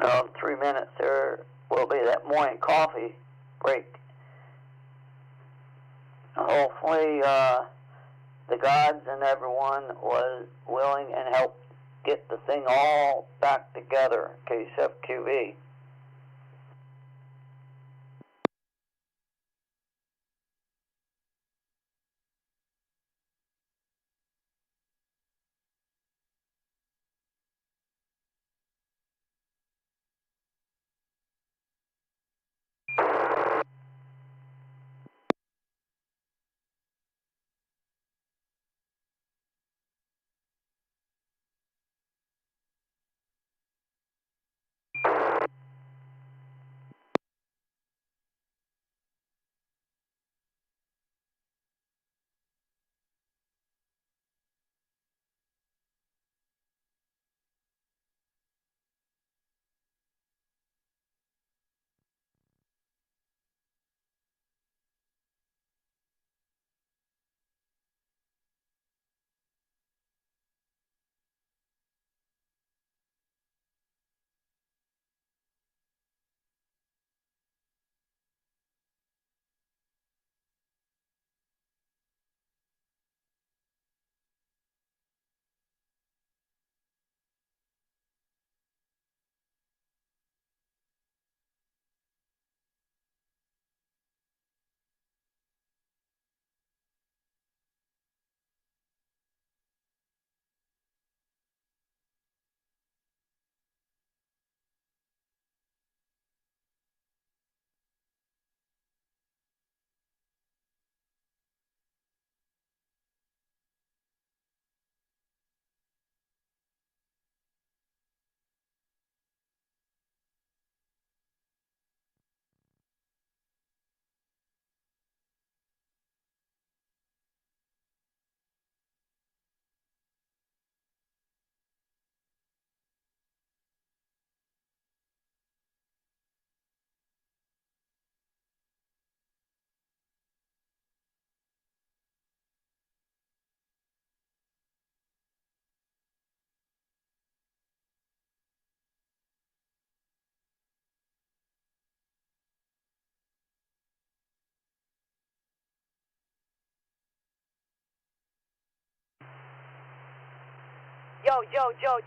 3 minutes there will be that morning coffee break. Hopefully the gods and everyone was willing and helped get the thing all back together, KSFQV.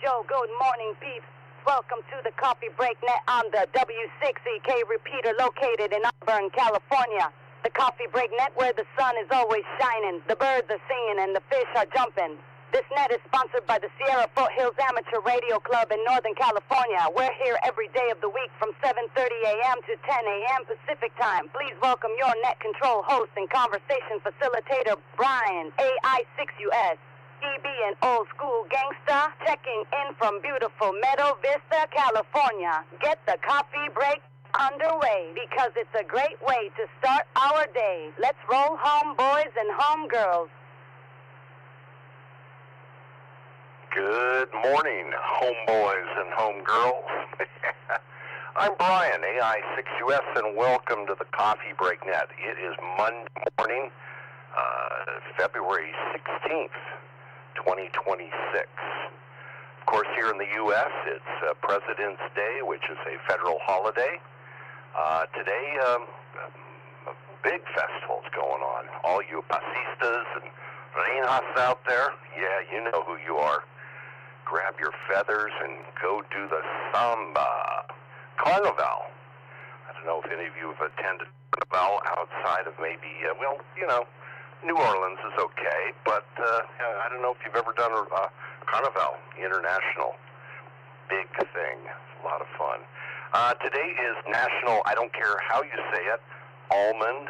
Yo, good morning, peeps. Welcome to the Coffee Break Net on the W6EK Repeater located in Auburn, California. The Coffee Break Net where the sun is always shining, the birds are singing, and the fish are jumping. This net is sponsored by the Sierra Foothills Amateur Radio Club in Northern California. We're here every day of the week from 7:30 a.m. to 10 a.m. Pacific time. Please welcome your net control host and conversation facilitator, Brian, AI6US. EB and old school gangsta, checking in from beautiful Meadow Vista, California. Get the coffee break underway because it's a great way to start our day. Let's roll, home boys and home girls. Good morning, homeboys and homegirls. I'm Brian, AI6US, and welcome to the Coffee Break Net. It is Monday morning, February 16th. 2026. Of course, here in the U.S., it's President's Day, which is a federal holiday. Today, big festivals going on. All you pasistas and reinas out there, yeah, you know who you are. Grab your feathers and go do the samba. Carnival. I don't know if any of you have attended Carnival outside of maybe, New Orleans is okay, but I don't know if you've ever done a Carnival International. Big thing. It's a lot of fun. Today is National, I don't care how you say it, almond.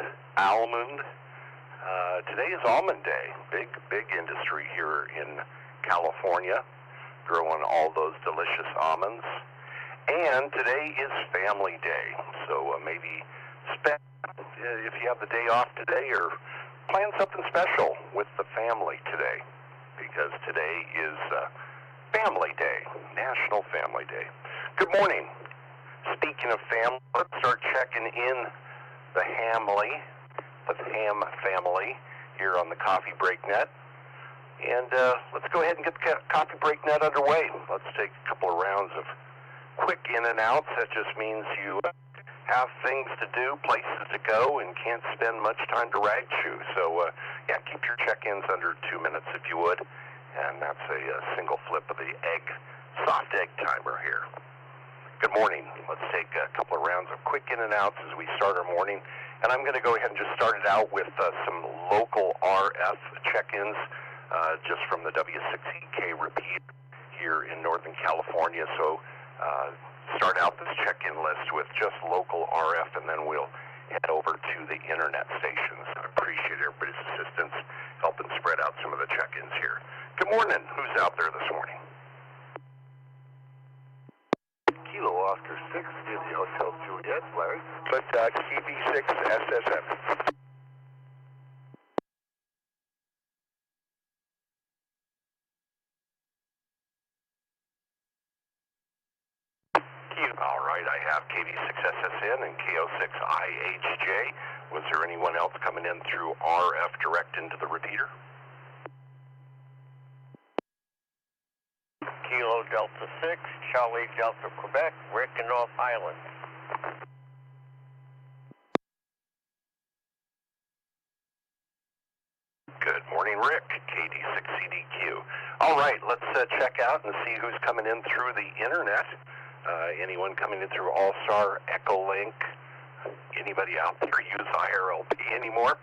Today is Almond Day. Big industry here in California, growing all those delicious almonds. And today is Family Day, so maybe spend, if you have the day off today, or plan something special with the family today, because today is Family Day, National Family Day. Good morning. Speaking of family, let's start checking in the ham family here on the Coffee Break Net. And let's go ahead and get the Coffee Break Net underway. Let's take a couple of rounds of quick in and outs. That just means you have things to do, places to go, and can't spend much time to rag chew. So, yeah, keep your check-ins under 2 minutes if you would. And that's a single flip of the soft egg timer here. Good morning. Let's take a couple of rounds of quick in and outs as we start our morning. And I'm going to go ahead and just start it out with some local RF check-ins just from the W6EK Repeater here in Northern California. So start out this check-in list with just local RF, and then we'll head over to the internet stations. I appreciate everybody's assistance helping spread out some of the check-ins here. Good morning. Who's out there this morning? Kilo Oscar 6 in the Hotel Juliet, Larry. But KV6 SSM. All right, I have KV6SSN and KO6IHJ. Was there anyone else coming in through RF direct into the repeater? Kilo Delta 6, Charlie Delta Quebec, Rick in North Island. Good morning, Rick, KD6CDQ. All right, let's check out and see who's coming in through the internet. Anyone coming in through AllStar, Echolink? Anybody out there use IRLP anymore?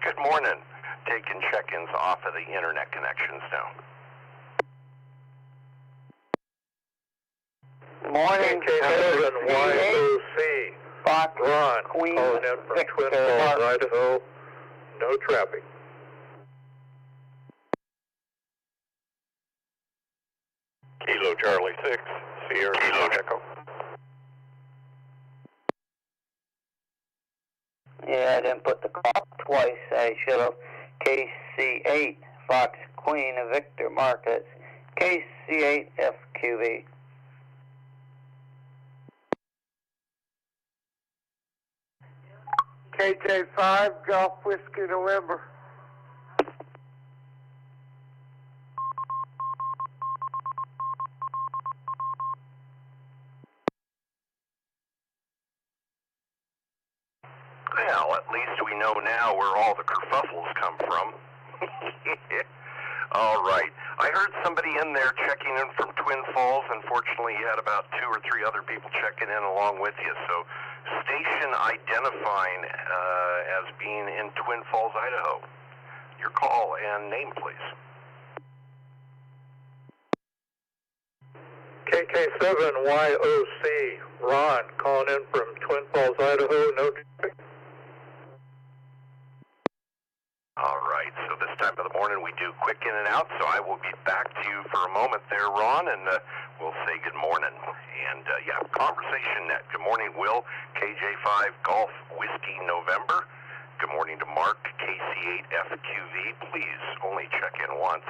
Good morning. Taking check-ins off of the internet connections now. Morning. YOC. Fox, Ron, Queen, calling in from Victor, Twin Falls, Idaho. No traffic. Kilo Charlie 6, Sierra Kilo Echo. Yeah, I didn't put the clock twice. I should have. KC8, Fox, Queen, Victor, Marcus. KC8, FQV. KJ5, Golf Whiskey November. Well, at least we know now where all the kerfuffles come from. All right. I heard somebody in there checking in from Twin Falls. Unfortunately, you had about 2 or 3 other people checking in along with you. So, station identifying as being in Twin Falls, Idaho. Your call and name, please. KK7YOC, Ron, calling in from Twin Falls, Idaho. No traffic. All right, so this time of the morning we do quick in and out, so I will be back to you for a moment there, Ron, and we'll say good morning. And, yeah, Conversation Net. Good morning, Will, KJ5 Golf Whiskey November. Good morning to Mark, KC8FQV. Please only check in once.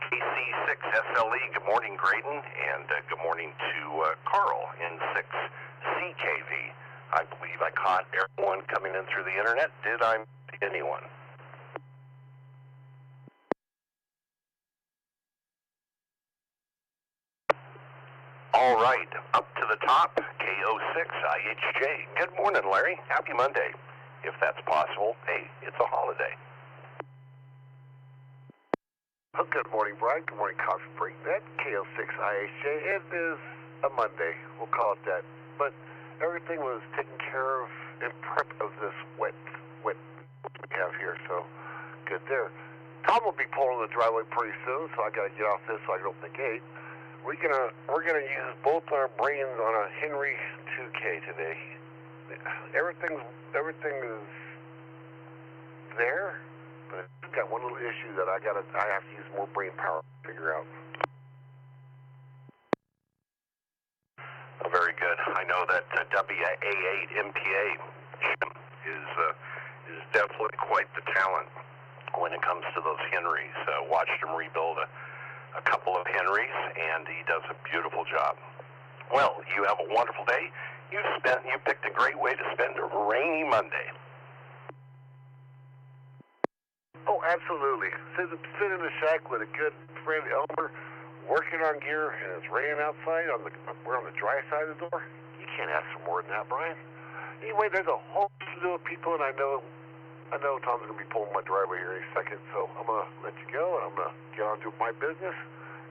KC6SLE, good morning, Graydon, and good morning to Carl in 6CKV. I believe I caught everyone coming in through the internet. Did I miss anyone? All right, up to the top, KO6IHJ. Good morning, Larry. Happy Monday, if that's possible. Hey, it's a holiday. Oh, good morning, Brian. Good morning, Coffee Break Net, KO6IHJ. It is a Monday. We'll call it that. But everything was taken care of in prep of this wet we have here, so good there. Tom will be pulling the driveway pretty soon, so I got to get off this so I can open the gate. We're gonna use both our brains on a Henry 2K today. Everything is there, but it's got one little issue that I have to use more brain power to figure out. Very good. I know that WA8 MPA is definitely quite the talent when it comes to those Henrys. Watched him rebuild a couple of Henrys, and he does a beautiful job. Well, you have a wonderful day. You picked a great way to spend a rainy Monday. Oh, absolutely. Sit in the shack with a good friend, Elmer, working on gear and it's raining outside. We're on the dry side of the door. You can't ask for more than that, Brian. Anyway, there's a whole slew of people, and I know Tom's going to be pulling my driveway here in a second, so I'm going to let you go, and I'm going to get on to my business.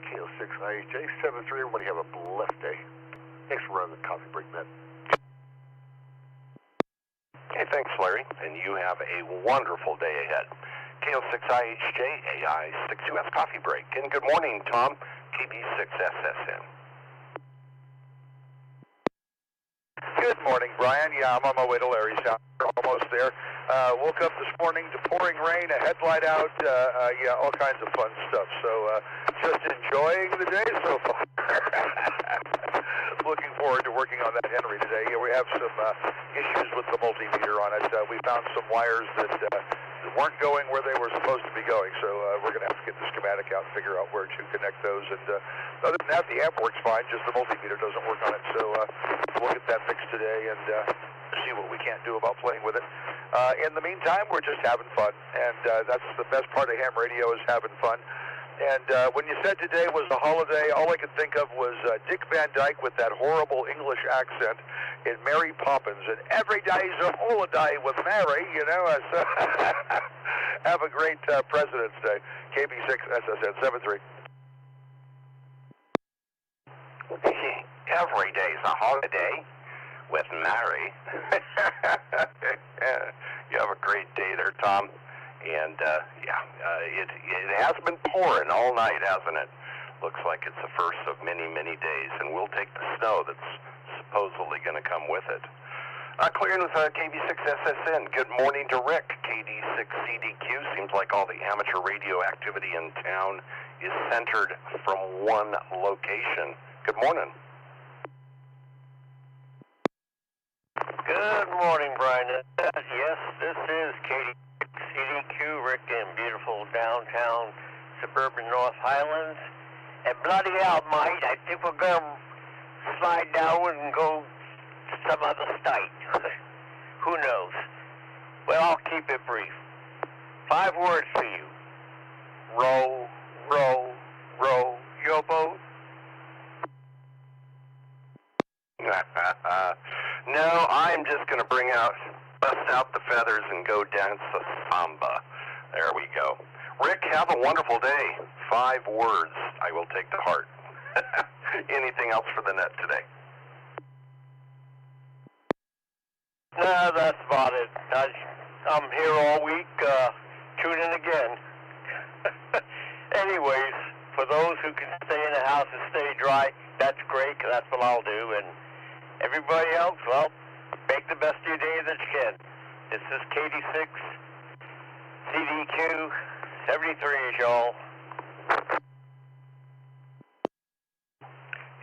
KO6IHJ 73. Everybody have a blessed day. Thanks for running the Coffee Break Net. Hey, thanks, Larry, and you have a wonderful day ahead. KO6IHJ AI6US Coffee Break. And good morning, Tom, KB6SSN. Good morning, Brian. Yeah, I'm on my way to Larry's house. Almost there. Woke up this morning to pouring rain, a headlight out, yeah, all kinds of fun stuff. So just enjoying the day so far. Looking forward to working on that Henry today. Yeah, we have some issues with the multimeter on it. We found some wires that weren't going where they were supposed to be going, so we're going to have to get the schematic out and figure out where to connect those. And other than that, the amp works fine, just the multimeter doesn't work on it. So we'll get that fixed today and see what we can't do about playing with it. In the meantime, we're just having fun, and that's the best part of ham radio is having fun. And when you said today was a holiday, all I could think of was Dick Van Dyke with that horrible English accent in Mary Poppins. And every day's a holiday with Mary, you know. So have a great President's Day. KB6SSN 73. Every day's a holiday with Mary. You have a great day there, Tom. And, it has been pouring all night, hasn't it? Looks like it's the first of many, many days, and we'll take the snow that's supposedly going to come with it. Clearing with KB6SSN. Good morning to Rick, KD6CDQ. Seems like all the amateur radio activity in town is centered from one location. Good morning. Good morning, Brian. Yes, this is KD6CDQ, Rick in beautiful downtown suburban North Highlands. And bloody hell, mate, I think we're going to slide downward and go some other state. Who knows? Well, I'll keep it brief. 5 words for you. Row, row, row your boat. No, I'm just going to bust out the feathers and go dance the samba. There we go. Rick, have a wonderful day. 5 words I will take to heart. Anything else for the net today? No, that's about it. I'm here all week. Tune in again. Anyways, for those who can stay in the house and stay dry, that's great, 'cause that's what I'll do. And everybody else, well, make the best of your day that you can. This is KD6CDQ 73, y'all.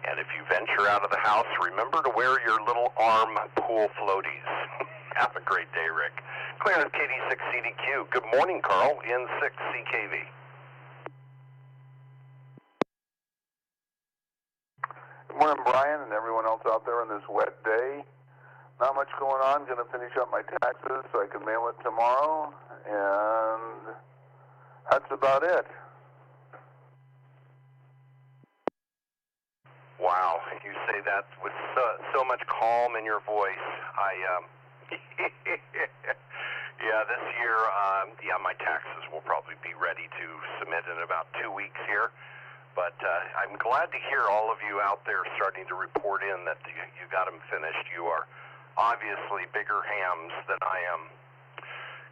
And if you venture out of the house, remember to wear your little arm pool floaties. Have a great day, Rick. Clear with KD6CDQ. Good morning, Carl, in 6CKV. Good morning, Brian, and everyone else out there on this wet day. Not much going on. Going to finish up my taxes so I can mail it tomorrow, and that's about it. Wow, you say that with so much calm in your voice. Yeah, this year, my taxes will probably be ready to submit in about 2 weeks here. But I'm glad to hear all of you out there starting to report in that you got them finished. You are obviously bigger hams than I am.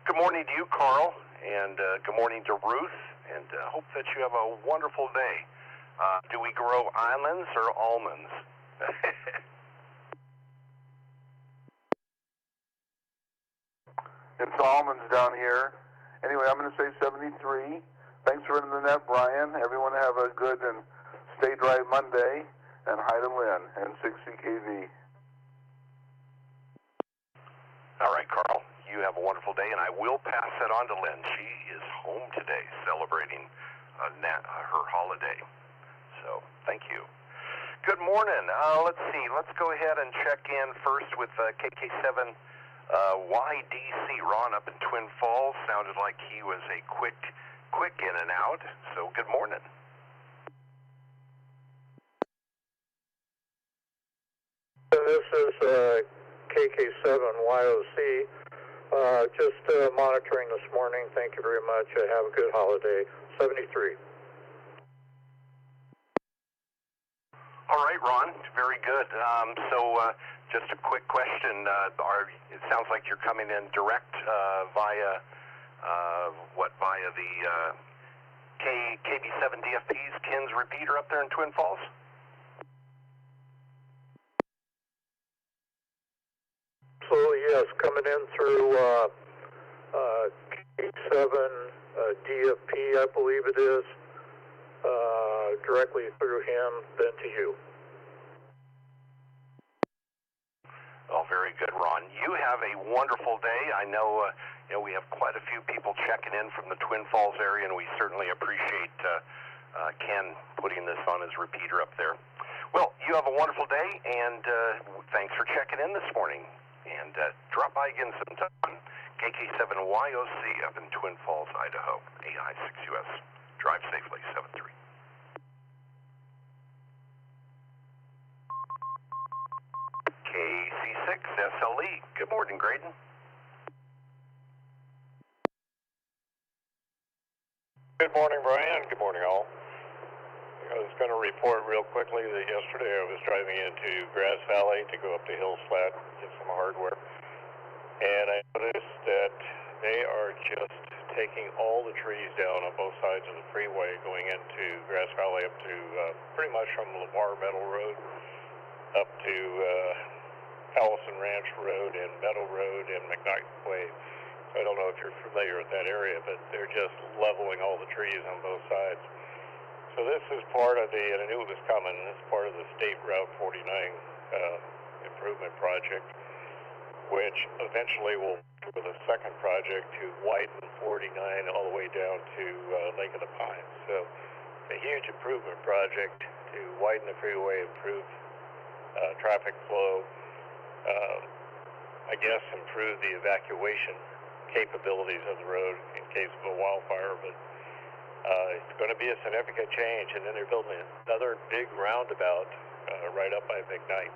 Good morning to you, Carl, and good morning to Ruth, and hope that you have a wonderful day. Do we grow islands or almonds? It's almonds down here. Anyway, I'm going to say 73. Thanks for running the net, Brian. Everyone have a good and stay dry Monday. And hi to Lynn and 6CKV. All right, Carl. You have a wonderful day, and I will pass that on to Lynn. She is home today celebrating her holiday. So, thank you. Good morning. Let's see. Let's go ahead and check in first with KK7 YDC. Ron up in Twin Falls. Sounded like he was a quick in and out. So, good morning. This is KK7YOC. Just monitoring this morning. Thank you very much. Have a good holiday. 73. All right, Ron. Very good. Just a quick question. It sounds like you're coming in direct via the KB7 DFP's Ken's repeater up there in Twin Falls? Absolutely, yes. Coming in through K7 DFP, I believe it is, directly through him, then to you. Oh, very good, Ron. You have a wonderful day. I know, we have quite a few people checking in from the Twin Falls area, and we certainly appreciate Ken putting this on his repeater up there. Well, you have a wonderful day, and thanks for checking in this morning. And drop by again sometime. KK7YOC up in Twin Falls, Idaho, AI6US. Drive safely, 73. KC6SLE. Good morning, Graydon. Good morning, Brian. Good morning, all. I was going to report real quickly that yesterday I was driving into Grass Valley to go up to Hills Flat and get some hardware. And I noticed that they are just taking all the trees down on both sides of the freeway going into Grass Valley up to pretty much from Lamar Meadow Road up to Allison Ranch Road and Meadow Road and McKnight Way. So I don't know if you're familiar with that area, but they're just leveling all the trees on both sides. So this is part of and I knew it was coming, this is part of the State Route 49 improvement project, which eventually will do a second project to widen 49 all the way down to Lake of the Pines. So a huge improvement project to widen the freeway, improve traffic flow, I guess improve the evacuation capabilities of the road in case of a wildfire, but it's going to be a significant change. And then they're building another big roundabout right up by McKnight.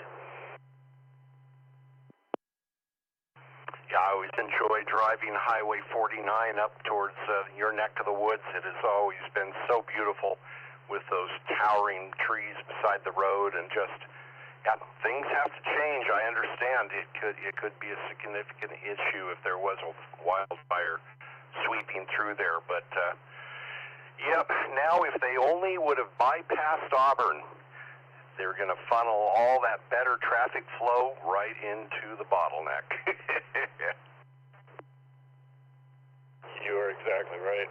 Yeah, I always enjoy driving Highway 49 up towards your neck of the woods. It has always been so beautiful with those towering trees beside the road, and just, yeah, things have to change. I understand it could be a significant issue if there was a wildfire sweeping through there. But yep, now if they only would have bypassed Auburn, they're going to funnel all that better traffic flow right into the bottleneck. You are exactly right.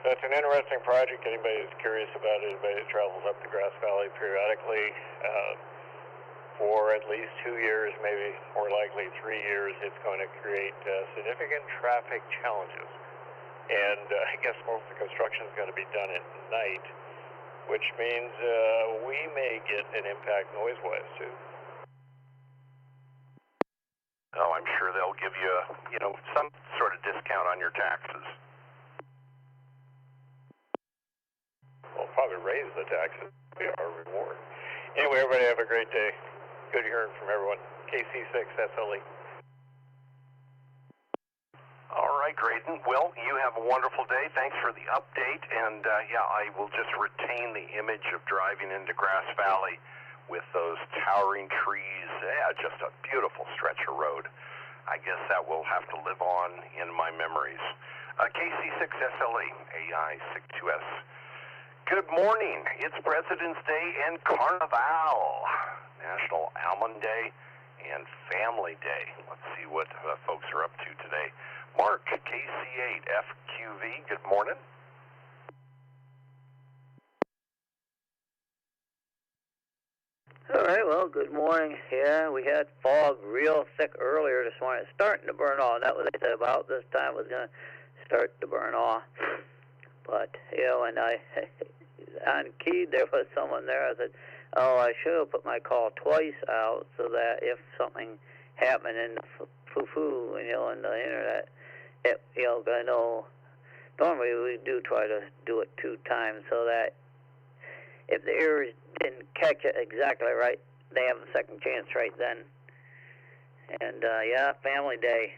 That's an interesting project. Anybody who's curious about it, anybody that travels up to Grass Valley periodically, for at least 2 years, maybe more likely 3 years, it's going to create significant traffic challenges. And I guess most of the construction is going to be done at night, which means we may get an impact noise-wise too. Oh, I'm sure they'll give you, some sort of discount on your taxes. We'll probably raise the taxes. Be our reward. Anyway, everybody have a great day. Good hearing from everyone. KC6SLE. All right, Graydon. Well, you have a wonderful day. Thanks for the update. And, I will just retain the image of driving into Grass Valley with those towering trees. Yeah, just a beautiful stretch of road. I guess that will have to live on in my memories. KC6SLE, AI62S. Good morning. It's President's Day and Carnival, National Almond Day and Family Day. Let's see what folks are up to today. Mark, KC8FQV, good morning. All right, well, good morning. Yeah, we had fog real thick earlier this morning. It's starting to burn off. That was what they said about this time it was going to start to burn off. But, when I on keyed, there was someone there. I said, oh, I should have put my call twice out so that if something happened in the foo-foo, in the internet, I know normally we do try to do it 2 times so that if the ears didn't catch it exactly right, they have a second chance right then And, yeah, family day.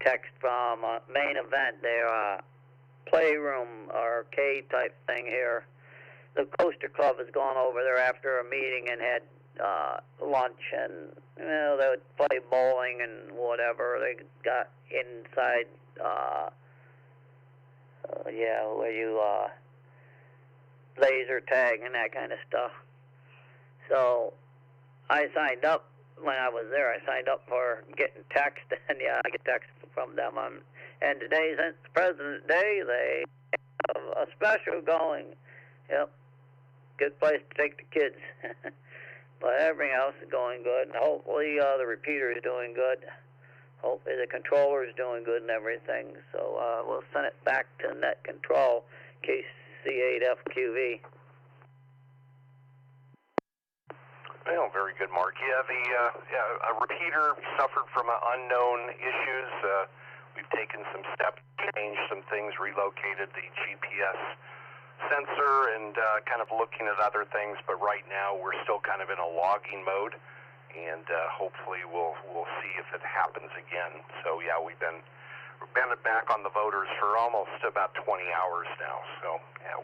Text from main event there, playroom arcade type thing here. The Coaster Club has gone over there after a meeting and had lunch, and you know, they would play bowling and whatever. They got inside, yeah, where you laser tag and that kind of stuff. So I signed up when I was there. I signed up for getting text, and yeah, I get text from them. And today, since President's Day, they have a special going. Yep, good place to take the kids. But everything else is going good, and hopefully the repeater is doing good. Hopefully the controller is doing good and everything. So we'll send it back to net control, KC8FQV. Well, very good, Mark. Yeah, a repeater suffered from unknown issues. We've taken some steps, changed some things, relocated the GPS sensor, and kind of looking at other things. But right now, we're still kind of in a logging mode, and hopefully we'll see if it happens again. So yeah, we've been back on the voters for almost about 20 hours now. So yeah,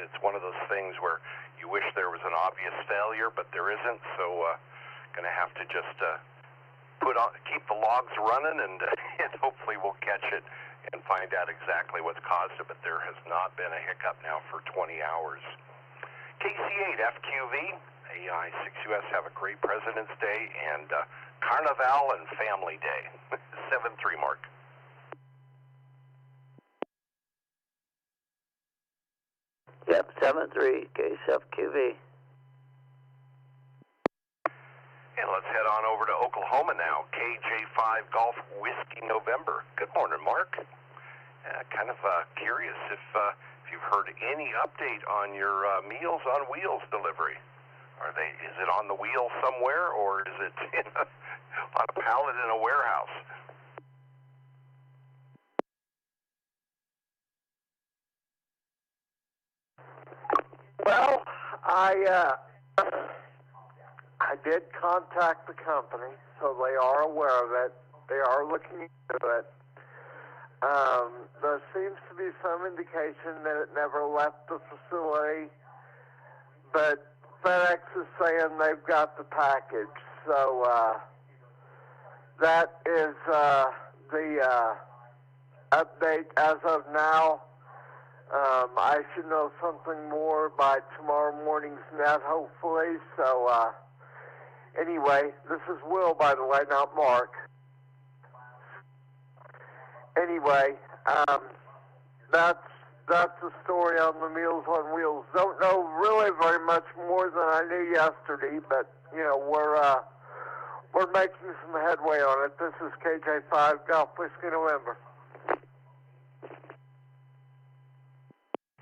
it's one of those things where you wish there was an obvious failure, but there isn't. So going to have to just keep the logs running, and hopefully we'll catch it and find out exactly what's caused it. But there has not been a hiccup now for 20 hours. KC8FQV, AI6US, have a great President's Day and Carnival and Family Day. 7-3, Mark. Yep, 7-3, KCFQV. And let's head on over to Oklahoma now. KJ5 Golf Whiskey November. Good morning, Mark. Kind of curious if you've heard any update on your Meals on Wheels delivery. Is it on the wheel somewhere, or is it on a pallet in a warehouse? Well, I did contact the company, so they are aware of it. They are looking into it. There seems to be some indication that it never left the facility, but FedEx is saying they've got the package. So that is the update as of now. I should know something more by tomorrow morning's net, hopefully. So anyway, this is Will, by the way, not Mark. Anyway, that's the story on the Meals on Wheels. Don't know really very much more than I knew yesterday, but you know we're making some headway on it. This is KJ5 Golf Whiskey November.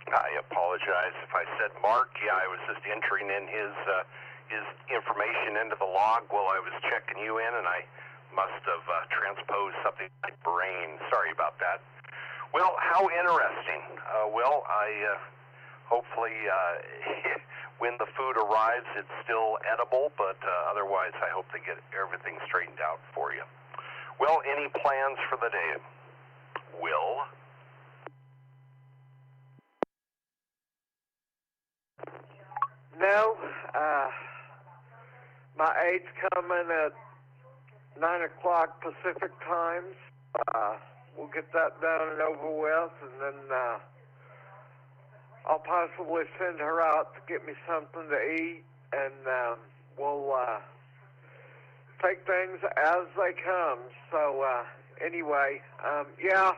I apologize if I said Mark. Yeah, I was just entering in his information into the log while I was checking you in, and I must have transposed something in my brain. Sorry about that. Well, how interesting. Well, I hopefully when the food arrives, it's still edible, but otherwise I hope they get everything straightened out for you. Well, any plans for the day? Will? No, my aid's coming at 9 o'clock Pacific time. We'll get that done and over with, and then I'll possibly send her out to get me something to eat, and we'll take things as they come. So anyway, yeah,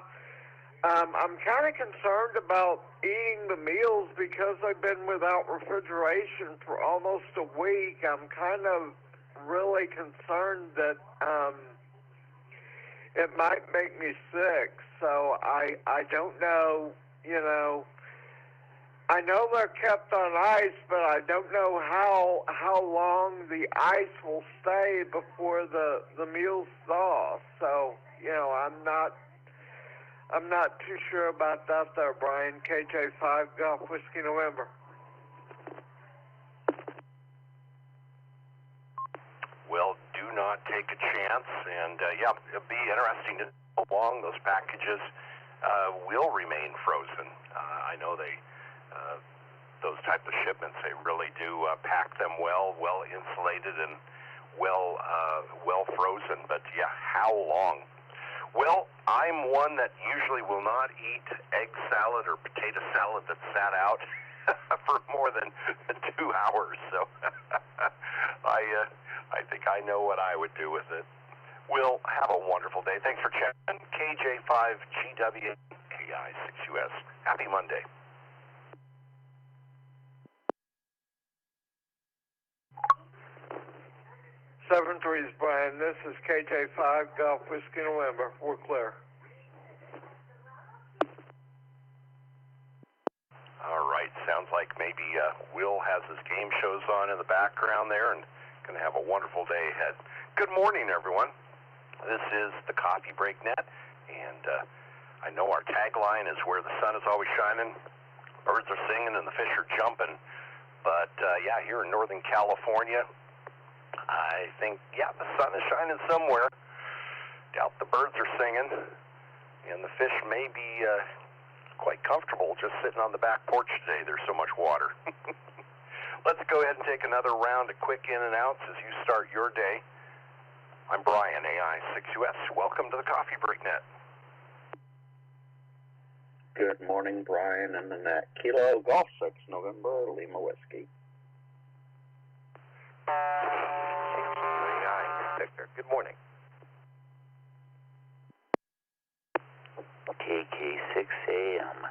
I'm kind of concerned about eating the meals because I've been without refrigeration for almost a week. I'm kind of really concerned that it might make me sick. So I don't know, you know. I know they're kept on ice, but I don't know how long the ice will stay before the meals thaw. So, you know, I'm not too sure about that there, Brian. KJ5 Golf Whiskey November. Well, do not take a advance, and yeah, it'll be interesting to know how long those packages will remain frozen. I know those type of shipments, they really do pack them well insulated and well frozen. But yeah, how long? Well, I'm one that usually will not eat egg salad or potato salad that's sat out for more than 2 hours. So I think I know what I would do with it. We'll have a wonderful day. Thanks for checking. KJ5GW AI6US. Happy Monday. 7-3 is Brian. This is KJ5 Golf Whiskey November. We're clear. All right. Sounds like maybe Will has his game shows on in the background there and going to have a wonderful day ahead. Good morning, everyone. This is the Coffee Break Net, and I know our tagline is where the sun is always shining, birds are singing, and the fish are jumping. But, yeah, here in Northern California, I think, yeah, the sun is shining somewhere. Doubt the birds are singing, and the fish may be quite comfortable just sitting on the back porch today. There's so much water. Let's go ahead and take another round of quick in and outs as you start your day. I'm Brian, AI6US. Welcome to the Coffee Break Net. Good morning, Brian and Annette. Kilo Golf 6 November, Lima Whiskey. Victor, good morning. KK6AM.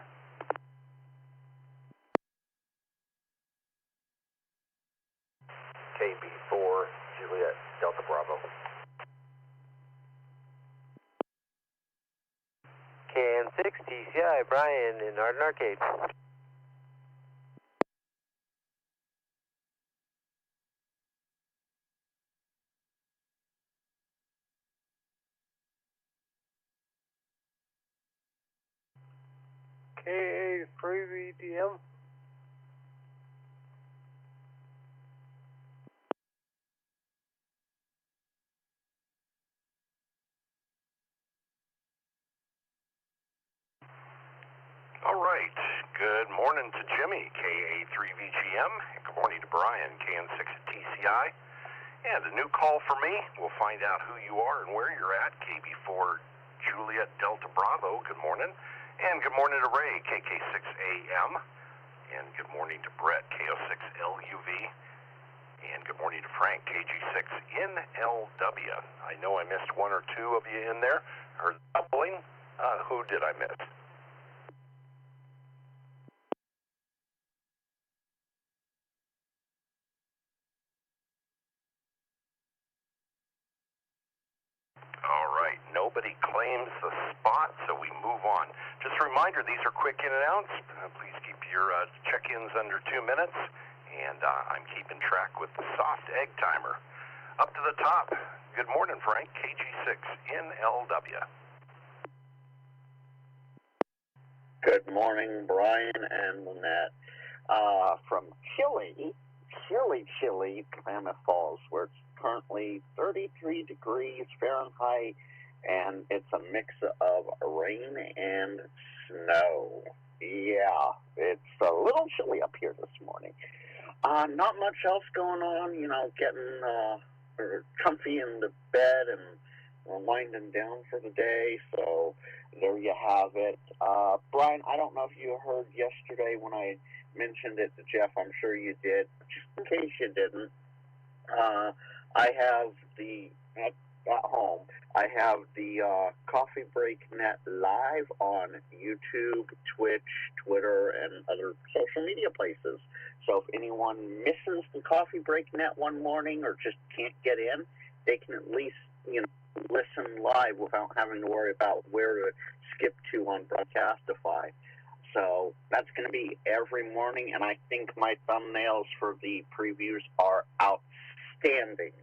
KB4, Juliet, Delta Bravo. KN6, TCI, Brian in Arden Arcade. KA3VDM. All right. Good morning to Jimmy, KA3VGM. Good morning to Brian, KN6 TCI. And a new call for me. We'll find out who you are and where you're at. KB4 Juliet Delta Bravo. Good morning. And good morning to Ray, KK6AM. And good morning to Brett, KO6LUV. And good morning to Frank, KG6NLW. I know I missed one or two of you in there. Or doubling. Who did I miss? All right, nobody claims the spot, so we move on. Just a reminder, these are quick in and outs. Please keep your check-ins under 2 minutes, and I'm keeping track with the soft egg timer. Up to the top, good morning, Frank, KG6NLW. Good morning, Brian and Lynette. From chilly Klamath Falls, where it's currently 33 degrees Fahrenheit, and it's a mix of rain and snow. Yeah, it's a little chilly up here this morning. Not much else going on, getting comfy in the bed and winding down for the day, so there you have it. Brian, I don't know if you heard yesterday when I mentioned it to Jeff. I'm sure you did. Just in case you didn't, I have at home, I have the Coffee Break Net live on YouTube, Twitch, Twitter, and other social media places. So if anyone misses the Coffee Break Net one morning or just can't get in, they can at least, listen live without having to worry about where to skip to on Broadcastify. So that's going to be every morning, and I think my thumbnails for the previews are outstanding.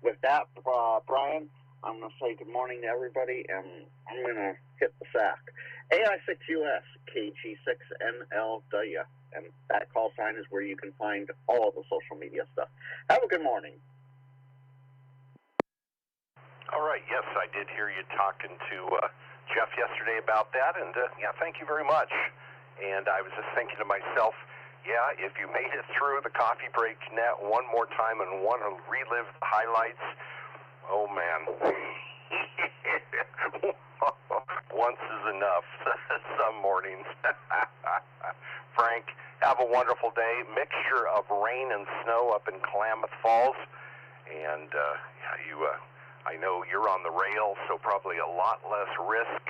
With that, Brian, I'm going to say good morning to everybody, and I'm going to hit the sack. AI6US, KG6NLW, and that call sign is where you can find all of the social media stuff. Have a good morning. All right, yes, I did hear you talking to Jeff yesterday about that, and yeah, thank you very much. And I was just thinking to myself, yeah, if you made it through the Coffee Break Net one more time and want to relive the highlights, oh man, once is enough some mornings. Frank, have a wonderful day. Mixture of rain and snow up in Klamath Falls, and I know you're on the rail, so probably a lot less risk,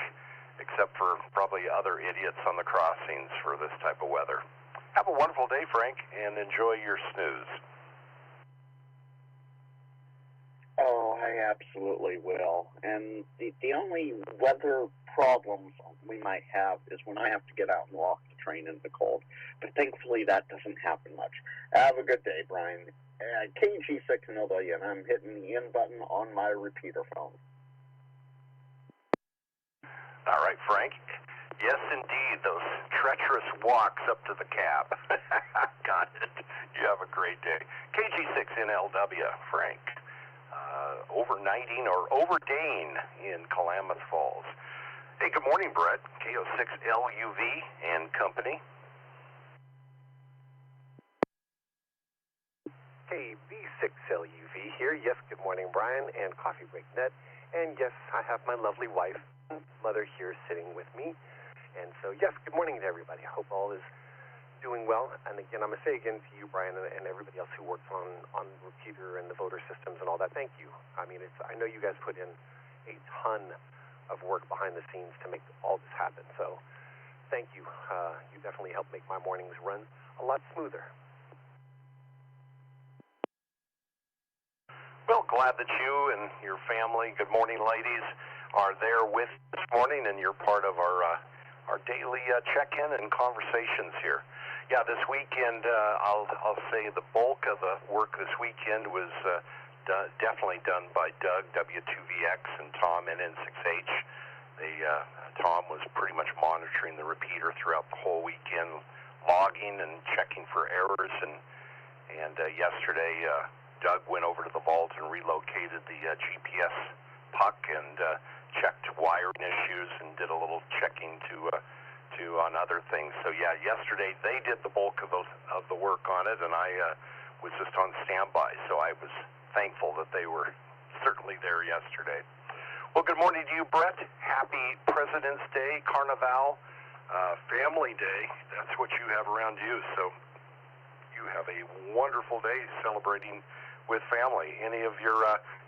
except for probably other idiots on the crossings for this type of weather. Have a wonderful day, Frank, and enjoy your snooze. Oh, I absolutely will. And the only weather problems we might have is when I have to get out and walk the train in the cold. But thankfully, that doesn't happen much. Have a good day, Brian. KG6NW, and I'm hitting the in button on my repeater phone. All right, Frank. Yes, indeed, those treacherous walks up to the cab. Got it. You have a great day. KG6NLW, Frank. Overnighting or overdaying in Klamath Falls. Hey, good morning, Brett. KO6LUV and company. Hey, W6EK here. Yes, good morning, Brian and Coffee Break Net. And yes, I have my lovely wife, mother here sitting with me. And so, yes, good morning to everybody. I hope all is doing well. And again, I'm going to say again to you, Brian, and everybody else who works on Repeater and the voter systems and all that, thank you. I mean, I know you guys put in a ton of work behind the scenes to make all this happen. So thank you. You definitely help make my mornings run a lot smoother. Well, glad that you and your family, good morning, ladies, are there with this morning, and you're part of our daily check-in and conversations here. Yeah, this weekend, I'll say the bulk of the work this weekend was definitely done by Doug, W6EK, and Tom, NN6H. Tom was pretty much monitoring the repeater throughout the whole weekend, logging and checking for errors, and yesterday, Doug went over to the vault and relocated the GPS puck and checked wiring issues and did a little checking to on other things. So yeah, yesterday they did the bulk of the work on it, and I was just on standby. So I was thankful that they were certainly there yesterday. Well, good morning to you, Brett. Happy President's Day, Carnival, Family Day. That's what you have around you. So you have a wonderful day celebrating with family. Any of your,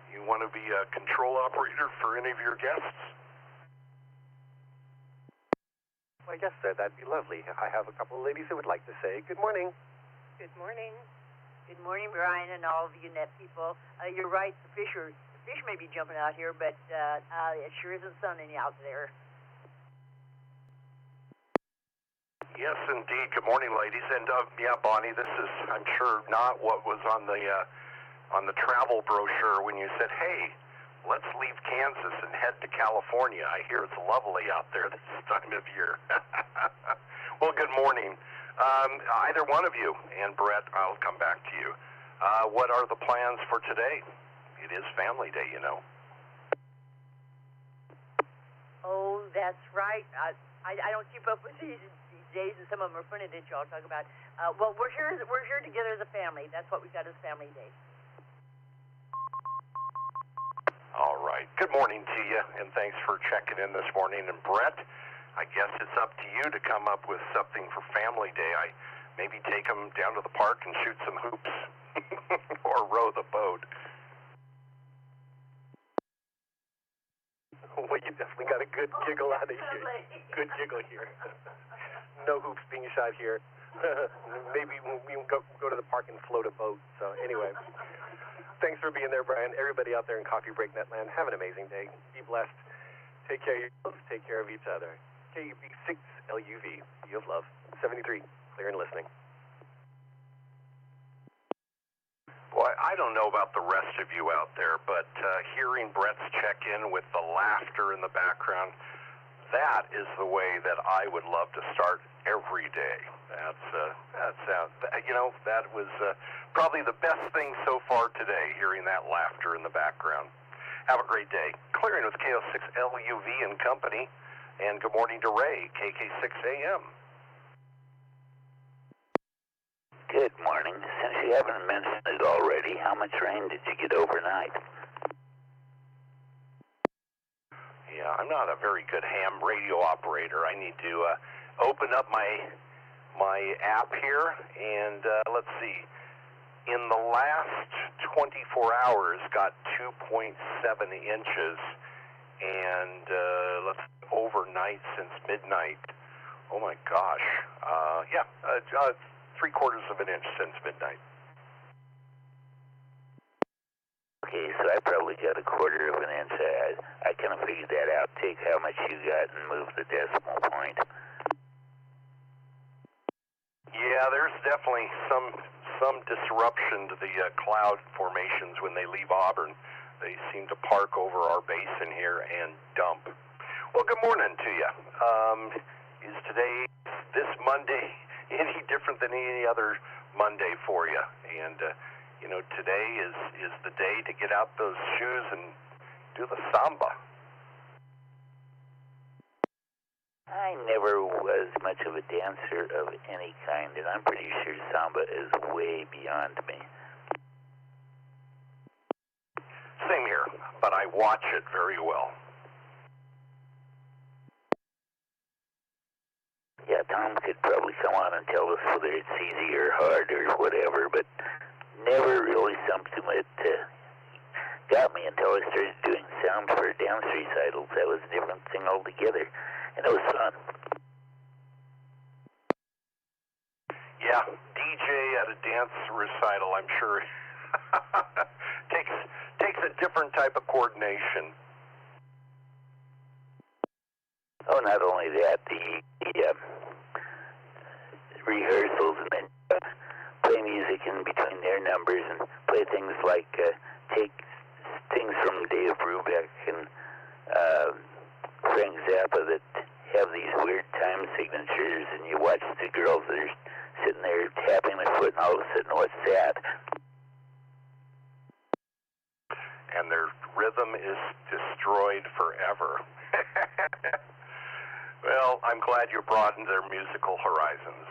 you want to be a control operator for any of your guests? Well, I guess that'd be lovely. I have a couple of ladies who would like to say good morning. Good morning. Good morning, Brian, and all of you net people. You're right, the fish may be jumping out here, but it sure isn't sunny out there. Yes, indeed. Good morning, ladies. And yeah, Bonnie, this is, I'm sure, not what was on the travel brochure when you said, hey, let's leave Kansas and head to California. I hear it's lovely out there this time of year. Well, good morning. Either one of you, and Brett, I'll come back to you. What are the plans for today? It is Family Day, you know. Oh, that's right. I don't keep up with these days, and some of them are funny that y'all talk about. Well, we're here together as a family. That's what we've got as Family Day. All right. Good morning to you, and thanks for checking in this morning. And Brett, I guess it's up to you to come up with something for Family Day. Maybe take them down to the park and shoot some hoops or row the boat. Well, you definitely got a good giggle out of you. Good giggle here. No hoops being shot here. Maybe we can go to the park and float a boat. So anyway, thanks for being there, Brian. Everybody out there in Coffee Break Net land, have an amazing day. Be blessed. Take care of yourselves. Take care of each other. KUB6LUV. You have love. 73. Clear and listening. Boy, I don't know about the rest of you out there, but hearing Brett's check-in with the laughter in the background, that is the way that I would love to start every day. That was probably the best thing so far today, hearing that laughter in the background. Have a great day. Clearing with KO6LUV and company. And good morning to Ray, KK6AM. Good morning. Since you haven't mentioned it already, how much rain did you get overnight? Yeah, I'm not a very good ham radio operator. I need to open up my app here, and let's see. In the last 24 hours, got 2.7 inches, and let's overnight since midnight. Oh my gosh. Yeah, 3/4 of an inch since midnight. Okay, so I probably got 1/4 of an inch. I kind of figured that out. Take how much you got and move the decimal point. Yeah, there's definitely some disruption to the cloud formations when they leave Auburn. They seem to park over our basin here and dump. Well, good morning to you. Is today, this Monday, any different than any other Monday for you? And you know, today is the day to get out those shoes and do the samba. I never was much of a dancer of any kind, and I'm pretty sure samba is way beyond me. Same here, but I watch it very well. Yeah, Tom could probably come on and tell us whether it's easy or hard or whatever, but never really something that got me until I started doing sound for dance recitals. That was a different thing altogether, and it was fun. Yeah, DJ at a dance recital, I'm sure, takes a different type of coordination. Oh, not only that, the rehearsals, and then play music in between their numbers and play things like take things from Dave Brubeck and Frank Zappa that have these weird time signatures, and you watch the girls that are sitting there tapping their foot, and all of a sudden, what's that? And their rhythm is destroyed forever. Well, I'm glad you broadened their musical horizons.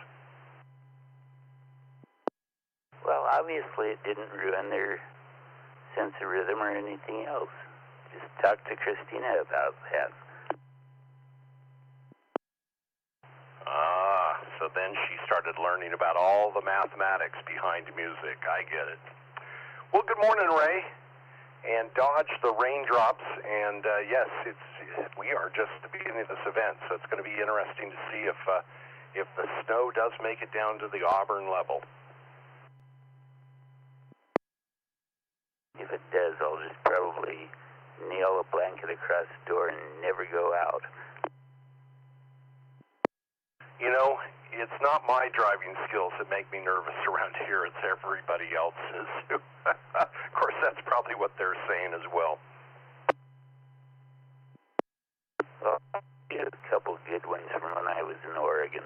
Well, obviously it didn't ruin their sense of rhythm or anything else. Just talk to Christina about that. So then she started learning about all the mathematics behind music. I get it. Well, good morning, Ray. And dodge the raindrops. And yes, we are just at the beginning of this event, so it's going to be interesting to see if the snow does make it down to the Auburn level. If it does, I'll just probably nail a blanket across the door and never go out. You know, it's not my driving skills that make me nervous around here. It's everybody else's. Of course, that's probably what they're saying as well. Well, I had a couple good ones from when I was in Oregon.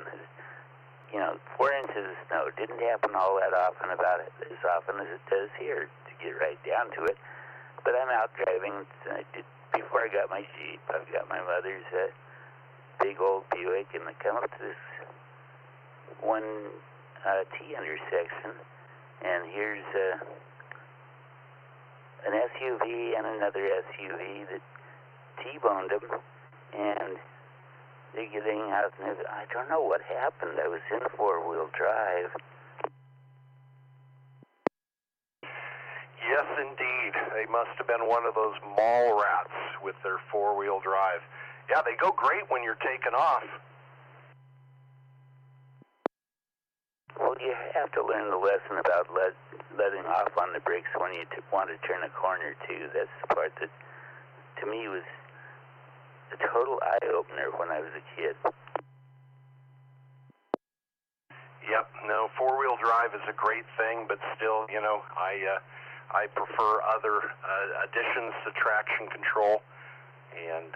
You know, 4 inches of snow didn't happen all that often, about it as often as it does here, to get right down to it. But I'm out driving, and before I got my Jeep, I've got my mother's big old Buick, and I come up to this one T intersection, and here's an SUV and another SUV that T-boned them, and they're getting out, and I don't know what happened. I was in four-wheel drive. Yes, indeed. They must have been one of those mall rats with their four-wheel drive. Yeah, they go great when you're taking off. Well, you have to learn the lesson about letting off on the brakes when you want to turn a corner, too. That's the part that, to me, was a total eye-opener when I was a kid. Yep, no, four-wheel drive is a great thing, but still, you know, I prefer other additions to traction control. And,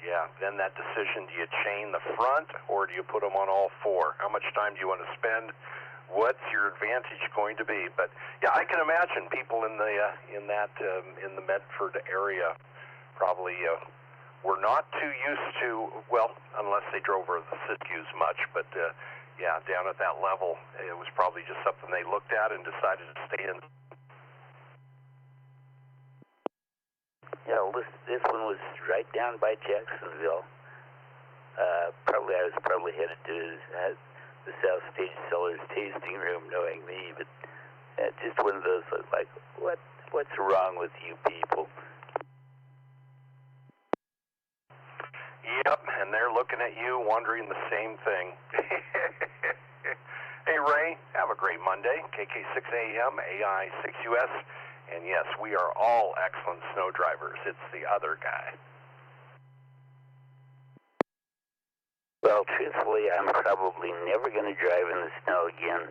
yeah, then that decision, do you chain the front or do you put them on all four? How much time do you want to spend what's your advantage going to be? But yeah, I can imagine people in the Medford area probably were not too used to, well, unless they drove over the Siskiyous much, but yeah, down at that level, it was probably just something they looked at and decided to stay in. Yeah, well, this one was right down by Jacksonville. I was probably headed to the South Stage Cellars tasting room, knowing me, but just one of those like, what's wrong with you people? Yep, and they're looking at you, wondering the same thing. Hey, Ray, have a great Monday. KK6AM, AI6US, and yes, we are all excellent snow drivers. It's the other guy. Well, truthfully, I'm probably never going to drive in the snow again,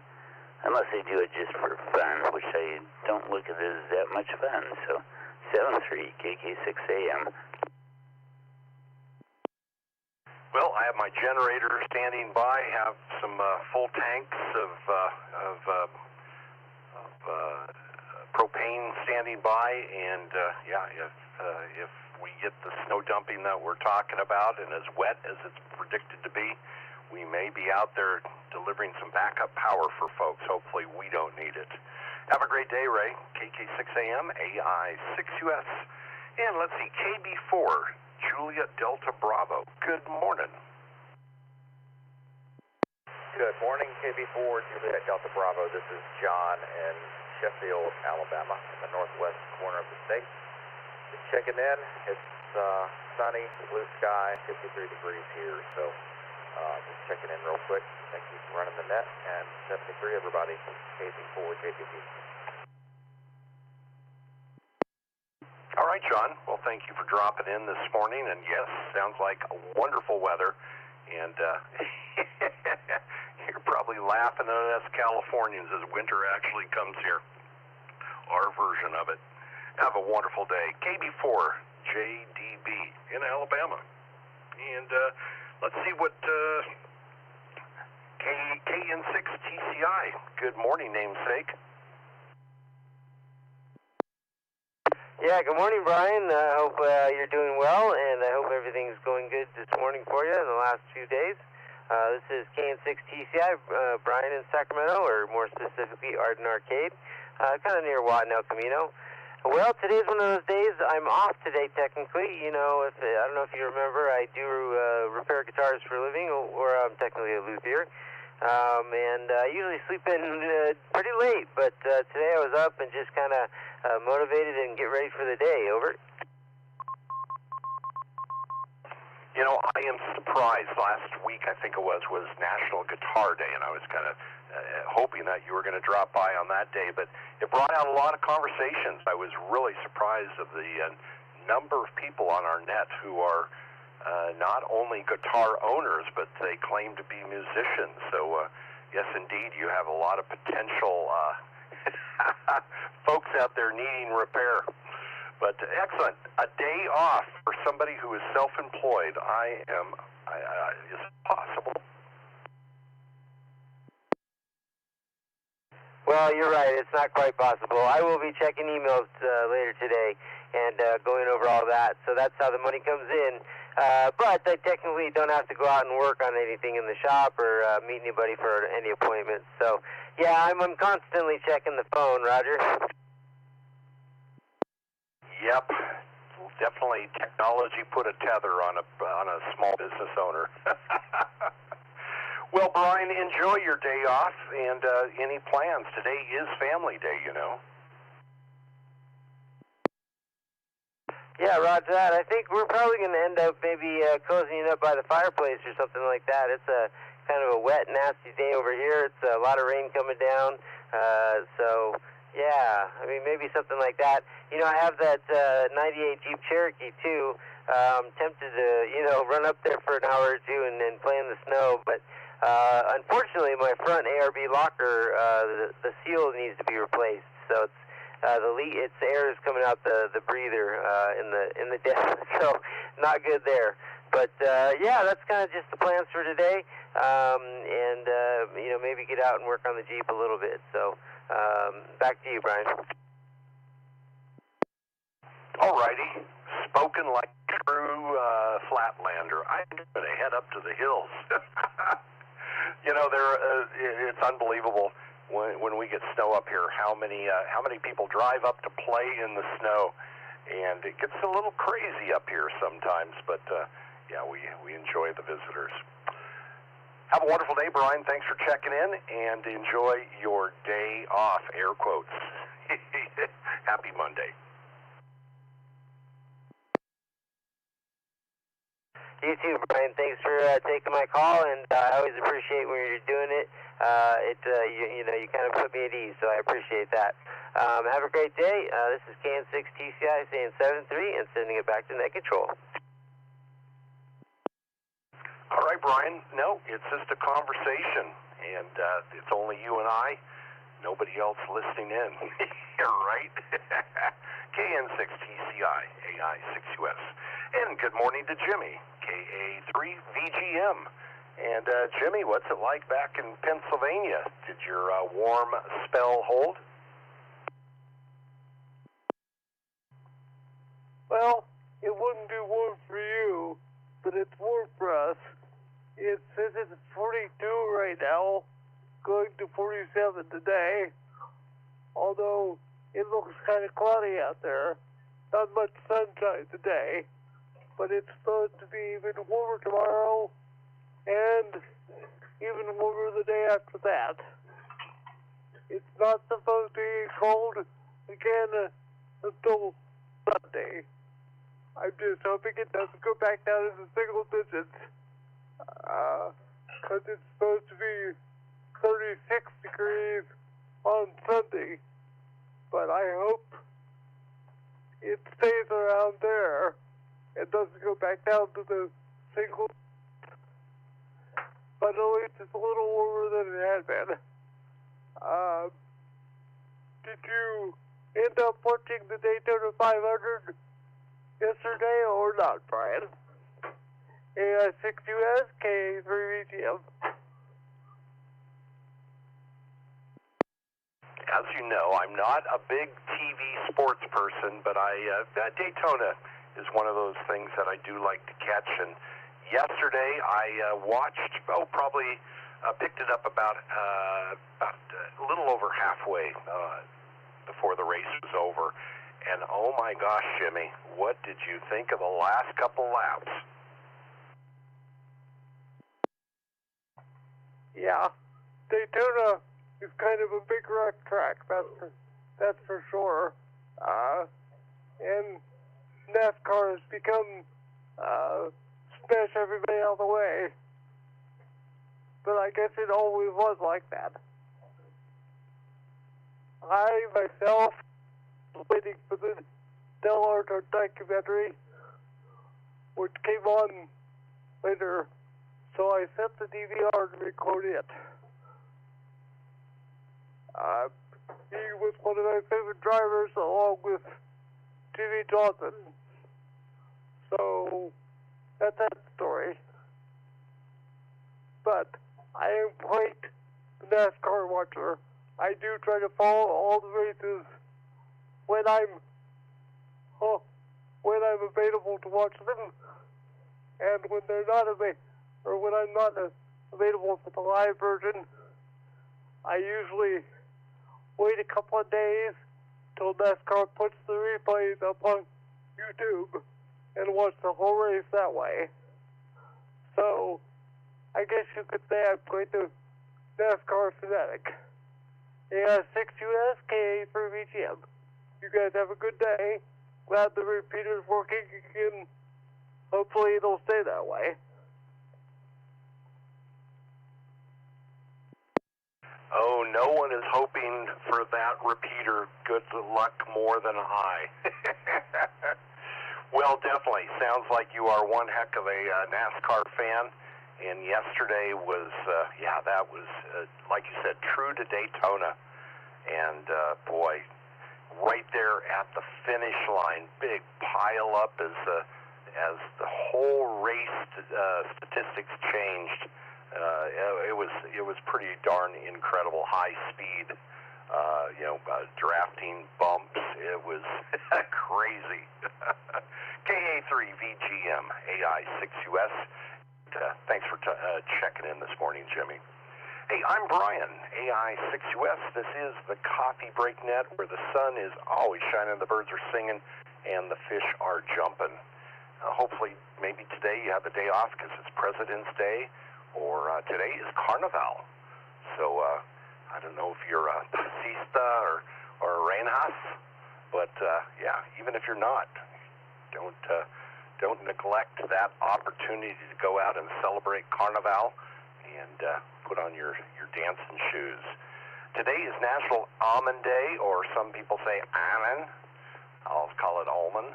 unless I do it just for fun, which I don't look at it as that much fun. So, 73 KK6AM. Well, I have my generator standing by. Have some full tanks of propane standing by, and yeah, if we get the snow dumping that we're talking about, and as wet as it's predicted to be, we may be out there delivering some backup power for folks. Hopefully we don't need it. Have a great day, Ray. KK6AM, AI6US. And let's see, KB4, Juliet Delta Bravo. Good morning. Good morning, KB4, Juliet Delta Bravo. This is John in Sheffield, Alabama, in the northwest corner of the state. Just checking in. It's sunny, blue sky, 53 degrees here, so just checking in real quick. Thank you for running the net, and 73 everybody, KB4, JTP. All right, John. Well, thank you for dropping in this morning, and yes, sounds like wonderful weather, and you're probably laughing at us Californians as winter actually comes here, our version of it. Have a wonderful day. KB4 JDB in Alabama. And let's see what KN6 TCI. Good morning, namesake. Yeah, good morning, Brian. I hope you're doing well, and I hope everything's going good this morning for you in the last few days. This is KN6 TCI, Brian in Sacramento, or more specifically, Arden Arcade, kind of near Watt El Camino. Well, today's one of those days. I'm off today, technically. You know, I don't know if you remember, I do repair guitars for a living, or I'm technically a luthier. And I usually sleep in pretty late, but today I was up and just kind of motivated and get ready for the day. Over. You know, I am surprised. Last week, I think it was National Guitar Day, and I was kind of hoping that you were going to drop by on that day, but it brought out a lot of conversations. I was really surprised of the number of people on our net who are not only guitar owners, but they claim to be musicians. So, yes, indeed, you have a lot of potential folks out there needing repair. But excellent. A day off for somebody who is self-employed. Is it possible? Well, you're right. It's not quite possible. I will be checking emails later today and going over all that. So that's how the money comes in. But I technically don't have to go out and work on anything in the shop or meet anybody for any appointments. So, yeah, I'm constantly checking the phone, Roger. Yep. Definitely technology put a tether on a small business owner. Well, Brian, enjoy your day off, and any plans? Today is family day, you know. Yeah, roger that. I think we're probably going to end up maybe cozying up by the fireplace or something like that. It's a kind of a wet, nasty day over here. It's a lot of rain coming down. So, yeah, I mean, maybe something like that. You know, I have that 98 Jeep Cherokee, too. I'm tempted to, you know, run up there for an hour or two and play in the snow, but unfortunately, my front ARB locker, the seal needs to be replaced. So it's the air is coming out the breather in the desk. So not good there. But yeah, that's kind of just the plans for today, and you know, maybe get out and work on the Jeep a little bit. So back to you, Brian. Alrighty, spoken like a true flatlander. I'm going to head up to the hills. You know, it's unbelievable when we get snow up here. How many people drive up to play in the snow, and it gets a little crazy up here sometimes. But yeah, we enjoy the visitors. Have a wonderful day, Brian. Thanks for checking in, and enjoy your day off. Air quotes. Happy Monday. You too, Brian. Thanks for taking my call, and I always appreciate when you're doing it. You know, you kind of put me at ease, so I appreciate that. Have a great day. This is KN6TCI saying 7-3 and sending it back to net control. All right, Brian. No, it's just a conversation, and it's only you and I. Nobody else listening in. Right? KN6TCI, AI6US. And good morning to Jimmy, KA3VGM. And Jimmy, what's it like back in Pennsylvania? Did your warm spell hold? Well, it wouldn't be warm for you, but it's warm for us. It says it's 42 right now, going to 47 today, although it looks kind of cloudy out there. Not much sunshine today, but it's supposed to be even warmer tomorrow, and even warmer the day after that. It's not supposed to be cold again until Sunday. I'm just hoping it doesn't go back down into single digits, because it's supposed to be 36 degrees on Sunday, but I hope it stays around there and doesn't go back down to the single, but at least it's a little warmer than it had been. Did you end up watching the Daytona 500 yesterday or not, Brian? AI6US, KA3VGM. As you know, I'm not a big TV sports person, but Daytona is one of those things that I do like to catch. And yesterday I watched, probably picked it up about a little over halfway before the race was over. And oh my gosh, Jimmy, what did you think of the last couple laps? Yeah, Daytona is kind of a big rock track, that's for sure. And NASCAR has become smash everybody out of the way. But I guess it always was like that. I, myself, was waiting for the Del Arte documentary, which came on later, so I set the DVR to record it. He was one of my favorite drivers, along with Jimmy Johnson. So, that's that story. But I am quite a NASCAR watcher. I do try to follow all the races when I'm available to watch them, and when they're not when I'm not available for the live version, I usually wait a couple of days till NASCAR puts the replays up on YouTube and watch the whole race that way. So, I guess you could say I'm quite a NASCAR fanatic. AI6US, KA3VGM. You guys have a good day. Glad the repeater's working again. Hopefully it'll stay that way. Oh, no one is hoping for that repeater good luck more than I. Well, definitely. Sounds like you are one heck of a NASCAR fan. And yesterday was, that was, like you said, true to Daytona. And, boy, right there at the finish line, big pile up as as the whole race statistics changed. It was pretty darn incredible. High speed, drafting bumps. It was crazy. KA3VGM AI6US. Thanks for checking in this morning, Jimmy. Hey, I'm Brian, AI6US. This is the Coffee Break Net, where the sun is always shining, the birds are singing, and the fish are jumping. Hopefully, maybe today you have a day off because it's President's Day, or today is Carnival. So I don't know if you're a pasista or a Reinhas, but yeah, even if you're not, don't neglect that opportunity to go out and celebrate Carnival and put on your dancing shoes. Today is National Almond Day, or some people say almond. I'll call it almond.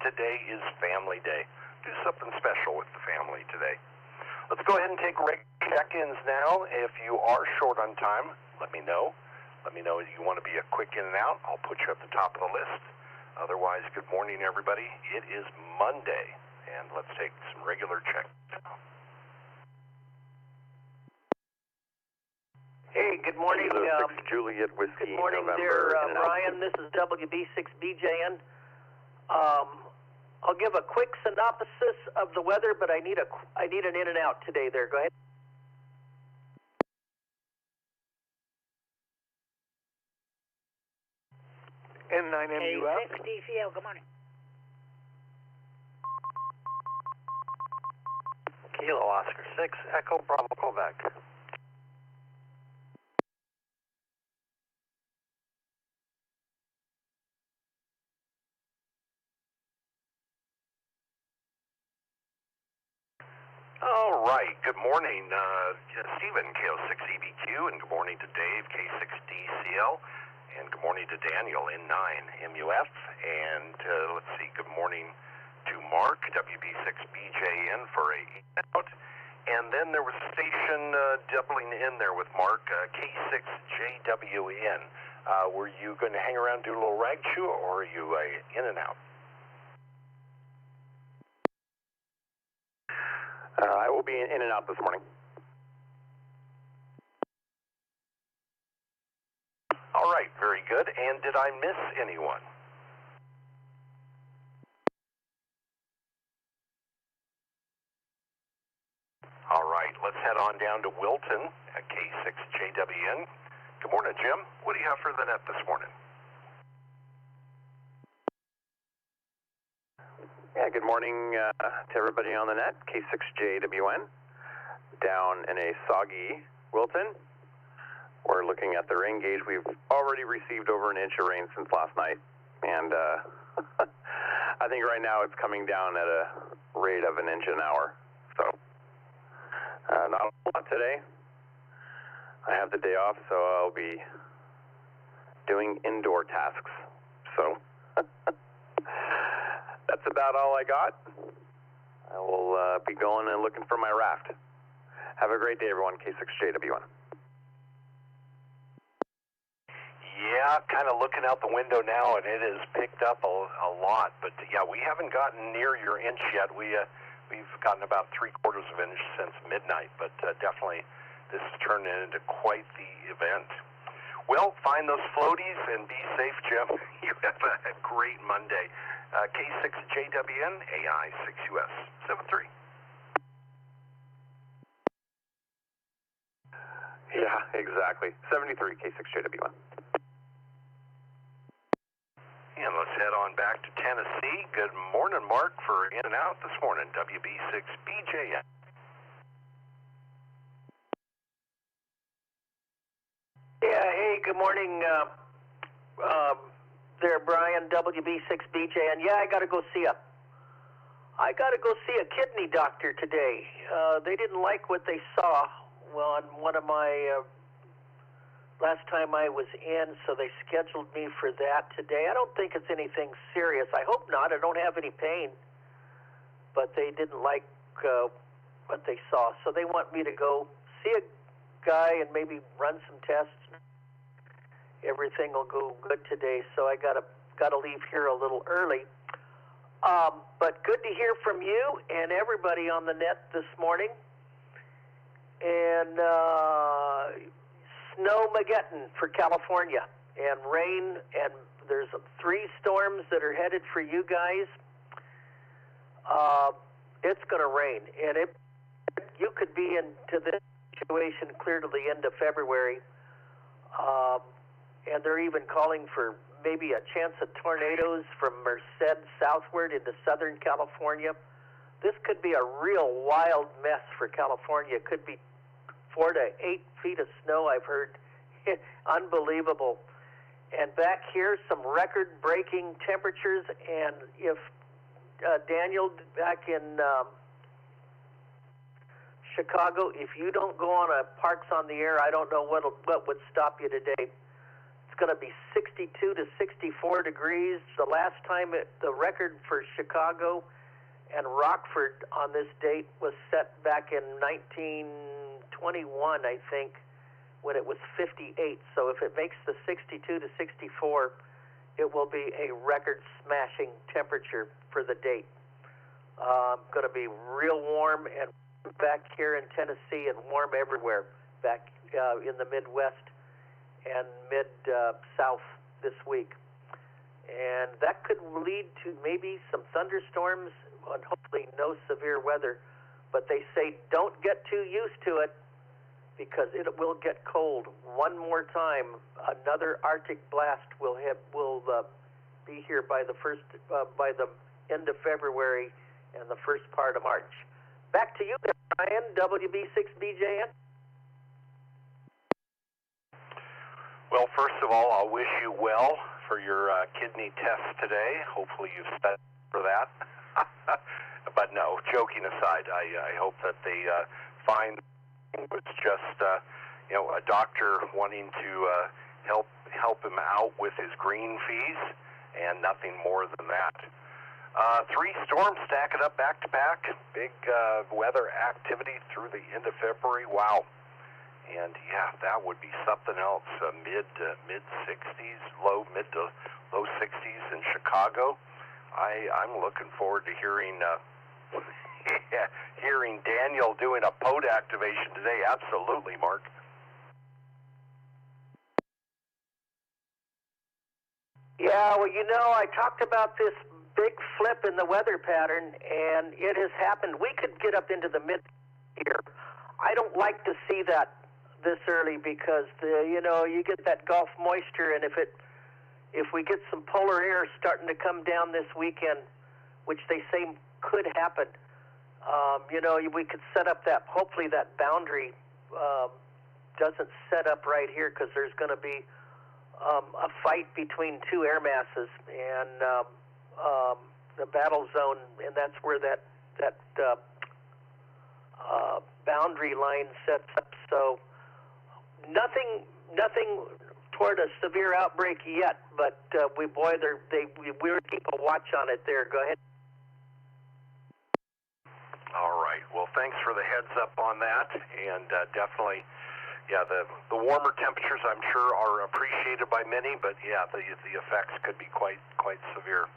Today is Family Day. Do something special with the family today. Let's go ahead and take check-ins now. If you are short on time, let me know. Let me know if you want to be a quick in and out. I'll put you at the top of the list. Otherwise, good morning, everybody. It is Monday, and let's take some regular check-ins now. Hey, good morning. Juliet Whiskey. Good morning, November, there, Brian. This is WB6BJN. I'll give a quick synopsis of the weather, but I need an in and out today. There, go ahead. N9MUF. DCL, good morning. Kilo Oscar 6, Echo Bravo, Quebec. All right, good morning, Stephen, KO6EBQ, and good morning to Dave, K6DCL, and good morning to Daniel, N9MUF, and let's see, good morning to Mark, WB6BJN for a out, and then there was a station doubling in there with Mark, K6JWN. Were you going to hang around, do a little rag chew, or are you in and out? I will be in and out this morning. All right, very good. And did I miss anyone? All right, let's head on down to Wilton at K6JWN. Good morning, Jim. What do you have for the net this morning? Yeah, good morning to everybody on the net. K6JWN down in a soggy Wilton. We're looking at the rain gauge. We've already received over an inch of rain since last night, and I think right now it's coming down at a rate of an inch an hour. So not a lot today. I have the day off, so I'll be doing indoor tasks. So that's about all I got. I will be going and looking for my raft. Have a great day, everyone. K6JW1. Yeah, kind of looking out the window now, and it has picked up a lot. But yeah, we haven't gotten near your inch yet. We've gotten about 3/4 of an inch since midnight, but definitely this is turning into quite the event. Well, find those floaties and be safe, Jim. You have a great Monday. K6JWN, AI6US, 73. Yeah, exactly. 73, K6JW1. And let's head on back to Tennessee. Good morning, Mark, for in and out this morning, WB6BJN. Yeah, hey, good morning, there, Brian, WB6BJ, and yeah, I got to go see a kidney doctor today. They didn't like what they saw on one of my last time I was in, so they scheduled me for that today. I don't think it's anything serious. I hope not. I don't have any pain, but they didn't like what they saw, so they want me to go see a guy and maybe run some tests. Everything will go good today, so I gotta leave here a little early. But good to hear from you and everybody on the net this morning. And Snowmageddon for California, and rain, and there's 3 storms that are headed for you guys. It's going to rain, and you could be into this situation clear to the end of February. And they're even calling for maybe a chance of tornadoes from Merced southward into Southern California. This could be a real wild mess for California. It could be 4 to 8 feet of snow, I've heard. Unbelievable. And back here, some record-breaking temperatures. And if Daniel, back in Chicago, if you don't go on a Parks on the Air, I don't know what would stop you today. It's going to be 62 to 64 degrees. The last time the record for Chicago and Rockford on this date was set back in 1921, I think, when it was 58. So if it makes the 62 to 64, it will be a record-smashing temperature for the date. Going to be real warm and back here in Tennessee, and warm everywhere back in the Midwest and mid-South this week. And that could lead to maybe some thunderstorms and hopefully no severe weather. But they say don't get too used to it, because it will get cold. One more time, another Arctic blast will be here by the end of February and the first part of March. Back to you, Brian, WB6BJN. Well, first of all, I'll wish you well for your kidney test today. Hopefully you've studied for that. But no, joking aside, I hope that they find it was just a doctor wanting to help him out with his green fees, and nothing more than that. 3 storms stacking up back to back. Big weather activity through the end of February. Wow. And yeah, that would be something else. Mid 60s, mid to low 60s in Chicago. I'm looking forward to hearing Daniel doing a pod activation today. Absolutely, Mark. Yeah, well, I talked about this big flip in the weather pattern, and it has happened. We could get up into the mid here. I don't like to see that this early, because you get that Gulf moisture, and if we get some polar air starting to come down this weekend, which they say could happen, we could set up hopefully that boundary doesn't set up right here, because there's going to be a fight between 2 air masses, and the battle zone, and that's where that boundary line sets up. So nothing toward a severe outbreak yet, but we're keep a watch on it there. Go ahead. All right. Well, thanks for the heads up on that, and definitely, yeah, the warmer temperatures, I'm sure, are appreciated by many, but yeah, the effects could be quite severe.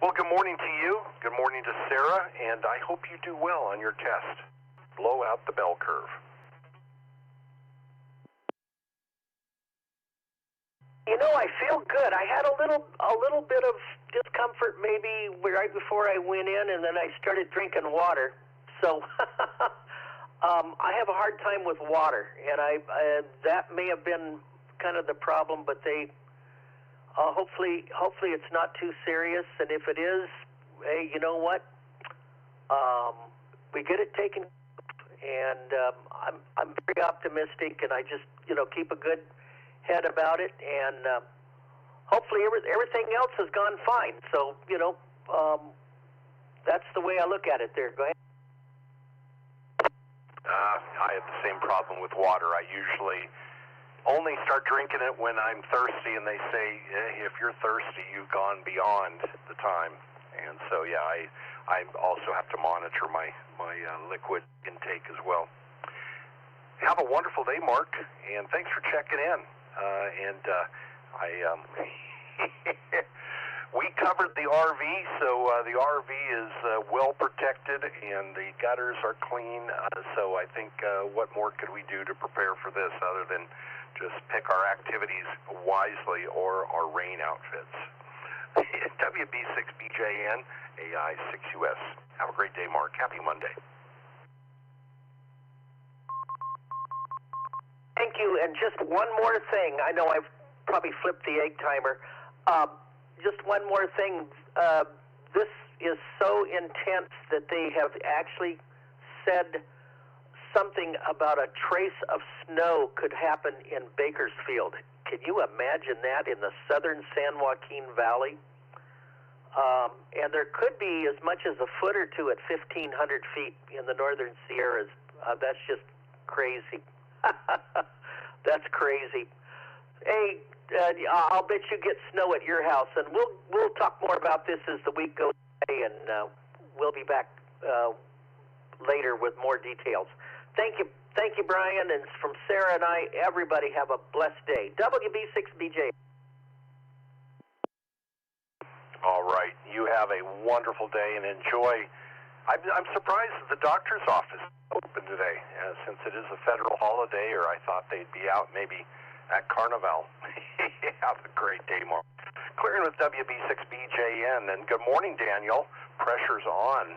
Well, good morning to you. Good morning to Sarah, and I hope you do well on your test. Blow out the bell curve. I feel good. I had a little bit of discomfort maybe right before I went in, and then I started drinking water. So I have a hard time with water, and that may have been kind of the problem. But they hopefully it's not too serious. And if it is, hey, you know what? We get it taken, and I'm very optimistic, and I just keep a good head about it, and hopefully everything else has gone fine. So that's the way I look at it there. Go ahead. I have the same problem with water. I usually only start drinking it when I'm thirsty, and they say, if you're thirsty, you've gone beyond the time. And so, yeah, I also have to monitor my liquid intake as well. Have a wonderful day, Mark, and thanks for checking in. We covered the RV, so the RV is well protected and the gutters are clean. So I think what more could we do to prepare for this other than just pick our activities wisely or our rain outfits? W6EK AI6US. Have a great day, Mark. Happy Monday. Thank you. And just one more thing. I know I've probably flipped the egg timer. Just one more thing. This is so intense that they have actually said something about a trace of snow could happen in Bakersfield. Can you imagine that in the southern San Joaquin Valley? And there could be as much as a foot or two at 1,500 feet in the northern Sierras. That's just crazy. That's crazy. Hey, I'll bet you get snow at your house, and we'll talk more about this as the week goes by, and we'll be back later with more details. Thank you, Brian, and from Sarah and I, everybody have a blessed day. WB6BJ. All right, you have a wonderful day and enjoy. I'm surprised that the doctor's office is open today, since it is a federal holiday, or I thought they'd be out maybe at Carnival. Have a great day, Mark. Clearing with WB6BJN, and good morning, Daniel. Pressure's on.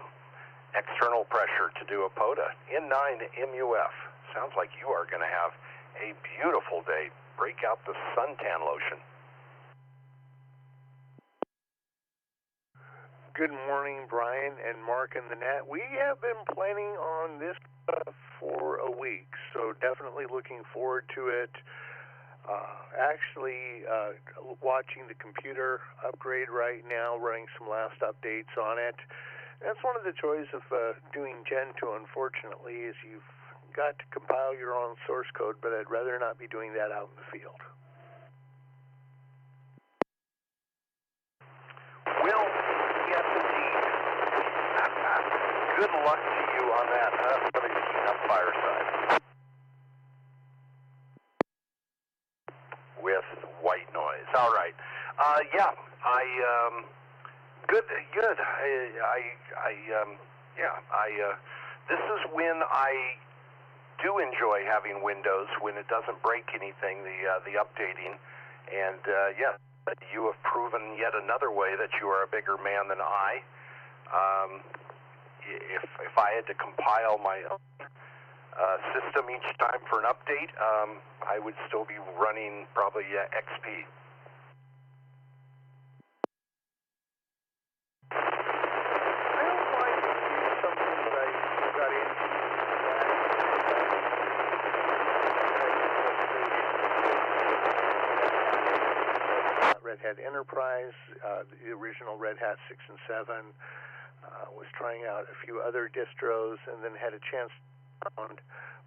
External pressure to do a POTA. N9 MUF. Sounds like you are going to have a beautiful day. Break out the suntan lotion. Good morning, Brian and Mark and the Nat. We have been planning on this for a week, so definitely looking forward to it. Actually, watching the computer upgrade right now, running some last updates on it. That's one of the joys of doing Gen 2, unfortunately, is you've got to compile your own source code, but I'd rather not be doing that out in the field. Well, yes, indeed. Good luck to you on that. Somebody's heating up fireside. With white noise. All right. Good. This is when I do enjoy having Windows, when it doesn't break anything, the updating. And you have proven yet another way that you are a bigger man than I. If I had to compile my own system each time for an update, I would still be running probably XP. Red Hat Enterprise, the original Red Hat 6 and 7, was trying out a few other distros, and then had a chance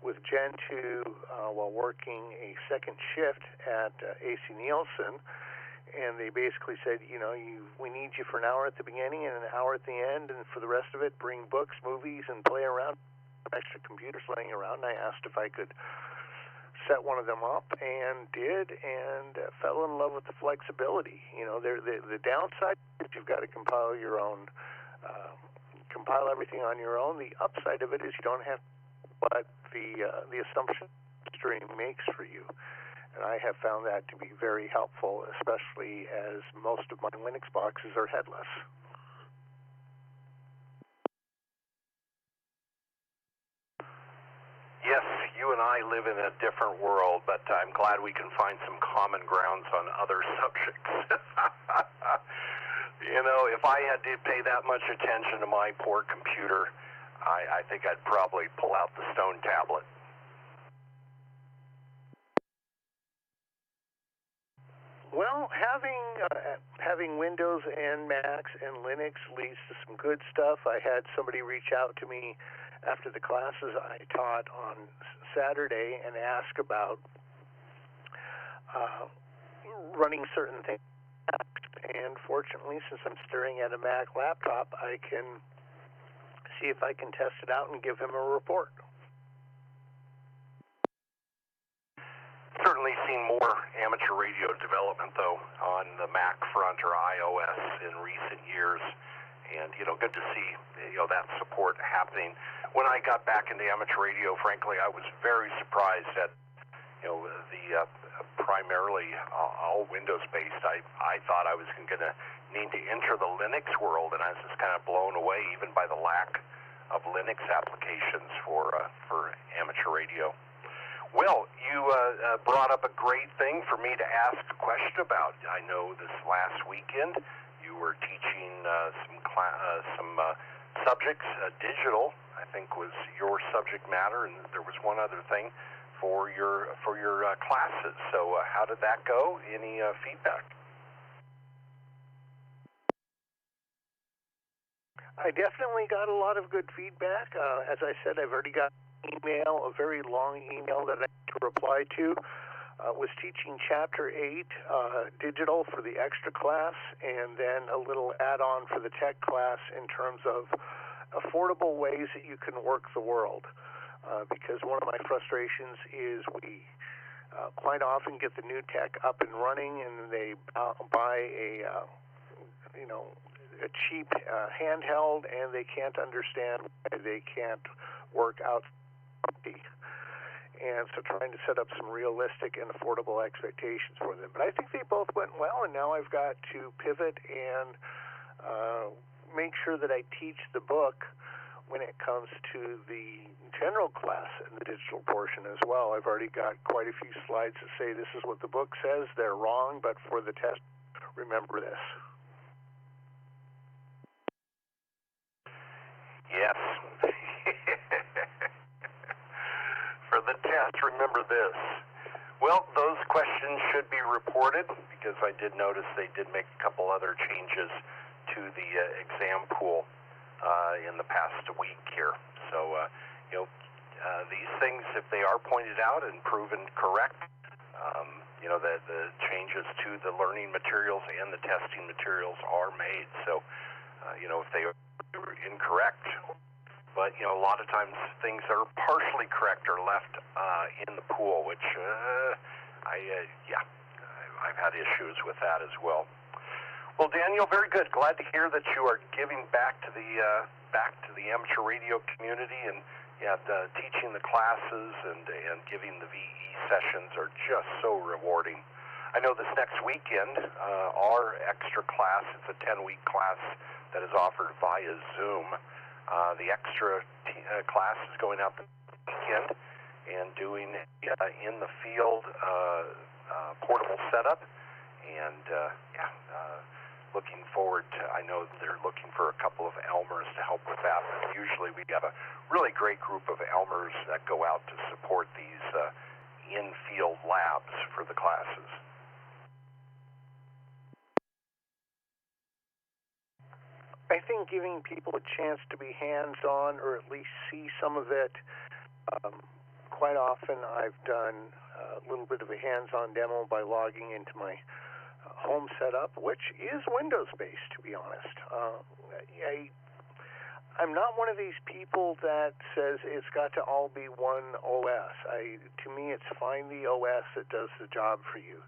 with Gen 2 while working a second shift at AC Nielsen, and they basically said, we need you for an hour at the beginning and an hour at the end, and for the rest of it, bring books, movies, and play around. Extra computers laying around, and I asked if I could set one of them up, and did, and fell in love with the flexibility. The downside is you've got to compile your own, compile everything on your own. The upside of it is you don't have what the assumption stream makes for you. And I have found that to be very helpful, especially as most of my Linux boxes are headless. Yes, you and I live in a different world, but I'm glad we can find some common grounds on other subjects. If I had to pay that much attention to my poor computer, I think I'd probably pull out the stone tablet. Well, having Windows and Macs and Linux leads to some good stuff. I had somebody reach out to me after the classes I taught on Saturday and ask about running certain things. And fortunately, since I'm staring at a Mac laptop, I can see if I can test it out and give him a report. Certainly. definitely seen more amateur radio development, though, on the Mac front or iOS in recent years. And, good to see, that support happening. When I got back into amateur radio, frankly, I was very surprised at, the primarily all Windows-based. I thought I was going to need to enter the Linux world, and I was just kind of blown away even by the lack of Linux applications for amateur radio. Well, you brought up a great thing for me to ask a question about. I know this last weekend you were teaching some subjects. Digital, I think, was your subject matter, and there was one other thing for your classes. So how did that go? Any feedback? I definitely got a lot of good feedback. As I said, I've already got an email, a very long email that I had to reply to. Was teaching Chapter 8 digital for the extra class, and then a little add-on for the tech class in terms of affordable ways that you can work the world. Because one of my frustrations is we quite often get the new tech up and running, and they buy a cheap handheld, and they can't understand why they can't work out. And so trying to set up some realistic and affordable expectations for them. But I think they both went well, and now I've got to pivot and make sure that I teach the book when it comes to the general class and the digital portion as well. I've already got quite a few slides that say this is what the book says, they're wrong, but for the test, remember this. Yes. For the test, remember this. Well, those questions should be reported, because I did notice they did make a couple other changes to the exam pool in the past week here. So, these things, if they are pointed out and proven correct, the changes to the learning materials and the testing materials are made. So, if they are incorrect, but, a lot of times things that are partially correct are left in the pool, which, I've had issues with that as well. Well, Daniel, very good. Glad to hear that you are giving back to the amateur radio community, and teaching the classes and giving the VE sessions are just so rewarding. I know this next weekend, our extra class, it's a 10-week class that is offered via Zoom. The extra class is going out this weekend and doing in the field portable setup, and looking forward to, I know they're looking for a couple of Elmers to help with that. But usually we have a really great group of Elmers that go out to support these in-field labs for the classes. I think giving people a chance to be hands-on, or at least see some of it, quite often I've done a little bit of a hands-on demo by logging into my home setup, which is Windows-based, to be honest. I'm not one of these people that says it's got to all be one OS. To me, it's find the OS that does the job for you.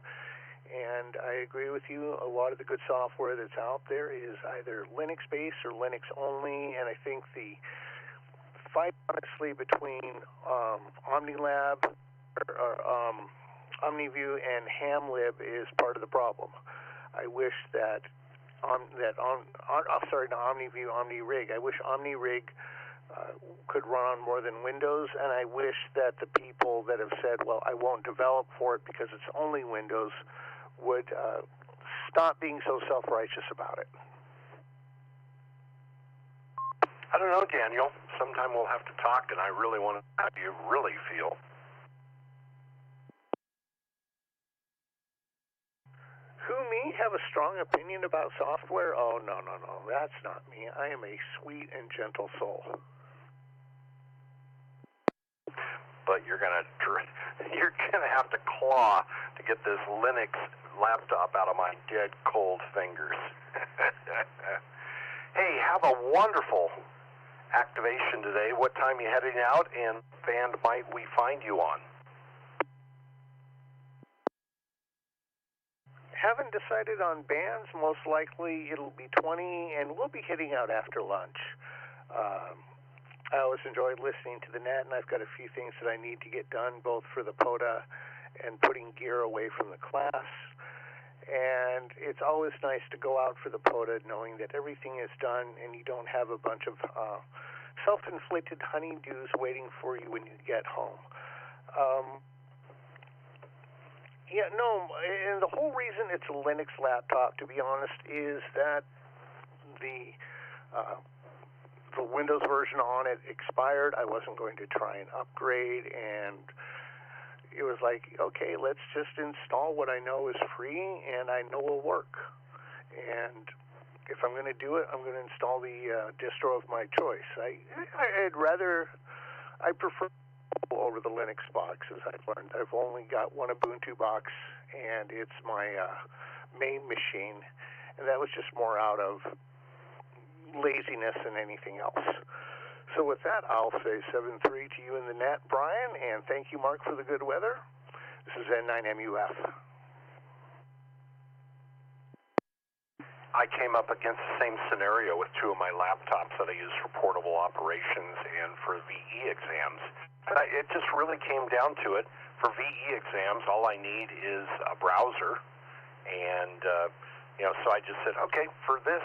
And I agree with you, a lot of the good software that's out there is either Linux-based or Linux only, and I think the fight, honestly, between OmniLab, OmniView, and HamLib is part of the problem. I wish that OmniView, OmniRig. I wish OmniRig could run on more than Windows, and I wish that the people that have said, well, I won't develop for it because it's only Windows, would stop being so self-righteous about it. I don't know, Daniel. Sometime we'll have to talk, and I really want to know how you really feel. Who, me, have a strong opinion about software? Oh, no, that's not me. I am a sweet and gentle soul. But you're gonna have to claw to get this Linux laptop out of my dead cold fingers. Hey, have a wonderful activation today. What time are you heading out, and band might we find you on? haven't decided on bands. Most likely it'll be 20, and we'll be heading out after lunch. I always enjoyed listening to the net, and I've got a few things that I need to get done, both for the POTA and putting gear away from the class. And it's always nice to go out for the POTA knowing that everything is done and you don't have a bunch of self-inflicted honeydews waiting for you when you get home. And the whole reason it's a Linux laptop, to be honest, is that the Windows version on it expired. I wasn't going to try and upgrade, and it was like, okay, let's just install what I know is free and I know will work. And if I'm going to do it, I'm going to install the distro of my choice. I prefer over the Linux box, as I've learned. I've only got one Ubuntu box, and it's my main machine, and that was just more out of laziness than anything else. So with that, I'll say 7-3 to you in the net, Brian, and thank you, Mark, for the good weather. This is N9MUF. I came up against the same scenario with two of my laptops that I use for portable operations and for VE exams. It just really came down to it. For VE exams, all I need is a browser, and so I just said, okay, for this,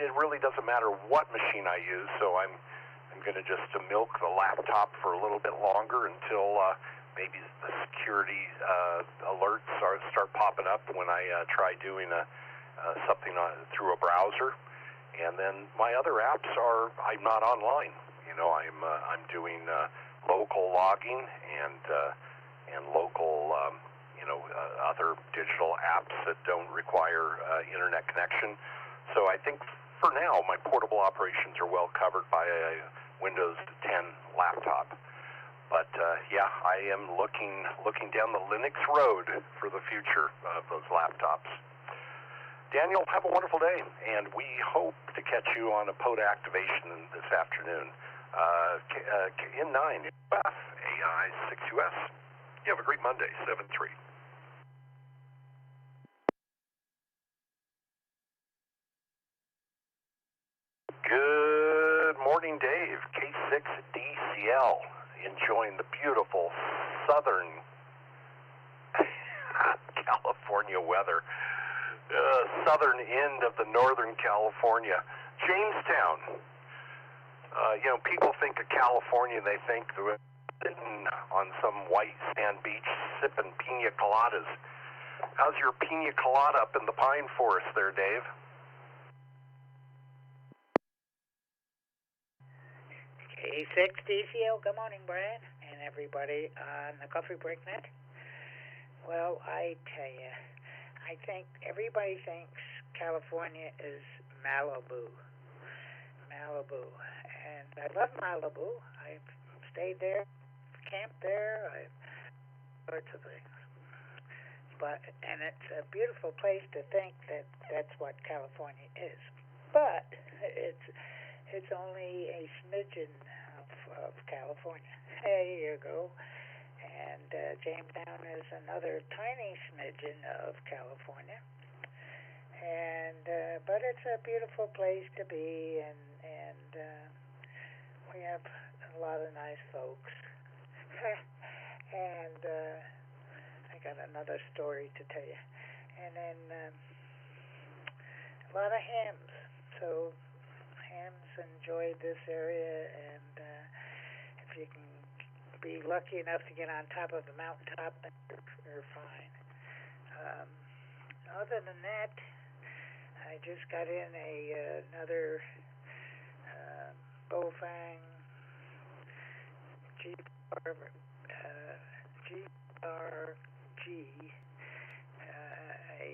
it really doesn't matter what machine I use, so I'm going to just milk the laptop for a little bit longer until maybe the security alerts start popping up when I try doing something through a browser. And then my other apps I'm not online. I'm doing local logging and local other digital apps that don't require internet connection. So I think for now my portable operations are well covered by a Windows 10 laptop. But I am looking down the Linux road for the future of those laptops. Daniel, have a wonderful day, and we hope to catch you on a POTA activation this afternoon. N9, AI 6US. You have a great Monday, 7-3. Good morning, Dave. K6DCL, enjoying the beautiful southern California weather. Southern end of the Northern California. Jamestown. People think of California, they think they're sitting on some white sand beach sipping pina coladas. How's your pina colada up in the pine forest there, Dave? K6DCL, good morning, Brian, and everybody on the Coffee Break Net. Well, I tell you, I think everybody thinks California is Malibu. And I love Malibu. I've stayed there, camped there, sorts of things. And it's a beautiful place to think that that's what California is. But it's only a smidgen of California. There you go. And Jamestown is another tiny smidgen of California. And but it's a beautiful place to be, and we have a lot of nice folks. And I got another story to tell you. And then a lot of hams. So hams enjoy this area, and if you can be lucky enough to get on top of the mountaintop, you're fine. Other than that, I just got in another Bofang GRG, a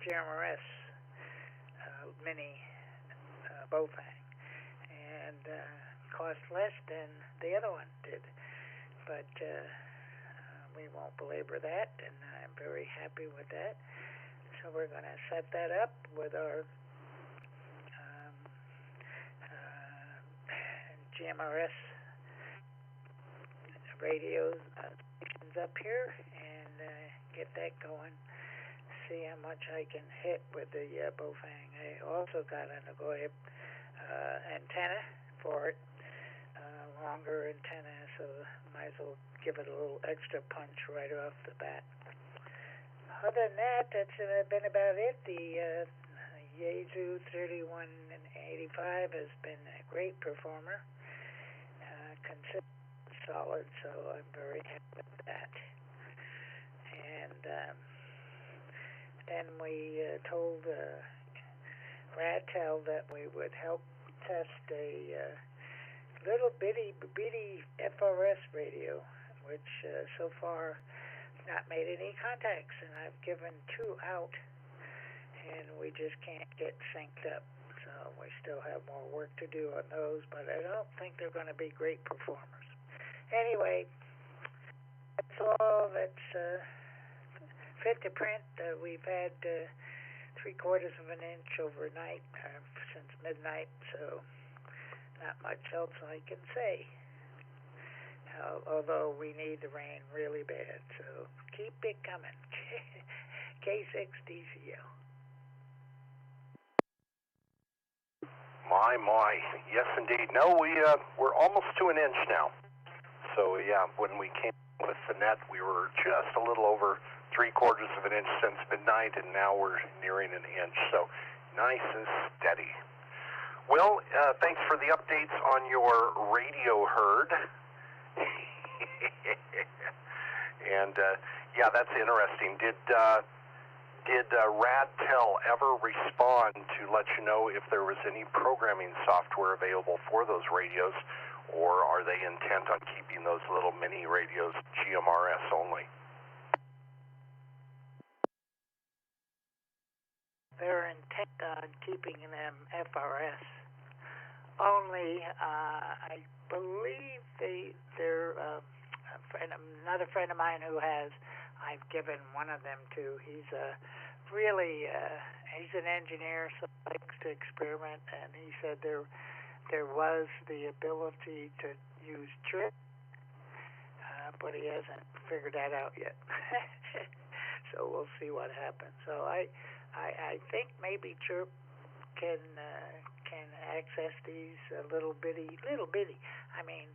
GMRS mini Bofang, and cost less than the other one did, but we won't belabor that, and I'm very happy with that. So we're going to set that up with our GMRS radios stations up here, and get that going. see how much I can hit with the Bofang. I also got an Nagoya antenna for it, longer antenna, so might as well give it a little extra punch right off the bat. Other than that, that's been about it. The Yaesu 3185 has been a great performer, consistent, solid, so I'm very happy with that. And then we told Radtel that we would help test a little bitty FRS radio, which so far not made any contacts, and I've given 2 out, and we just can't get synced up. So we still have more work to do on those, but I don't think they're going to be great performers. Anyway, that's all that's fit to print. We've had 3/4 of an inch overnight since midnight, so not much else I can say. Although we need the rain really bad, so keep it coming. K6 DCL. My. Yes, indeed. No, we're almost to an inch now. So, yeah, when we came with the net, we were just a little over 3/4 of an inch since midnight, and now we're nearing an inch. So, nice and steady. Well, thanks for the updates on your radio herd. And, yeah, that's interesting. Did Radtel ever respond to let you know if there was any programming software available for those radios, or are they intent on keeping those little mini radios GMRS only? They're intent on keeping them FRS only. I believe they're another friend of mine who has. I've given one of them to. He's he's an engineer, so he likes to experiment, and he said there was the ability to use chirp, but he hasn't figured that out yet. So we'll see what happens. So I think maybe chirp can access these little bitty. I mean,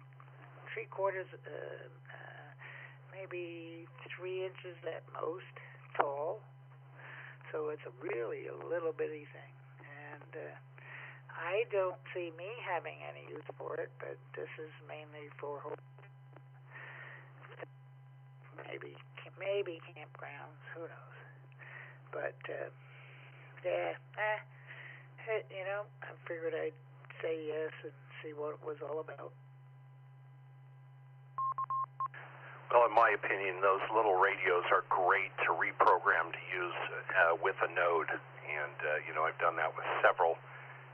3/4, maybe 3 inches at most tall. So it's really a little bitty thing, and I don't see me having any use for it. But this is mainly for maybe campgrounds. Who knows? But yeah, I figured I'd say yes and see what it was all about. Well, in my opinion, those little radios are great to reprogram to use with a node. And, I've done that with several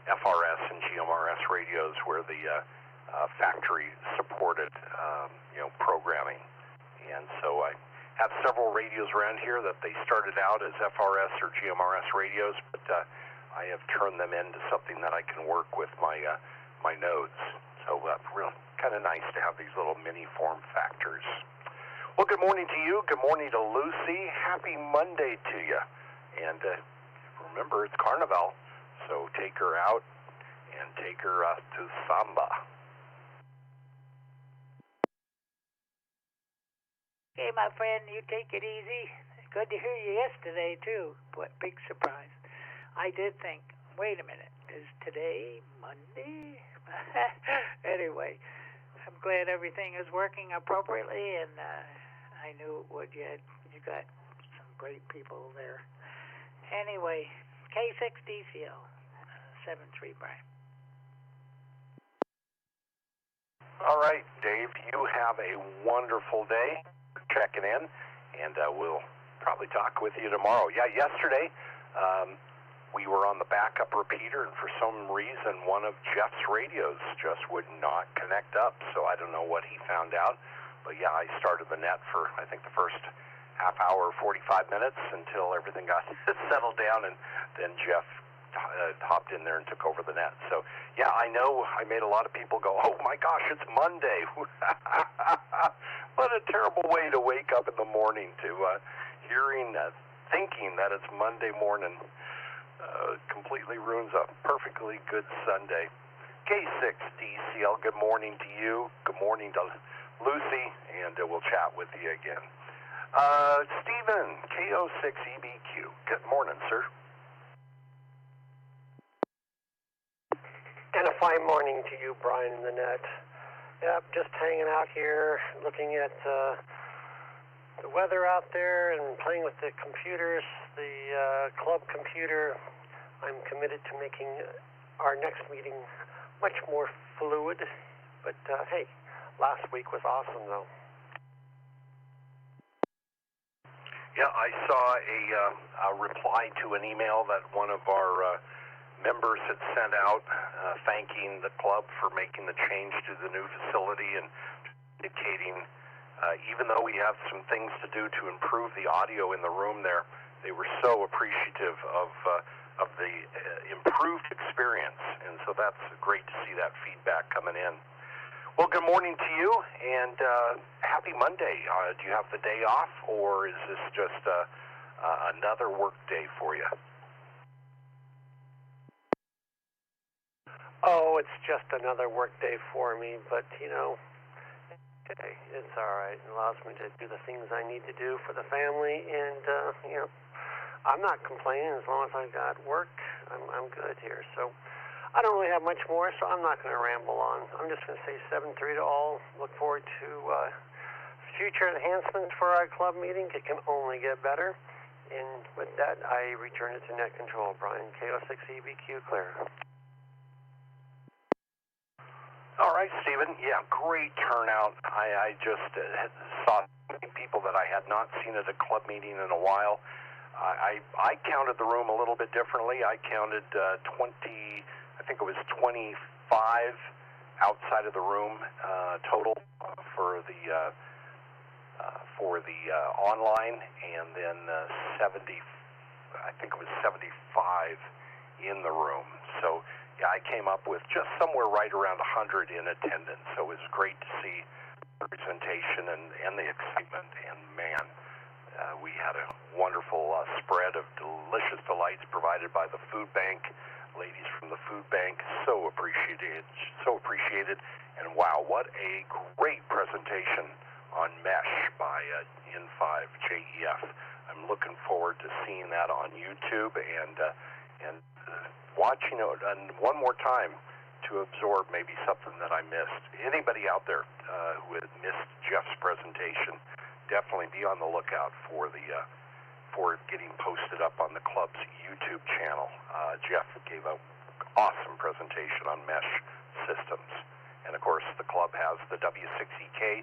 FRS and GMRS radios where the factory supported, programming. And so I have several radios around here that they started out as FRS or GMRS radios, but I have turned them into something that I can work with my nodes. So real kind of nice to have these little mini form factors. Well, good morning to you. Good morning to Lucy. Happy Monday to you. And remember, it's Carnival, so take her out and take her to Samba. Hey, my friend, you take it easy. Good to hear you yesterday, too. What big surprise. I did think, wait a minute, is today Monday? Anyway, I'm glad everything is working appropriately, and I knew it would. You got some great people there. Anyway, K6 DCL, 73 Brian. All right, Dave, you have a wonderful day checking in, and we'll probably talk with you tomorrow. Yeah, yesterday we were on the backup repeater, and for some reason one of Jeff's radios just would not connect up, so I don't know what he found out. But yeah, I started the net for, I think, the first half hour, 45 minutes until everything got settled down, and then Jeff hopped in there and took over the net. So yeah, I know I made a lot of people go, oh my gosh, it's Monday. What a terrible way to wake up in the morning to hearing thinking that it's Monday morning completely ruins a perfectly good Sunday. K6DCL, good morning to you. Good morning to Lucy, and we'll chat with you again. Stephen, KO6EBQ, good morning, sir. And a fine morning to you, Brian in the net. Yep, just hanging out here, looking at the weather out there and playing with the computers, the club computer. I'm committed to making our next meeting much more fluid. But hey, last week was awesome, though. Yeah, I saw a reply to an email that one of our members had sent out thanking the club for making the change to the new facility and indicating even though we have some things to do to improve the audio in the room there, they were so appreciative of the improved experience, and so that's great to see that feedback coming in. Well, good morning to you, and happy Monday. Do you have the day off, or is this just another work day for you? Oh, it's just another work day for me, but, you know, okay, it's all right. It allows me to do the things I need to do for the family, and, you know, I'm not complaining as long as I got work. I'm good here, so I don't really have much more, so I'm not going to ramble on. I'm just going to say 7-3 to all. Look forward to future enhancements for our club meeting. It can only get better. And with that, I return it to net control. Brian, KO6EBQ, clear. All right, Stephen. Yeah, great turnout. I just saw people that I had not seen at a club meeting in a while. I counted the room a little bit differently. I counted 20, I think it was 25 outside of the room total for the online, and then 70, I think it was 75 in the room. So yeah, I came up with just somewhere right around 100 in attendance. So it was great to see the presentation and the excitement. And man, we had a wonderful spread of delicious delights provided by the food bank. Ladies from the food bank, so appreciated. And wow, what a great presentation on mesh by N5JEF. I'm looking forward to seeing that on YouTube and watching it one more time to absorb maybe something that I missed. Anybody out there who had missed Jeff's presentation, definitely be on the lookout for it getting posted up on the club's YouTube channel. Jeff gave an awesome presentation on mesh systems. And of course, the club has the W6EK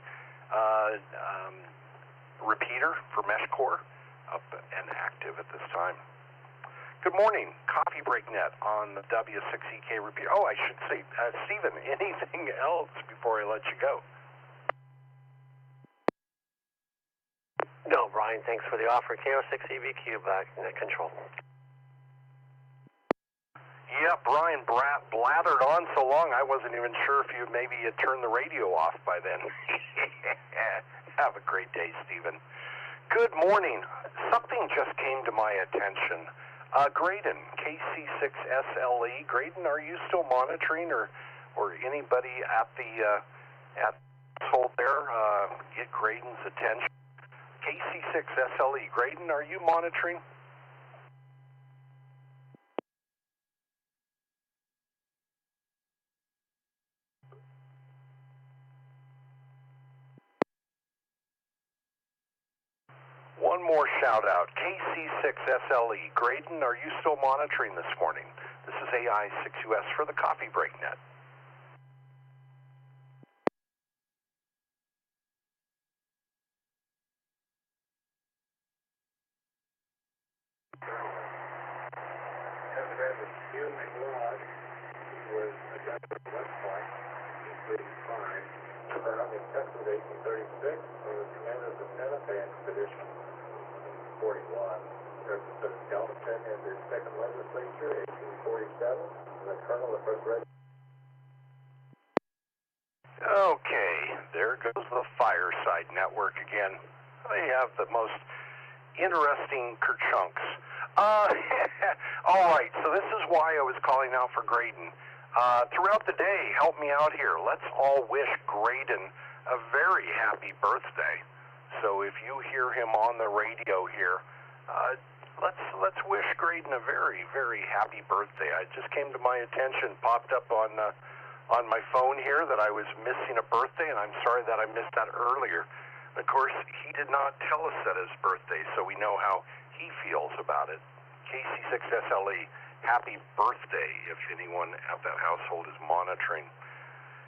repeater for mesh core up and active at this time. Good morning, Coffee Break Net on the W6EK Repeater. Oh, I should say, Stephen, anything else before I let you go? No, Brian, thanks for the offer. KO6EBQ back in control. Yeah, Brian blathered on so long, I wasn't even sure if you maybe had turned the radio off by then. Have a great day, Stephen. Good morning. Something just came to my attention. Graydon, KC6SLE. Graydon, are you still monitoring, or anybody at the household there get Graydon's attention? KC6SLE. Graydon, are you monitoring? One more shout out. KC6SLE. Graydon, are you still monitoring this morning? This is AI6US for the Coffee Break Net. Evidently, huge log was adjusted to West Point, E35, up in Texas, 1836, and was commander of the Santa Fe expedition. 41. Representative Galveston in the second legislature, 1847, and the colonel of the first regiment. Okay, there goes the Fireside Network again. They have the most interesting kerchunks. All right, so this is why I was calling out for Graydon. Throughout the day, help me out here. Let's all wish Graydon a very happy birthday. So if you hear him on the radio here, let's wish Graydon a very, very happy birthday. It just came to my attention, popped up on my phone here that I was missing a birthday, and I'm sorry that I missed that earlier. Of course, he did not tell us that his birthday, so we know how he feels about it. KC6SLE, happy birthday if anyone at that household is monitoring.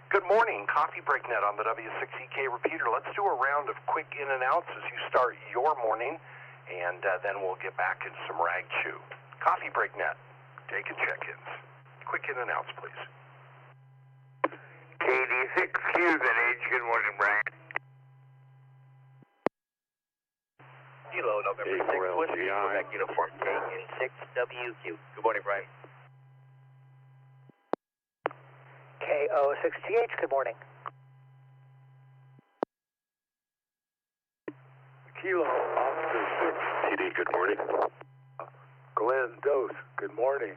Good morning, Coffee Break Net on the W6EK Repeater. Let's do a round of quick in and outs as you start your morning, and then we'll get back into some rag chew. Coffee Break Net, taking check-ins. Quick in and outs, please. KD6QZH, good morning, Brian. Kilo November 6 Whiskey, Quebec Uniform KN6WQ. Good morning, Brian. KO6TH, good morning. Kilo Oscar 6 TD, good morning. Glenn Dose, good morning.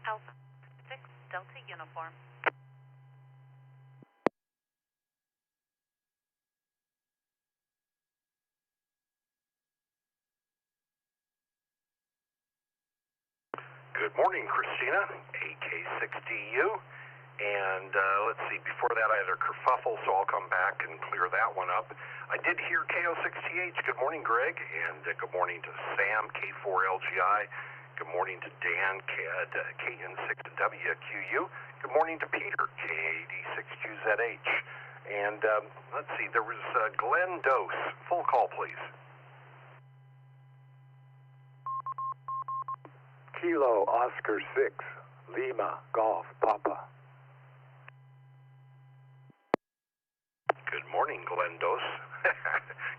Alpha 6 Delta Uniform. Good morning, Christina, AK6DU, and let's see, before that I had a kerfuffle, so I'll come back and clear that one up. I did hear KO6TH, good morning, Greg, and good morning to Sam, K4LGI, good morning to Dan, KN6WQU, good morning to Peter, KAD6QZH, and let's see, there was Glenn Dose, full call, please. Kilo Oscar 6 Lima Golf Papa. Good morning, Glenn Dose.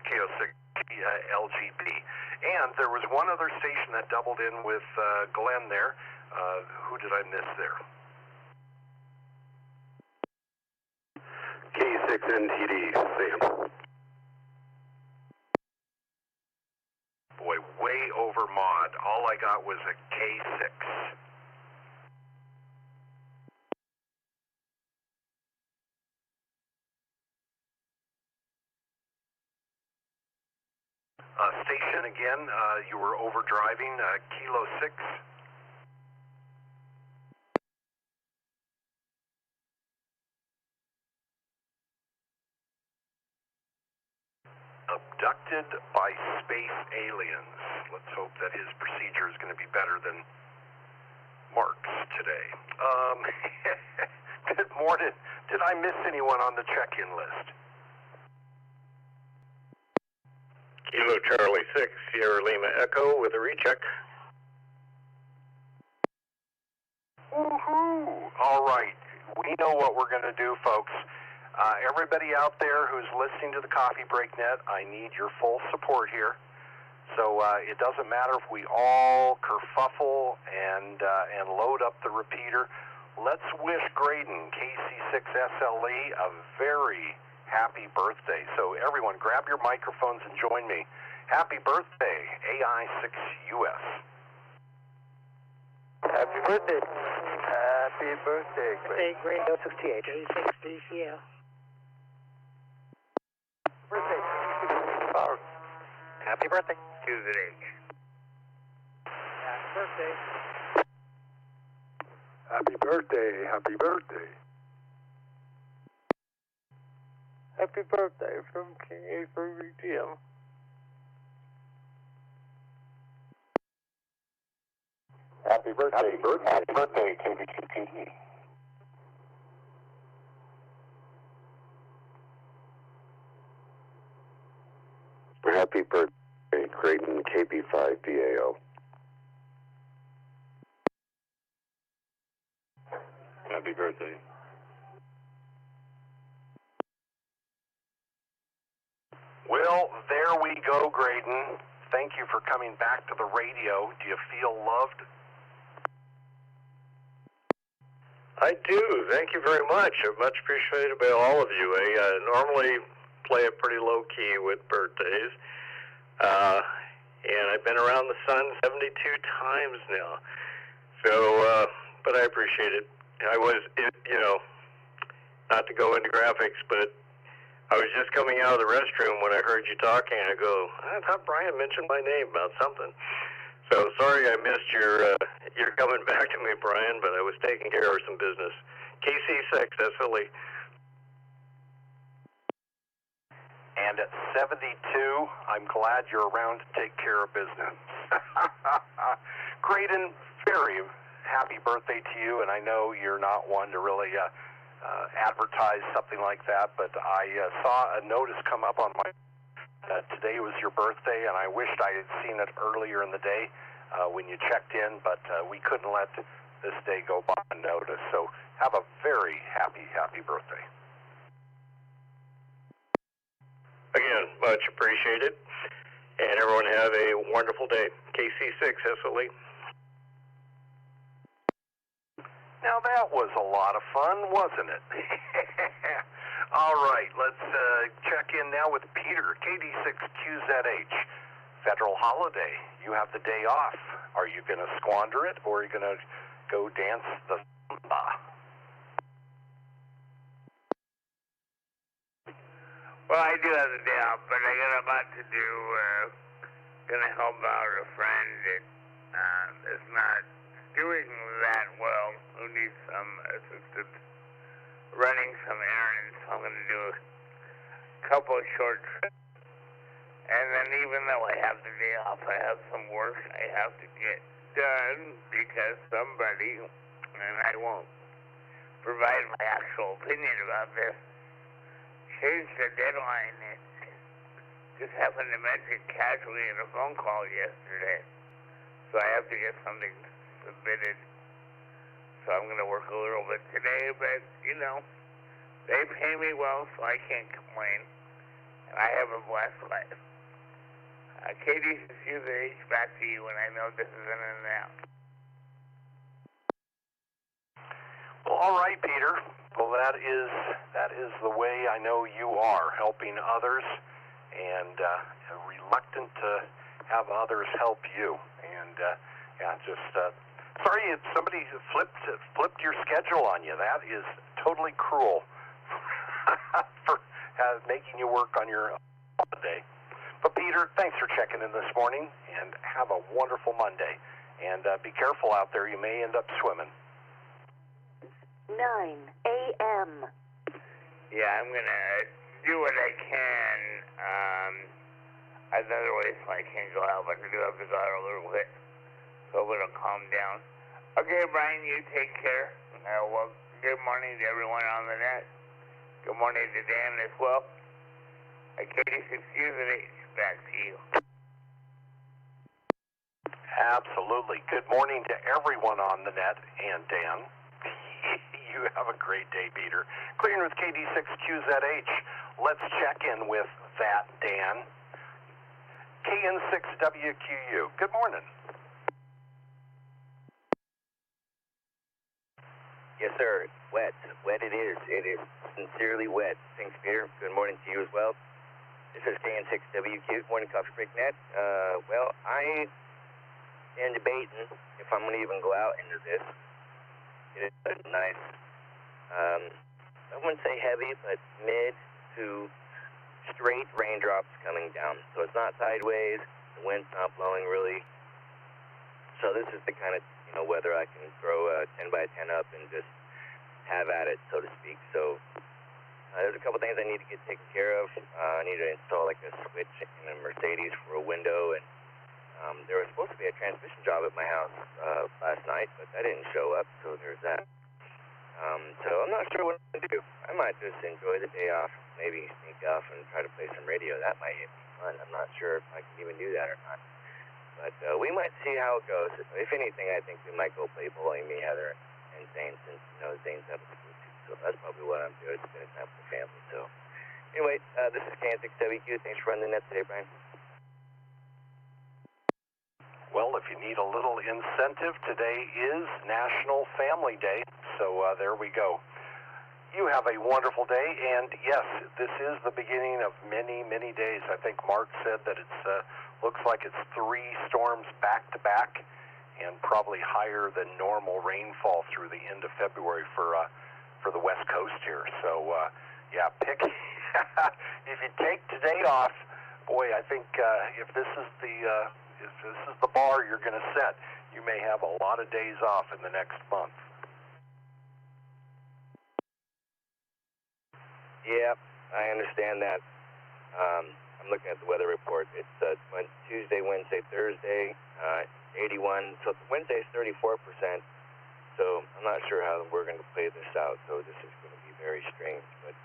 KO6 LGB. And there was one other station that doubled in with Glenn there. Who did I miss there? K6NTD, Sam. Boy, way over mod. All I got was a K6. Station again, you were overdriving, Kilo 6. Abducted by space aliens. Let's hope that his procedure is going to be better than Mark's today. Good morning. Did I miss anyone on the check-in list? Kilo Charlie 6, Sierra Lima Echo with a recheck. Woohoo! All right. We know what we're going to do, folks. Everybody out there who's listening to the Coffee Break Net, I need your full support here. So it doesn't matter if we all kerfuffle and load up the repeater. Let's wish Graydon, KC6SLE, a very happy birthday. So everyone, grab your microphones and join me. Happy birthday, AI6US. Happy birthday. Happy birthday, Greg. Green 6TH. 6DCL. Birthday. Happy birthday to the day. Happy birthday. Happy birthday, happy birthday. Happy birthday from King A3BTM. Happy birthday. Happy birthday. Happy birthday, KBCP. Happy birthday, Creighton KB5DAO. Happy birthday. Well, there we go, Graydon. Thank you for coming back to the radio. Do you feel loved? I do. Thank you very much. Much appreciated by all of you. I normally play it pretty low key with birthdays, and I've been around the sun 72 times now. So, but I appreciate it. I was, not to go into graphics, but I was just coming out of the restroom when I heard you talking. I go, I thought Brian mentioned my name about something. So sorry I missed your coming back to me, Brian, but I was taking care of some business. KC6, that's Philly. And at 72, I'm glad you're around to take care of business. Great and very happy birthday to you, and I know you're not one to really advertise something like that, but I saw a notice come up on my today was your birthday, and I wished I had seen it earlier in the day when you checked in, but we couldn't let this day go by unnoticed. So have a very happy birthday. Again, much appreciated, and everyone have a wonderful day. KC6, SLE. Now that was a lot of fun, wasn't it? All right, let's check in now with Peter, KD6QZH. Federal holiday. You have the day off. Are you going to squander it, or are you going to go dance the samba? Well, I do have the day off, but I got a lot to do. Gonna help out a friend that is not doing that well, who needs some assistance running some errands. So I'm gonna do a couple of short trips. And then even though I have the day off, I have some work I have to get done because somebody, and I won't provide my actual opinion about this, changed the deadline. It just happened to mention casually in a phone call yesterday. So I have to get something submitted. So I'm going to work a little bit today, but, they pay me well, so I can't complain. And I have a blessed life. KD6QZH, back to you, and I know this is in and out. Well, all right, Peter. Well, that is the way I know you are, helping others, and reluctant to have others help you. And sorry if somebody flipped your schedule on you. That is totally cruel for making you work on your holiday. But Peter, thanks for checking in this morning, and have a wonderful Monday. And be careful out there. You may end up swimming. 9 a.m. Yeah, I'm going to do what I can. Otherwise, I can't go out, but I do have to go out a little bit. So it'll calm down. Okay, Brian, you take care. Well, good morning to everyone on the net. Good morning to Dan as well. KD6QZH, back to you. Absolutely. Good morning to everyone on the net and Dan. You have a great day, Peter. Clearing with KD6QZH. Let's check in with that Dan. KN6WQU. Good morning. Yes, sir. Wet. Wet it is. It is sincerely wet. Thanks, Peter. Good morning to you as well. This is KN6WQ. Morning Coffee Break Net. Well, I am debating if I'm going to even go out into this. It is nice. I wouldn't say heavy, but mid to straight raindrops coming down. So it's not sideways. The wind's not blowing really. So this is the kind of weather I can throw a 10 by 10 up and just have at it, so to speak. So there's a couple things I need to get taken care of. I need to install like a switch in a Mercedes for a window, and there was supposed to be a transmission job at my house last night, but that didn't show up, so there's that. So I'm not sure what I'm going to do. I might just enjoy the day off, maybe sneak off and try to play some radio. That might be fun. I'm not sure if I can even do that or not. But we might see how it goes. If anything, I think we might go play bowling, me, Heather, and Zane, since Zane's up at school too. So that's probably what I'm doing, spending time with the family. So anyway, this is KN6WQ. Thanks for running the net today, Brian. Well, if you need a little incentive, today is National Family Day. So there we go. You have a wonderful day, and yes, this is the beginning of many, many days. I think Mark said that it's looks like it's 3 storms back to back, and probably higher than normal rainfall through the end of February for the West Coast here. So yeah, pick if you take today off, boy, I think if this is the bar you're going to set, you may have a lot of days off in the next month. Yeah, I understand that. I'm looking at the weather report. It's Tuesday, Wednesday, Thursday, 81. So Wednesday is 34%. So I'm not sure how we're going to play this out. So this is going to be very strange. But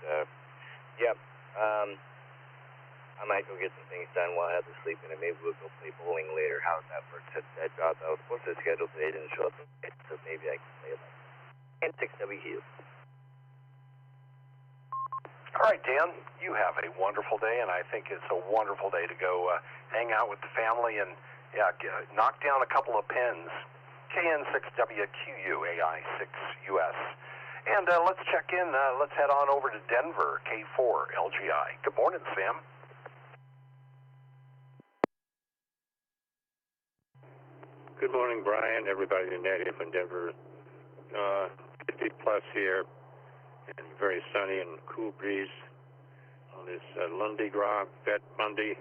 yeah, I might go get some things done while I have to sleep, and maybe we'll go play bowling later. How does that work? That job I was supposed to schedule today didn't show up, so maybe I can play like and 6W. All right, Dan, you have a wonderful day, and I think it's a wonderful day to go hang out with the family and, yeah, knock down a couple of pins. KN6WQU, AI6US. And let's check in. Let's head on over to Denver, K4 LGI. Good morning, Sam. Good morning, Brian. Everybody in that from Denver. 50 plus here. And very sunny and cool breeze on this Lundi Gras, Vet Monday.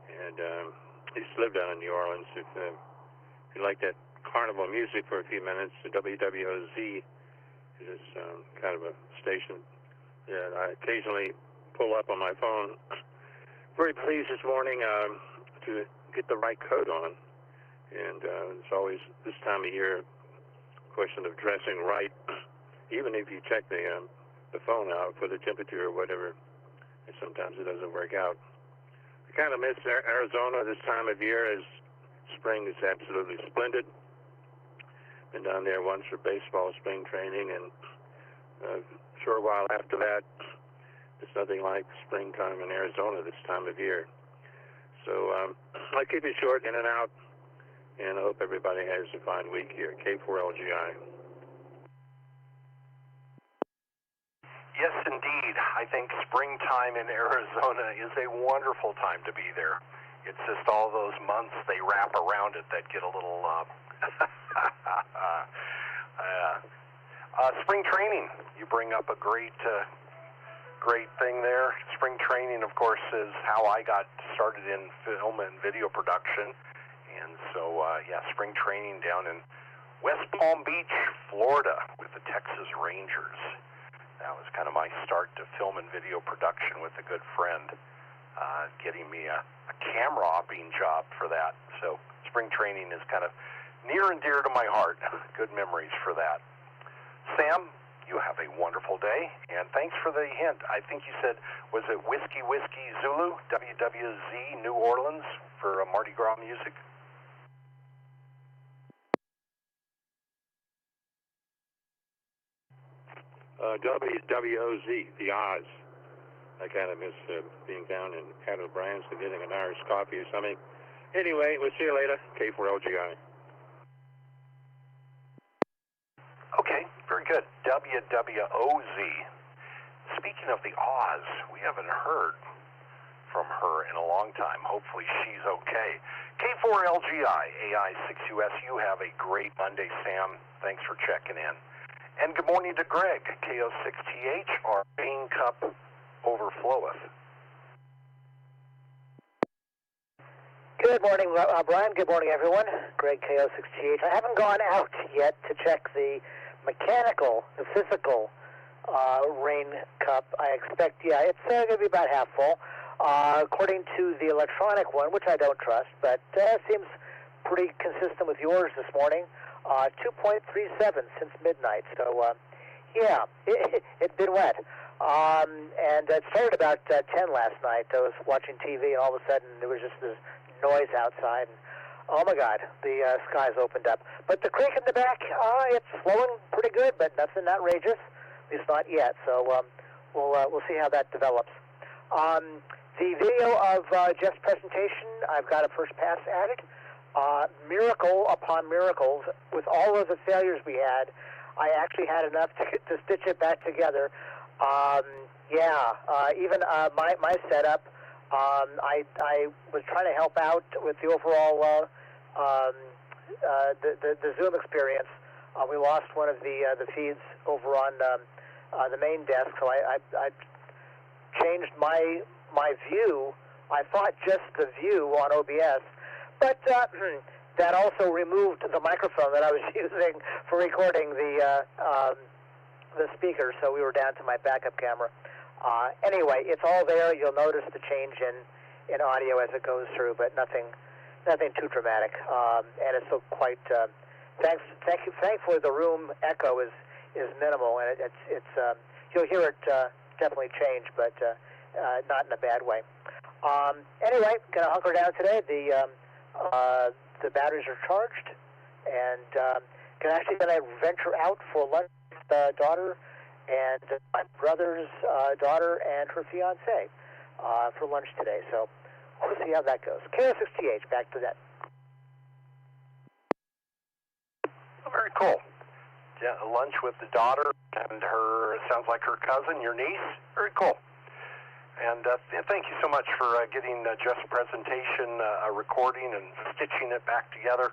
And I used to live down in New Orleans. If you like that carnival music for a few minutes, the WWOZ is kind of a station that I occasionally pull up on my phone. Very pleased this morning to get the right coat on. And it's always this time of year a question of dressing right. Even if you check the phone out for the temperature or whatever, and sometimes it doesn't work out. I kind of miss Arizona this time of year, as spring is absolutely splendid. Been down there once for baseball spring training, and a short while after that, there's nothing like springtime in Arizona this time of year. So I'll keep it short, in and out, and I hope everybody has a fine week here. K4LGI. Yes, indeed. I think springtime in Arizona is a wonderful time to be there. It's just all those months they wrap around it that get a little spring training. You bring up a great thing there. Spring training, of course, is how I got started in film and video production. And so, yeah, spring training down in West Palm Beach, Florida, with the Texas Rangers. That was kind of my start to film and video production with a good friend, getting me a camera operating job for that. So spring training is kind of near and dear to my heart. Good memories for that. Sam, you have a wonderful day, and thanks for the hint. I think you said, was it Whiskey Zulu, WWZ, New Orleans, for Mardi Gras music? WWOZ, the Oz. I kind of miss being down in Pat O'Brien's and getting an Irish coffee or something. Anyway, we'll see you later. K4LGI. Okay, very good. WWOZ. Speaking of the Oz, we haven't heard from her in a long time. Hopefully she's okay. K4LGI, AI6US, you have a great Monday, Sam. Thanks for checking in. And good morning to Greg, KO6TH, our Bain Cup overfloweth. Good morning, Brian. Good morning, everyone. Greg, KO6TH. I haven't gone out yet to check the mechanical, the physical rain cup. I expect, yeah, it's going to be about half full. According to the electronic one, which I don't trust, but seems pretty consistent with yours this morning. 2.37 since midnight. So, yeah, it's been wet. And it started about 10 last night. I was watching TV, and all of a sudden there was just this noise outside. And, oh, my God, the skies opened up. But the creek in the back, it's flowing pretty good, but nothing outrageous, at least not yet. So we'll see how that develops. The video of Jeff's presentation, I've got a first pass at it. Miracle upon miracles. With all of the failures we had, I actually had enough to stitch it back together. Even my setup, I was trying to help out with the overall the Zoom experience. We lost one of the feeds over on the main desk, so I changed my view. I thought just the view on OBS, but that also removed the microphone that I was using for recording the speaker, so we were down to my backup camera. Anyway, it's all there. You'll notice the change in audio as it goes through, but nothing too dramatic. And it's so quite. Thankfully, the room echo is minimal, and it's you'll hear it definitely change, but not in a bad way. Anyway, gonna hunker down today. The batteries are charged, and gonna venture out for lunch with daughter and my brother's daughter and her fiance for lunch today. So we'll see how that goes. KO6TH, back to that. Oh, very cool. Yeah, lunch with the daughter and her, sounds like her cousin, your niece. Very cool. And thank you so much for getting Jeff's presentation, a recording, and stitching it back together.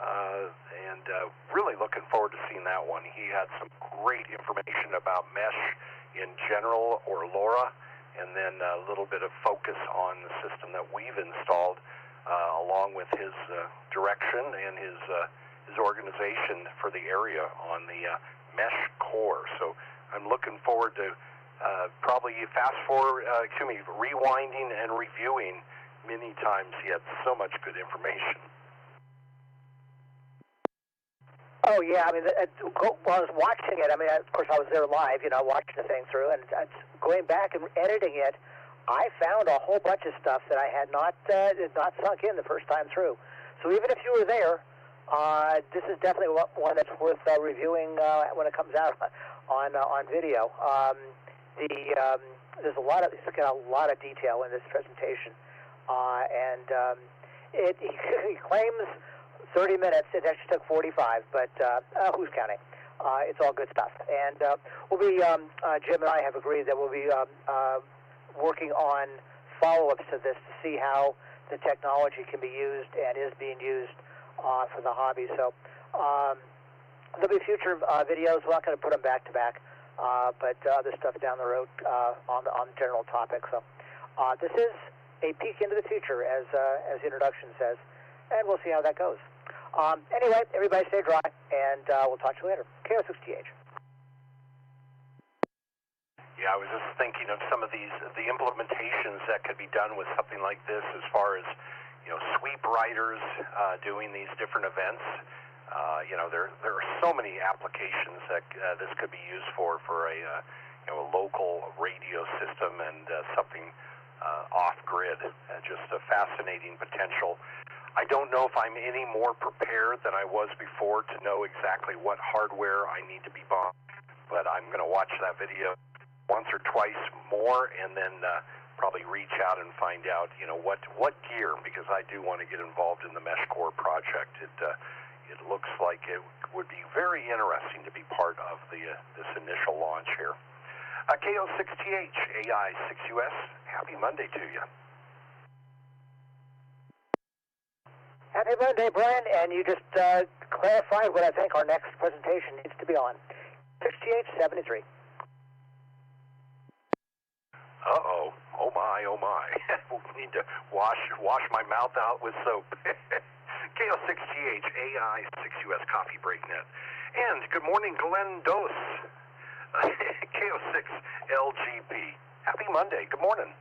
And really looking forward to seeing that one. He had some great information about mesh in general, or LoRa, and then a little bit of focus on the system that we've installed, along with his direction and his organization for the area on the mesh core. So I'm looking forward to probably rewinding and reviewing many times. He had so much good information. Oh yeah, I mean, while I was watching it, I mean, of course I was there live, watching the thing through, and going back and editing it, I found a whole bunch of stuff that I had not sunk in the first time through. So even if you were there, this is definitely one that's worth reviewing when it comes out on video. There's a lot of detail in this presentation, and he claims 30 minutes. It actually took 45, but who's counting? It's all good stuff. And we'll be Jim and I have agreed that we'll be working on follow-ups to this to see how the technology can be used and is being used for the hobby. So there'll be future videos. We're not going to put them back to back, but other stuff down the road on the general topic. So this is a peek into the future, as the introduction says, and we'll see how that goes. Anyway, everybody stay dry, and we'll talk to you later. KO6TH. Yeah, I was just thinking of some of the implementations that could be done with something like this, as far as sweep riders doing these different events. There are so many applications that this could be used for a local radio system and something off grid. Just a fascinating potential. I don't know if I'm any more prepared than I was before to know exactly what hardware I need to be buying, but I'm going to watch that video once or twice more, and then probably reach out and find out, what gear, because I do want to get involved in the Mesh Core project. It looks like it would be very interesting to be part of this initial launch here. KO6TH, AI6US, happy Monday to you. Happy Monday, Brian, and you just clarified what I think our next presentation needs to be on. 6TH73. Uh-oh. Oh my, oh my. We need to wash my mouth out with soap. KO6TH, AI6US Coffee Break Net. And good morning, Glenn Dose. KO6LGP. Happy Monday. Good morning.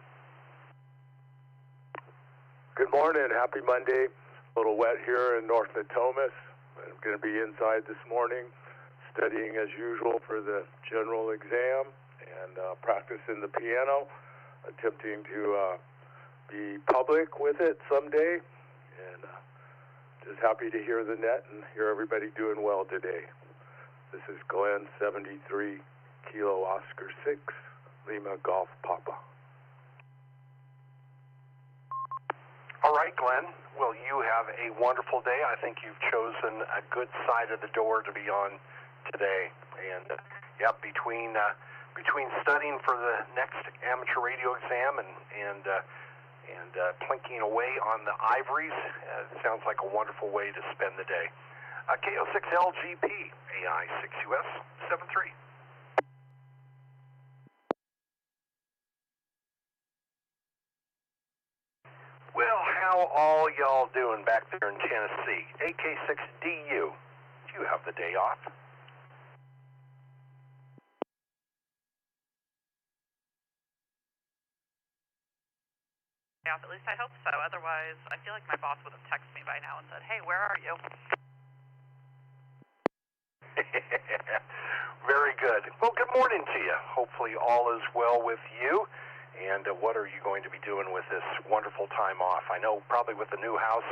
Good morning. Happy Monday. A little wet here in North Natomas. I'm going to be inside this morning, studying as usual for the general exam and practicing the piano, attempting to be public with it someday. And just happy to hear the net and hear everybody doing well today. This is Glenn, 73 Kilo Oscar 6, Lima Golf Papa. All right, Glenn. Well, you have a wonderful day. I think you've chosen a good side of the door to be on today. And between studying for the next amateur radio exam and plinking away on the ivories, sounds like a wonderful way to spend the day. KO6LGP, AI6US 73. Well, how all y'all doing back there in Tennessee? AK6DU, do you have the day off? Yeah, at least I hope so. Otherwise, I feel like my boss would have texted me by now and said, hey, where are you? Very good. Well, good morning to you. Hopefully all is well with you. And what are you going to be doing with this wonderful time off? I know probably with the new house,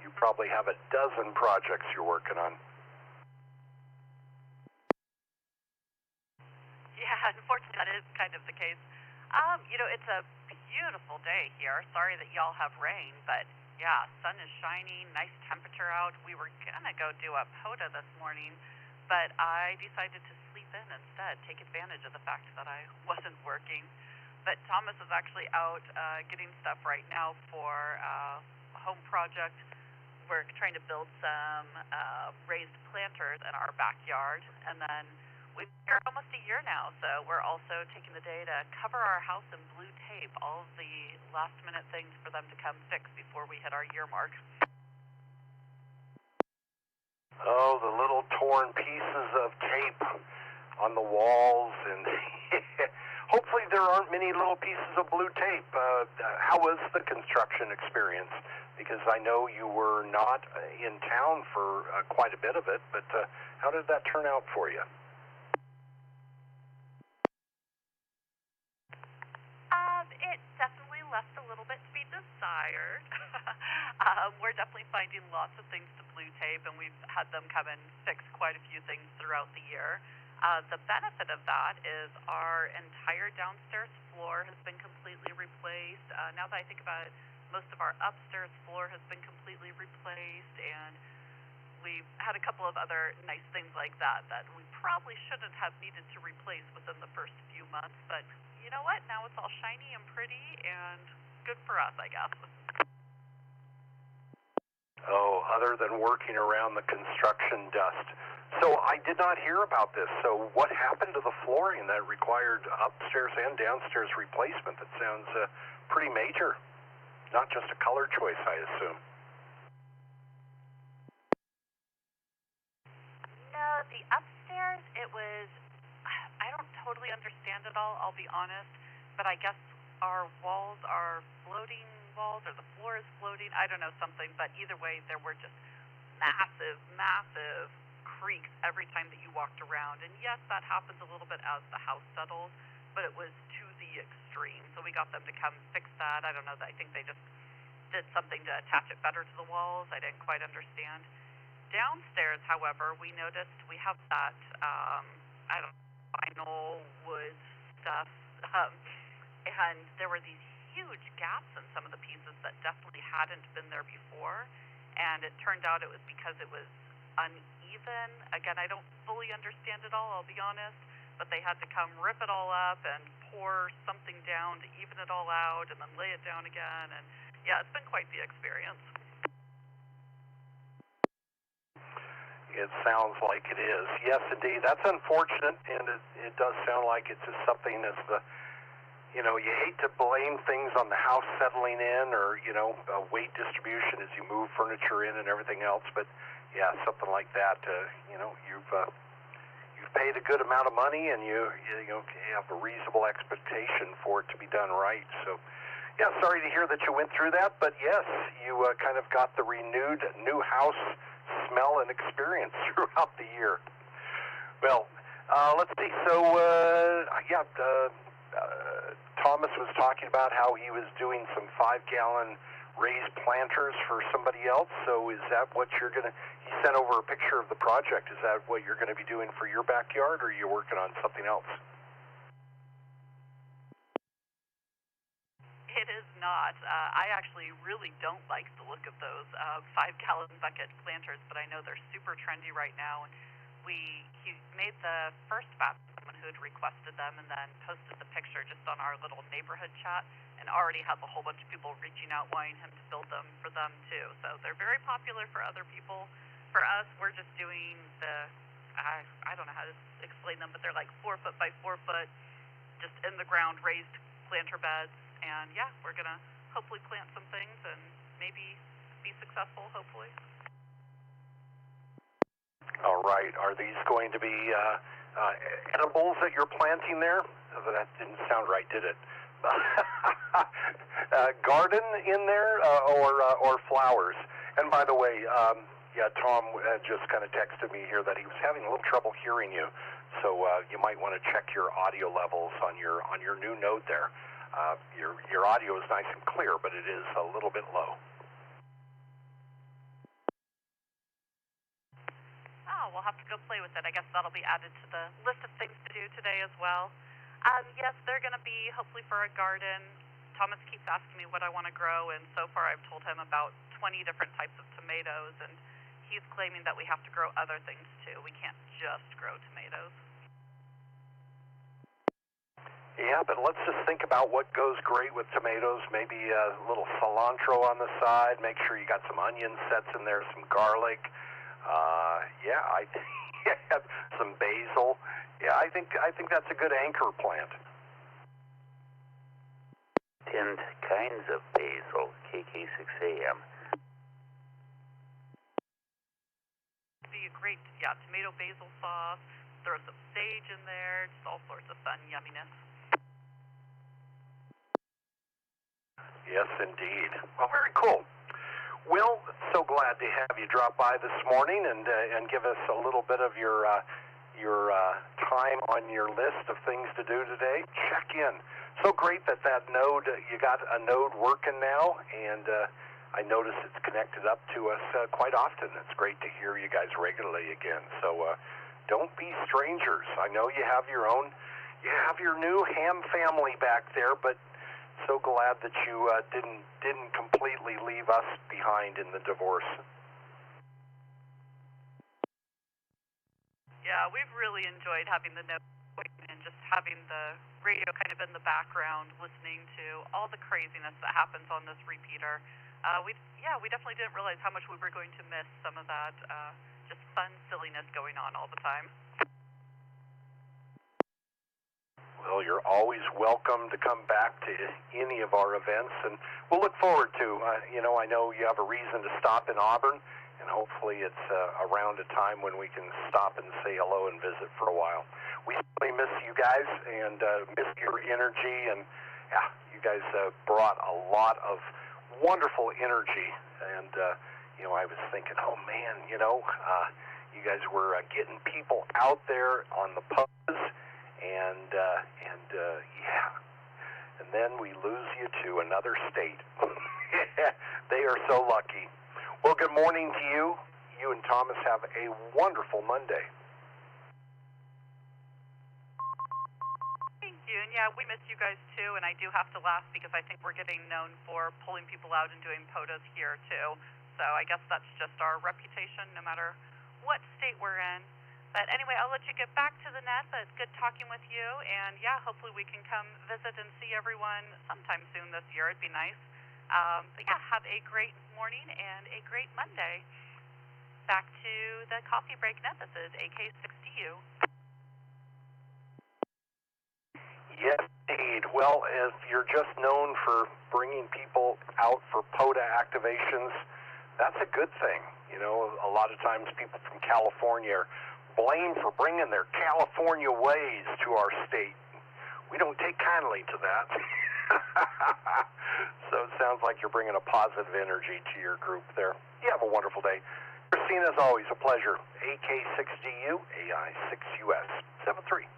you probably have a dozen projects you're working on. Yeah, unfortunately, that is kind of the case. It's a beautiful day here. Sorry that y'all have rain, but yeah, sun is shining, nice temperature out. We were gonna go do a POTA this morning, but I decided to sleep in instead, take advantage of the fact that I wasn't working. But Thomas is actually out getting stuff right now for a home project. We're trying to build some raised planters in our backyard, and then we've been here almost a year now, so we're also taking the day to cover our house in blue tape, all of the last-minute things for them to come fix before we hit our year mark. Oh, the little torn pieces of tape on the walls, and hopefully there aren't many little pieces of blue tape. How was the construction experience? Because I know you were not in town for quite a bit of it, but how did that turn out for you? It definitely left a little bit to be desired. We're definitely finding lots of things to blue tape, and we've had them come and fix quite a few things throughout the year. The benefit of that is our entire downstairs floor has been completely replaced. Now that I think about it, most of our upstairs floor has been completely replaced, and we've had a couple of other nice things like that that we probably shouldn't have needed to replace within the first few months, but you know what? Now it's all shiny and pretty and good for us, I guess. Oh, other than working around the construction dust. So I did not hear about this. So what happened to the flooring that required upstairs and downstairs replacement? That sounds pretty major. Not just a color choice, I assume. No, the upstairs, it was, I don't totally understand it all, I'll be honest, but I guess our walls are floating walls, or the floor is floating, I don't know, something, but either way, there were just massive, massive creaks every time that you walked around, and yes, that happens a little bit as the house settles, but it was to the extreme, so we got them to come fix that. I don't know, I think they just did something to attach it better to the walls. I didn't quite understand. Downstairs, however, we noticed we have that, vinyl wood stuff, and there were these huge gaps in some of the pieces that definitely hadn't been there before, and it turned out it was because it was uneven. Again, I don't fully understand it all, I'll be honest, but they had to come rip it all up and pour something down to even it all out and then lay it down again, and yeah, it's been quite the experience. It sounds like it is. Yes, indeed. That's unfortunate, and it does sound like it's just something as you hate to blame things on the house settling in or, weight distribution as you move furniture in and everything else. But, yeah, something like that, you've paid a good amount of money, and you have a reasonable expectation for it to be done right. So, yeah, sorry to hear that you went through that. But, yes, you kind of got the renewed new house smell and experience throughout the year. Well, let's see. So, Thomas was talking about how he was doing some 5-gallon raised planters for somebody else. So is that what you're going to, he sent over a picture of the project. Is that what you're going to be doing for your backyard, or are you working on something else? It is not. I actually really don't like the look of those 5-gallon bucket planters, but I know they're super trendy right now. And he made the first batch of someone who had requested them, and then posted the picture just on our little neighborhood chat, and already has a whole bunch of people reaching out wanting him to build them for them too. So they're very popular for other people. For us, we're just doing the, I don't know how to explain them, but they're like 4 foot by 4 foot, just in the ground raised planter beds. And yeah, we're gonna hopefully plant some things and maybe be successful, hopefully. All right. Are these going to be edibles that you're planting there? That didn't sound right, did it? Garden in there or flowers? And by the way, yeah, Tom just kind of texted me here that he was having a little trouble hearing you, so you might want to check your audio levels on your new node there. Your audio is nice and clear, but it is a little bit low. Oh, we'll have to go play with it. I guess that'll be added to the list of things to do today as well. Yes, they're going to be hopefully for a garden. Thomas keeps asking me what I want to grow, and so far I've told him about 20 different types of tomatoes, and he's claiming that we have to grow other things too. We can't just grow tomatoes. Yeah, but let's just think about what goes great with tomatoes. Maybe a little cilantro on the side. Make sure you got some onion sets in there, some garlic. Yeah, I think some basil. Yeah, I think that's a good anchor plant. 10 kinds of basil, KK6AM. Be a great, yeah, tomato basil sauce. Throw some sage in there. Just all sorts of fun yumminess. Yes, indeed. Well, very cool. Well, so glad to have you drop by this morning and give us a little bit of your time on your list of things to do today. Check in. So great that node, you got a node working now, and I notice it's connected up to us quite often. It's great to hear you guys regularly again. So don't be strangers. I know you have your new ham family back there, but so glad that you didn't completely leave us behind in the divorce. Yeah, we've really enjoyed having the note and just having the radio kind of in the background, listening to all the craziness that happens on this repeater. We definitely didn't realize how much we were going to miss some of that just fun silliness going on all the time. Well, you're always welcome to come back to any of our events, and we'll look forward to, I know you have a reason to stop in Auburn, and hopefully it's around a time when we can stop and say hello and visit for a while. We really miss you guys and miss your energy, and yeah, you guys brought a lot of wonderful energy, and, I was thinking, oh man, you guys were getting people out there on the pubs, and then we lose you to another state. They are so lucky. Well, good morning to you. You and Thomas have a wonderful Monday. Thank you. And yeah, we miss you guys too, and I do have to laugh because I think we're getting known for pulling people out and doing POTUS here too. So I guess that's just our reputation no matter what state we're in. But anyway, I'll let you get back to the net, but good talking with you, and yeah, hopefully we can come visit and see everyone sometime soon this year. It'd be nice. But yeah, have a great morning and a great Monday. Back to the Coffee Break Net. This is AK6DU. Yes, indeed. Well, if you're just known for bringing people out for POTA activations, that's a good thing. A lot of times people from California are blamed for bringing their California ways to our state. We don't take kindly to that. So it sounds like you're bringing a positive energy to your group there. You have a wonderful day. Christine, as always, a pleasure. AK6DU, AI6US, 73.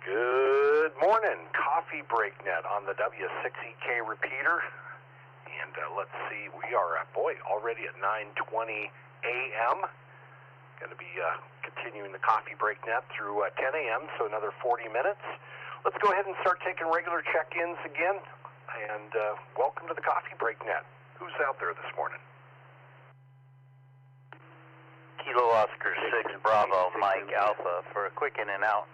Good morning. Coffee Break Net on the W6EK Repeater. And let's see, we are, already at 9:20 a.m. Going to be continuing the Coffee Break Net through 10 a.m., so another 40 minutes. Let's go ahead and start taking regular check-ins again. And welcome to the Coffee Break Net. Who's out there this morning? Kilo Oscar 6 Bravo Mike Alpha for a quick in and out.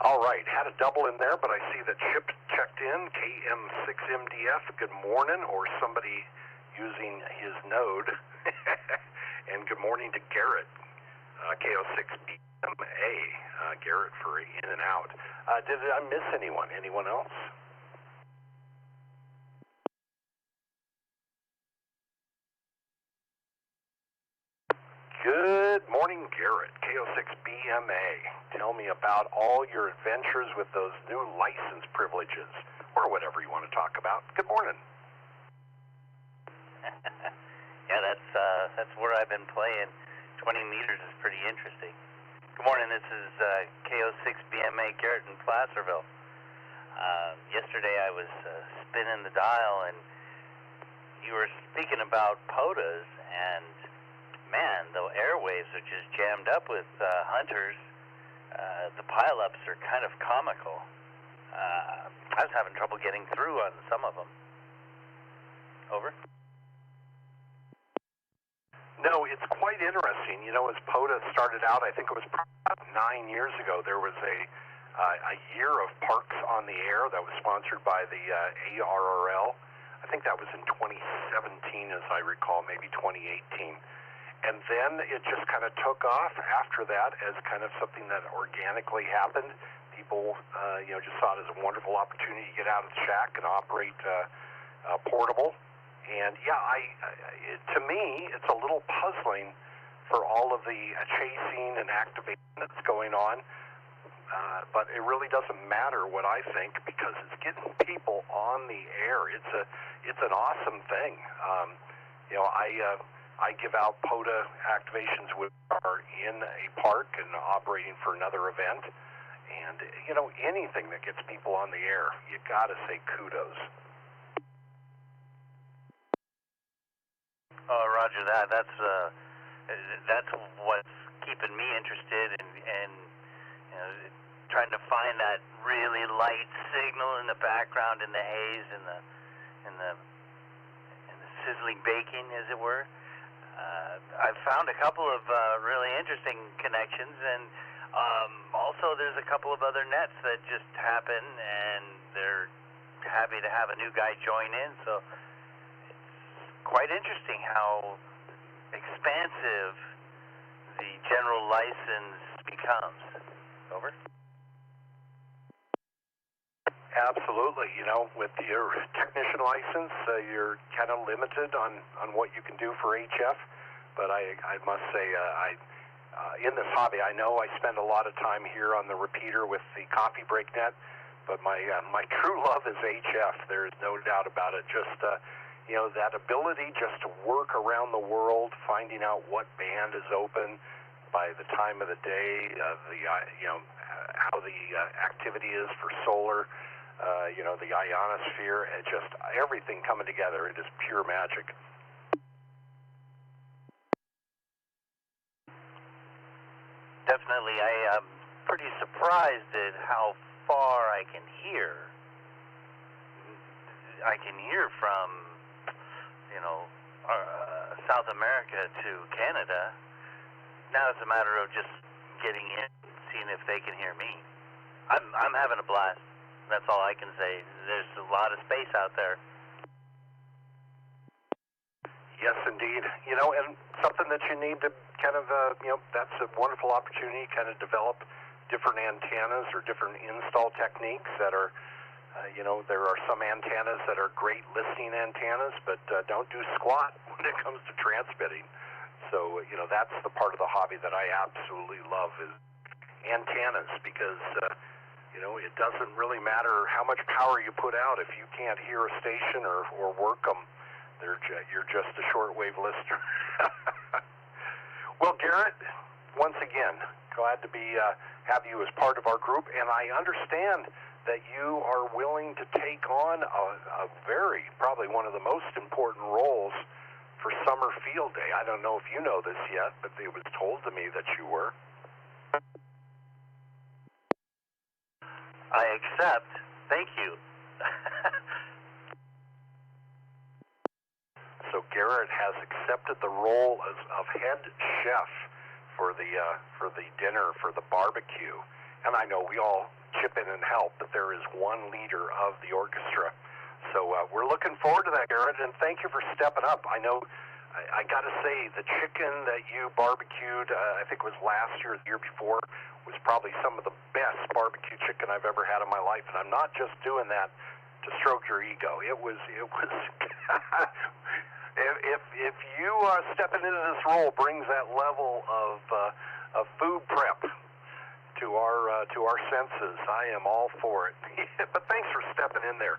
All right, had a double in there, but I see that Chip checked in, KM6MDF, good morning, or somebody using his node. And good morning to Garrett, KO6BMA, Garrett for in and out. Did I miss anyone? Anyone else? Good morning, Garrett, KO6BMA. Tell me about all your adventures with those new license privileges, or whatever you want to talk about. Good morning. Yeah, that's where I've been playing. 20 meters is pretty interesting. Good morning, this is KO6BMA Garrett in Placerville. Yesterday I was spinning the dial, and you were speaking about POTAs, and man, the airwaves are just jammed up with hunters. The pileups are kind of comical. I was having trouble getting through on some of them. Over. No, it's quite interesting. You know, as POTA started out, I think it was about 9 years ago, there was a year of Parks on the Air that was sponsored by the ARRL. I think that was in 2017, as I recall, maybe 2018. And then it just kind of took off after that as kind of something that organically happened. People, just saw it as a wonderful opportunity to get out of the shack and operate portable. And yeah, to me, it's a little puzzling for all of the chasing and activation that's going on. But it really doesn't matter what I think, because it's getting people on the air. It's an awesome thing. I give out POTA activations which are in a park and operating for another event. And, anything that gets people on the air, you got to say kudos. Oh, Roger that. That's what's keeping me interested in trying to find that really light signal in the background, in the haze, in the sizzling baking, as it were. I've found a couple of really interesting connections, and also there's a couple of other nets that just happen, and they're happy to have a new guy join in. So it's quite interesting how expansive the general license becomes. Over. Absolutely. With your technician license, you're kind of limited on what you can do for HF. But I must say, in this hobby, I know I spend a lot of time here on the repeater with the Coffee Break Net, but my true love is HF. There's no doubt about it. Just that ability just to work around the world, finding out what band is open by the time of the day, how the activity is for solar. The ionosphere, and just everything coming together. It is pure magic. Definitely. I am pretty surprised at how far I can hear. I can hear from, South America to Canada. Now it's a matter of just getting in, seeing if they can hear me. I'm having a blast. That's all I can say. There's a lot of space out there. Yes, indeed. And something that you need to kind of, that's a wonderful opportunity to kind of develop different antennas or different install techniques that are, there are some antennas that are great listening antennas, but don't do squat when it comes to transmitting. So, that's the part of the hobby that I absolutely love is antennas, because it doesn't really matter how much power you put out if you can't hear a station or work them. You're just a shortwave listener. Well, Garrett, once again, glad to have you as part of our group, and I understand that you are willing to take on a very, probably one of the most important roles for summer field day. I don't know if you know this yet, but it was told to me that you were. I accept. Thank you. So Garrett has accepted the role of head chef for the dinner, for the barbecue. And I know we all chip in and help, but there is one leader of the orchestra. So we're looking forward to that, Gerry, and thank you for stepping up. I know, I got to say, the chicken that you barbecued, I think it was last year or the year before, was probably some of the best barbecue chicken I've ever had in my life. And I'm not just doing that to stroke your ego. It was if you stepping into this role brings that level of food prep to our senses, I am all for it. But thanks for stepping in there.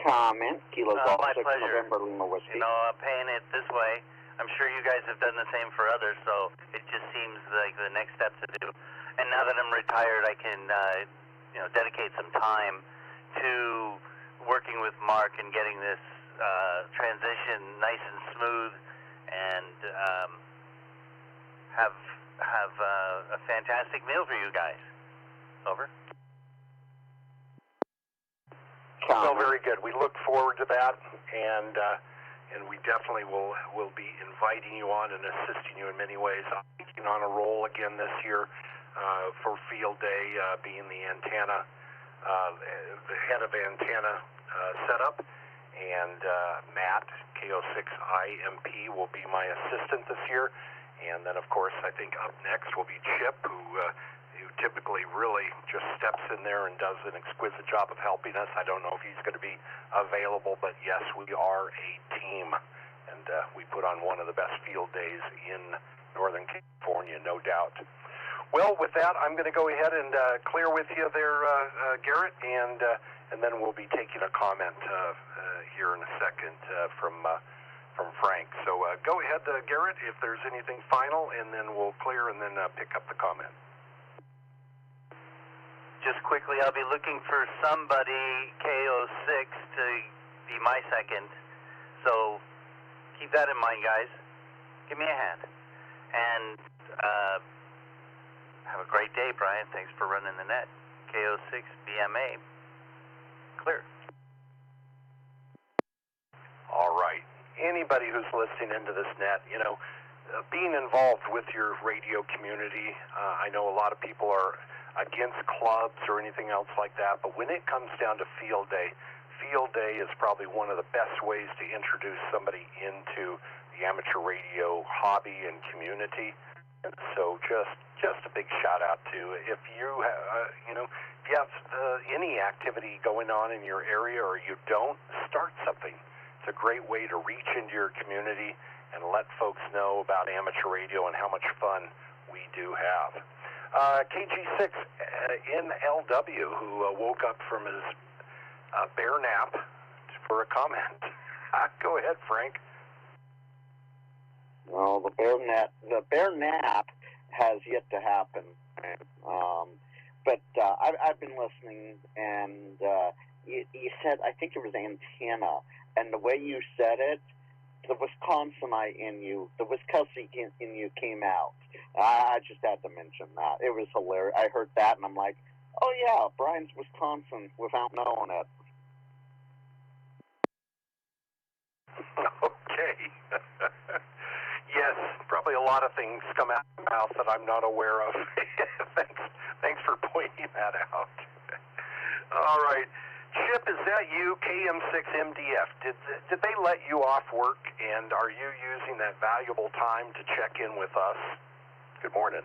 Comment, Kilo Golf, my 6 pleasure. November Lima Whiskey. You know, I'm paying it this way. I'm sure you guys have done the same for others, so it just seems like the next step to do. And now that I'm retired, I can, dedicate some time to working with Mark and getting this transition nice and smooth, and have a fantastic meal for you guys. Over. Well, very good. We look forward to that, and we definitely will be inviting you on and assisting you in many ways. I'm taking on a role again this year for Field Day, being the antenna, the head of antenna setup, and Matt, KO6IMP, will be my assistant this year. And then, of course, I think up next will be Chip, who typically really just steps in there and does an exquisite job of helping us. I don't know if he's going to be available, but yes, we are a team, and we put on one of the best field days in Northern California, no doubt. Well, with that, I'm going to go ahead and clear with you there, Garrett, and then we'll be taking a comment here in a second from Frank. So go ahead, Garrett, if there's anything final, and then we'll clear and then pick up the comment. Just quickly, I'll be looking for somebody, KO6, to be my second. So keep that in mind, guys. Give me a hand. And have a great day, Brian. Thanks for running the net. KO6 BMA. Clear. All right. Anybody who's listening into this net, being involved with your radio community, I know a lot of people are against clubs or anything else like that, but when it comes down to Field Day is probably one of the best ways to introduce somebody into the amateur radio hobby and community. And so just a big shout out to if you have any activity going on in your area, or you don't, start something. It's a great way to reach into your community and let folks know about amateur radio and how much fun we do have. KG6 in LW, who woke up from his bear nap for a comment. Go ahead, Frank. Well, the bear nap has yet to happen. But I've been listening, and you said, I think it was antenna, and the way you said it, the Wisconsinite in you, the Wisconsin in you came out. I just had to mention that. It was hilarious. I heard that, and I'm like, oh yeah, Brian's Wisconsin without knowing it. Okay. Yes, probably a lot of things come out of my mouth that I'm not aware of. Thanks for pointing that out. All right. Chip, is that you, KM6MDF? Did they let you off work, and are you using that valuable time to check in with us? Good morning.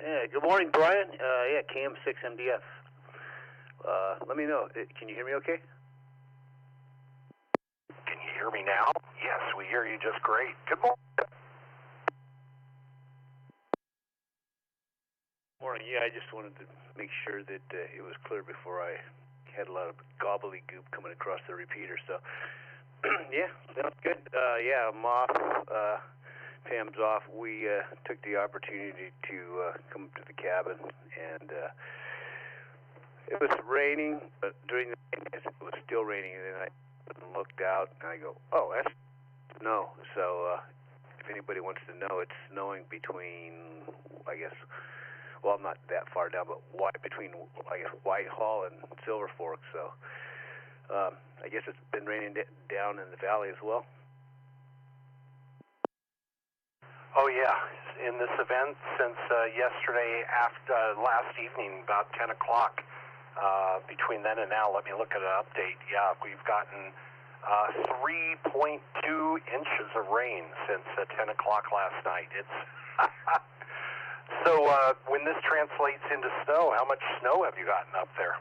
Yeah, good morning, Brian. KM6MDF. Let me know. Can you hear me okay? Can you hear me now? Yes, we hear you just great. Good morning. Morning. Yeah, I just wanted to make sure that it was clear before I had a lot of gobbledygook coming across the repeater. So, yeah, sounds good. Yeah, I'm off. Pam's off. We took the opportunity to come to the cabin and It was raining, but during the day it was still raining, and then I looked out and I go, oh, that's snow. So if anybody wants to know, it's snowing between, I guess, well, I'm not that far down, but between, I guess, Whitehall and Silver Fork. So I guess it's been raining down in the valley as well. Oh yeah, in this event since yesterday after last evening, about 10 o'clock. Between then and now, let me look at an update. Yeah, we've gotten 3.2 inches of rain since 10 o'clock last night. It's so when this translates into snow, how much snow have you gotten up there?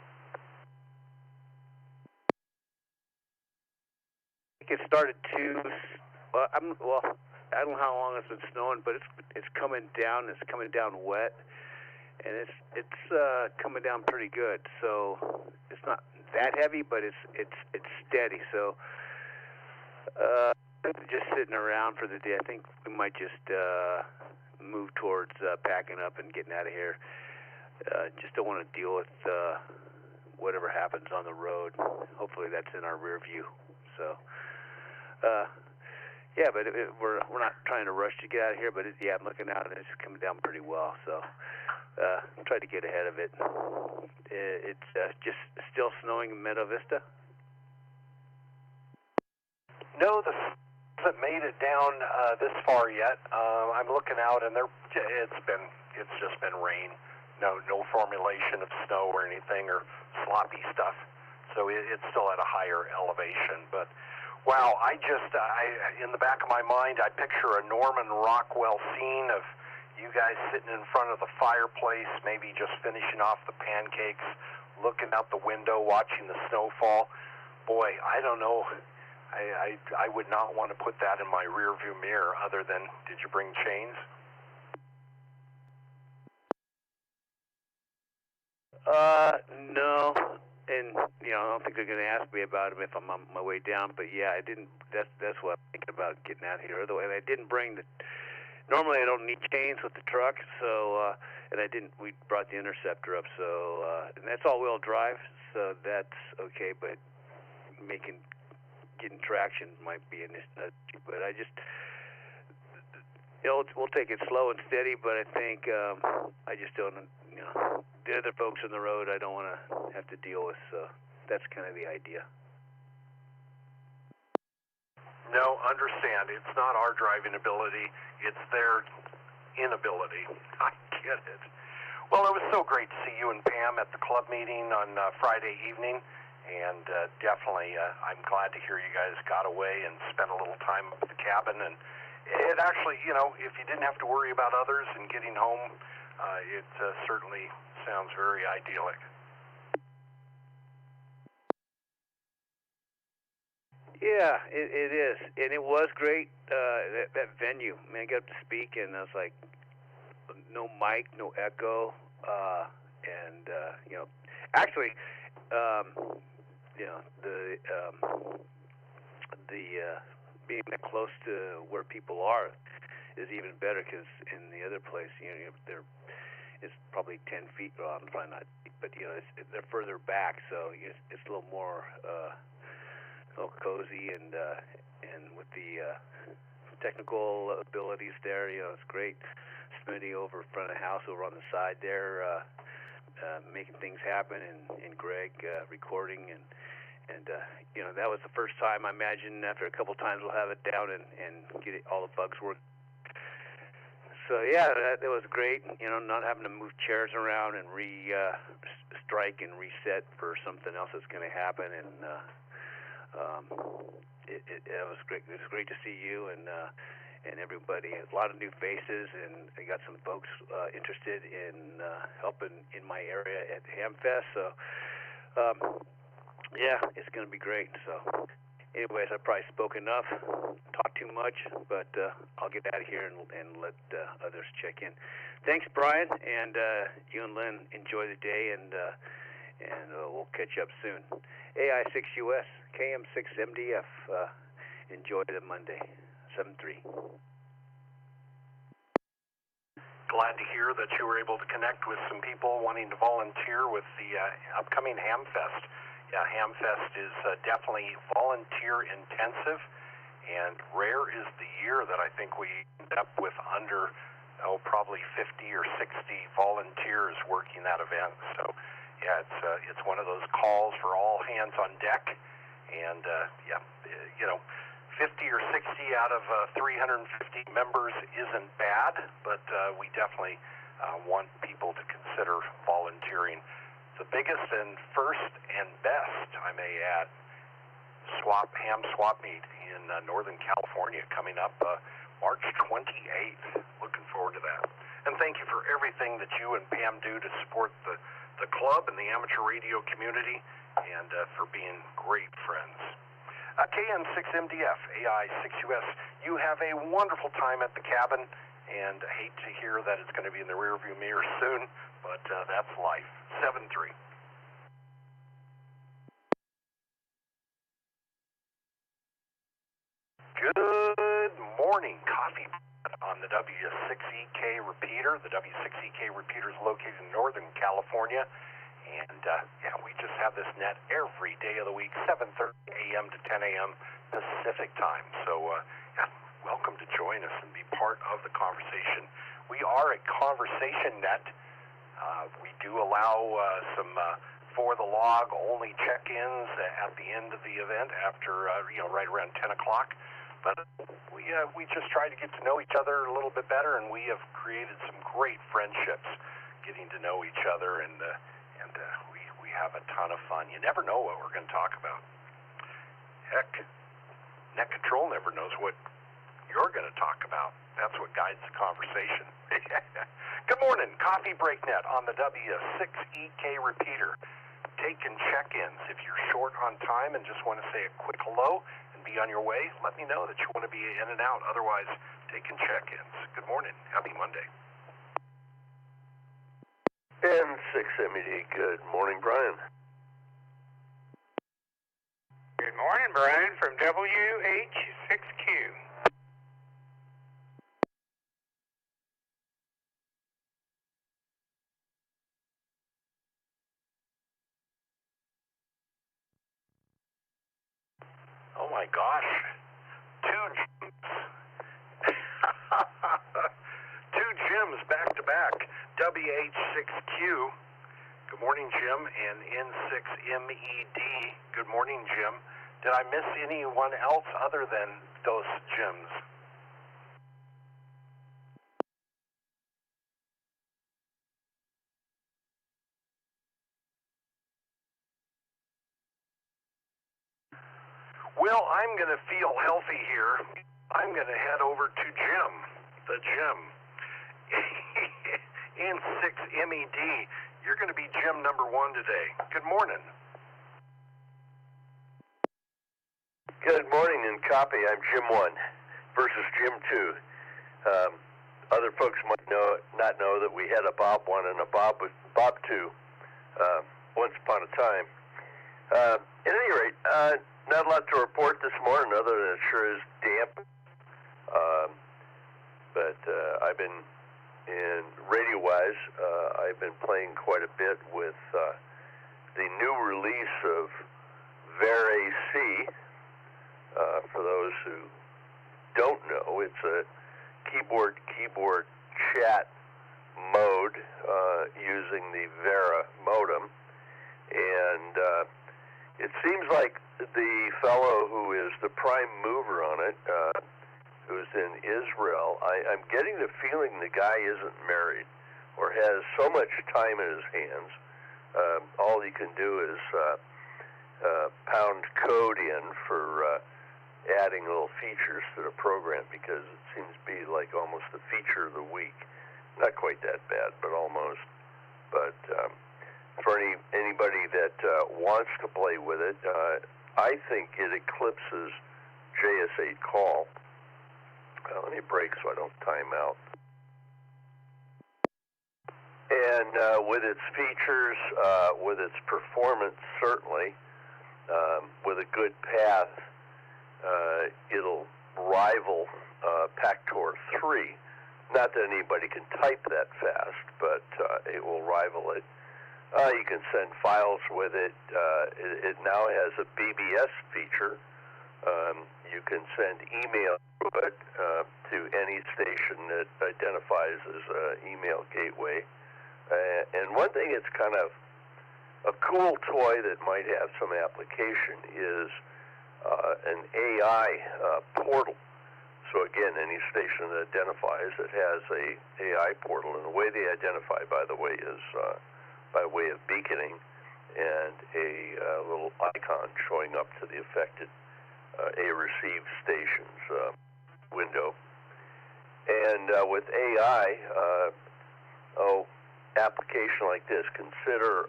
I think it started to. I don't know how long it's been snowing, but it's coming down. It's coming down wet, and it's coming down pretty good. So it's not that heavy, but it's steady. So just sitting around for the day. I think we might just move towards packing up and getting out of here. Just don't want to deal with whatever happens on the road. Hopefully that's in our rear view. So. Yeah, but we're not trying to rush to get out of here. But I'm looking out and it's coming down pretty well. So try to get ahead of it. It's just still snowing in Meadow Vista. No, this hasn't made it down this far yet. I'm looking out and it's just been rain. No formulation of snow or anything or sloppy stuff. So it's still at a higher elevation, but. Wow, in the back of my mind, I picture a Norman Rockwell scene of you guys sitting in front of the fireplace, maybe just finishing off the pancakes, looking out the window, watching the snowfall. Boy, I don't know. I would not want to put that in my rearview mirror other than, did you bring chains? No. And I don't think they're going to ask me about them if I'm on my way down. But yeah, I didn't. That's what I'm thinking about getting out of here. Otherwise, I didn't bring the. Normally, I don't need chains with the truck. So, and I didn't. We brought the Interceptor up. So, and that's all-wheel drive. So that's okay. But getting traction might be an issue. But I just. We'll take it slow and steady. But I think I just don't. The other folks on the road I don't want to have to deal with, so that's kind of the idea. No, understand. It's not our driving ability. It's their inability. I get it. Well, it was so great to see you and Pam at the club meeting on Friday evening, and definitely I'm glad to hear you guys got away and spent a little time at the cabin. And it actually, if you didn't have to worry about others and getting home, it certainly sounds very idyllic. Yeah, it is, and it was great. That venue, man, I got up to speak, and I was like, no mic, no echo, and actually, the being that close to where people are is even better, because in the other place, it's probably 10 feet. Well, probably not, but they're further back, so it's a little more. A little cozy, and with the technical abilities there, it's great. Smitty over in front of the house, over on the side there, making things happen, and Greg recording, and that was the first time. I imagine after a couple times we'll have it down and get all the bugs working. So yeah, that was great. Not having to move chairs around and strike and reset for something else that's going to happen, and. It was great. It was great to see you and everybody. A lot of new faces, and I got some folks interested in helping in my area at Hamfest. So, yeah, it's going to be great. So, anyways, I probably spoke enough, talked too much, but I'll get out of here and let others check in. Thanks, Brian, and you and Lynn enjoy the day, and we'll catch up soon. AI6US, KM6MDF, enjoy the Monday, 7-3. glad to hear that you were able to connect with some people wanting to volunteer with the upcoming Hamfest. Yeah, Hamfest is definitely volunteer intensive, and rare is the year that I think we end up with under, probably 50 or 60 volunteers working that event. So, yeah, it's one of those calls for all hands on deck, and 50 or 60 out of 350 members isn't bad, but we definitely want people to consider volunteering. The biggest and first and best, I may add, ham swap meet in Northern California coming up March 28th. Looking forward to that. And thank you for everything that you and Pam do to support the club and the amateur radio community, and for being great friends. KN6MDF, AI6US, you have a wonderful time at the cabin, and I hate to hear that it's going to be in the rearview mirror soon, but that's life. 7-3. Good morning, coffee on the W6EK Repeater. The W6EK Repeater is located in Northern California. And, we just have this net every day of the week, 7:30 a.m. to 10 a.m. Pacific time. So, welcome to join us and be part of the conversation. We are a conversation net. We do allow some for-the-log only check-ins at the end of the event after, right around 10 o'clock. But we just try to get to know each other a little bit better, and we have created some great friendships getting to know each other, and we have a ton of fun. You never know what we're going to talk about. Heck, Net Control never knows what you're going to talk about. That's what guides the conversation. Good morning, Coffee Break Net on the W6EK Repeater. Taking check-ins. If you're short on time and just want to say a quick hello and be on your way, let me know that you want to be in and out. Otherwise, taking check-ins. Good morning. Happy Monday. N6MED, good morning, Brian. Good morning, Brian, from W6EK. Oh my gosh. 2 gyms. 2 gyms back to back. WH6Q. Good morning, Jim. And N6MED. Good morning, Jim. Did I miss anyone else other than those gyms? Well, I'm going to feel healthy here. I'm going to head over to Jim, the gym. N6MED, you're going to be gym number 1 today. Good morning. Good morning, and copy. I'm Gym 1 versus Gym 2. Other folks might not know that we had a Bob 1 and a Bob 2 once upon a time. At any rate, not a lot to report this morning other than it sure is damp. But I've been, in radio-wise, I've been playing quite a bit with the new release of VerAC. For those who don't know, it's a keyboard chat mode using the Vera modem. And it seems like the fellow who is the prime mover on it, who's in Israel, I'm getting the feeling the guy isn't married or has so much time in his hands. All he can do is pound code in for adding little features to the program, because it seems to be like almost the feature of the week. Not quite that bad, but almost. But for anybody that wants to play with it, I think it eclipses JS8 Call. Let me break so I don't time out. And with its features, with its performance, certainly, with a good path, it'll rival Pactor 3, Not that anybody can type that fast, but it will rival it. You can send files with it. It now has a BBS feature. You can send email to it to any station that identifies as an email gateway. And one thing it's kind of a cool toy that might have some application is an AI portal. So again, any station that identifies it has a AI portal, and the way they identify, by the way, is by way of beaconing and a little icon showing up to the affected a received station's window. And with AI, application like this, consider.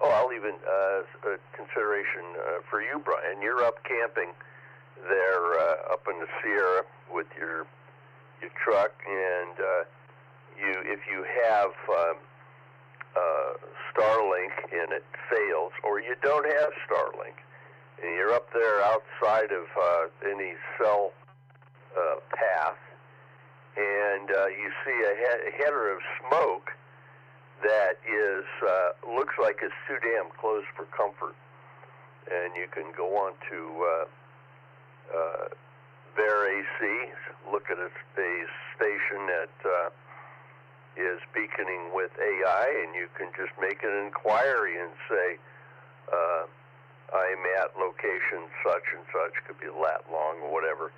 I'll even a consideration for you, Brian. You're up camping there up in the Sierra with your truck, and if you have StarLink and it fails, or you don't have StarLink, and you're up there outside of any cell path, and you see a header of smoke that is looks like it's too damn close for comfort, and you can go on to Bear AC, look at a station that is beaconing with AI, and you can just make an inquiry and say, I'm at location such and such, could be lat long or whatever,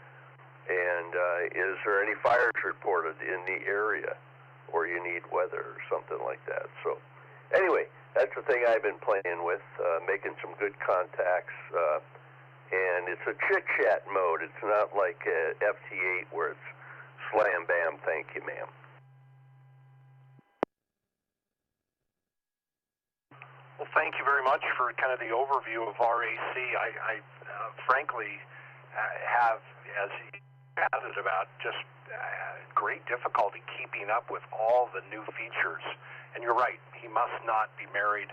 and is there any fires reported in the area, or you need weather or something like that. So anyway, that's the thing I've been playing with, making some good contacts, and it's a chit-chat mode. It's not like FT8 where it's slam, bam, thank you, ma'am. Well, thank you very much for kind of the overview of RAC. I frankly have, as you added about, just great difficulty keeping up with all the new features. And you're right, he must not be married,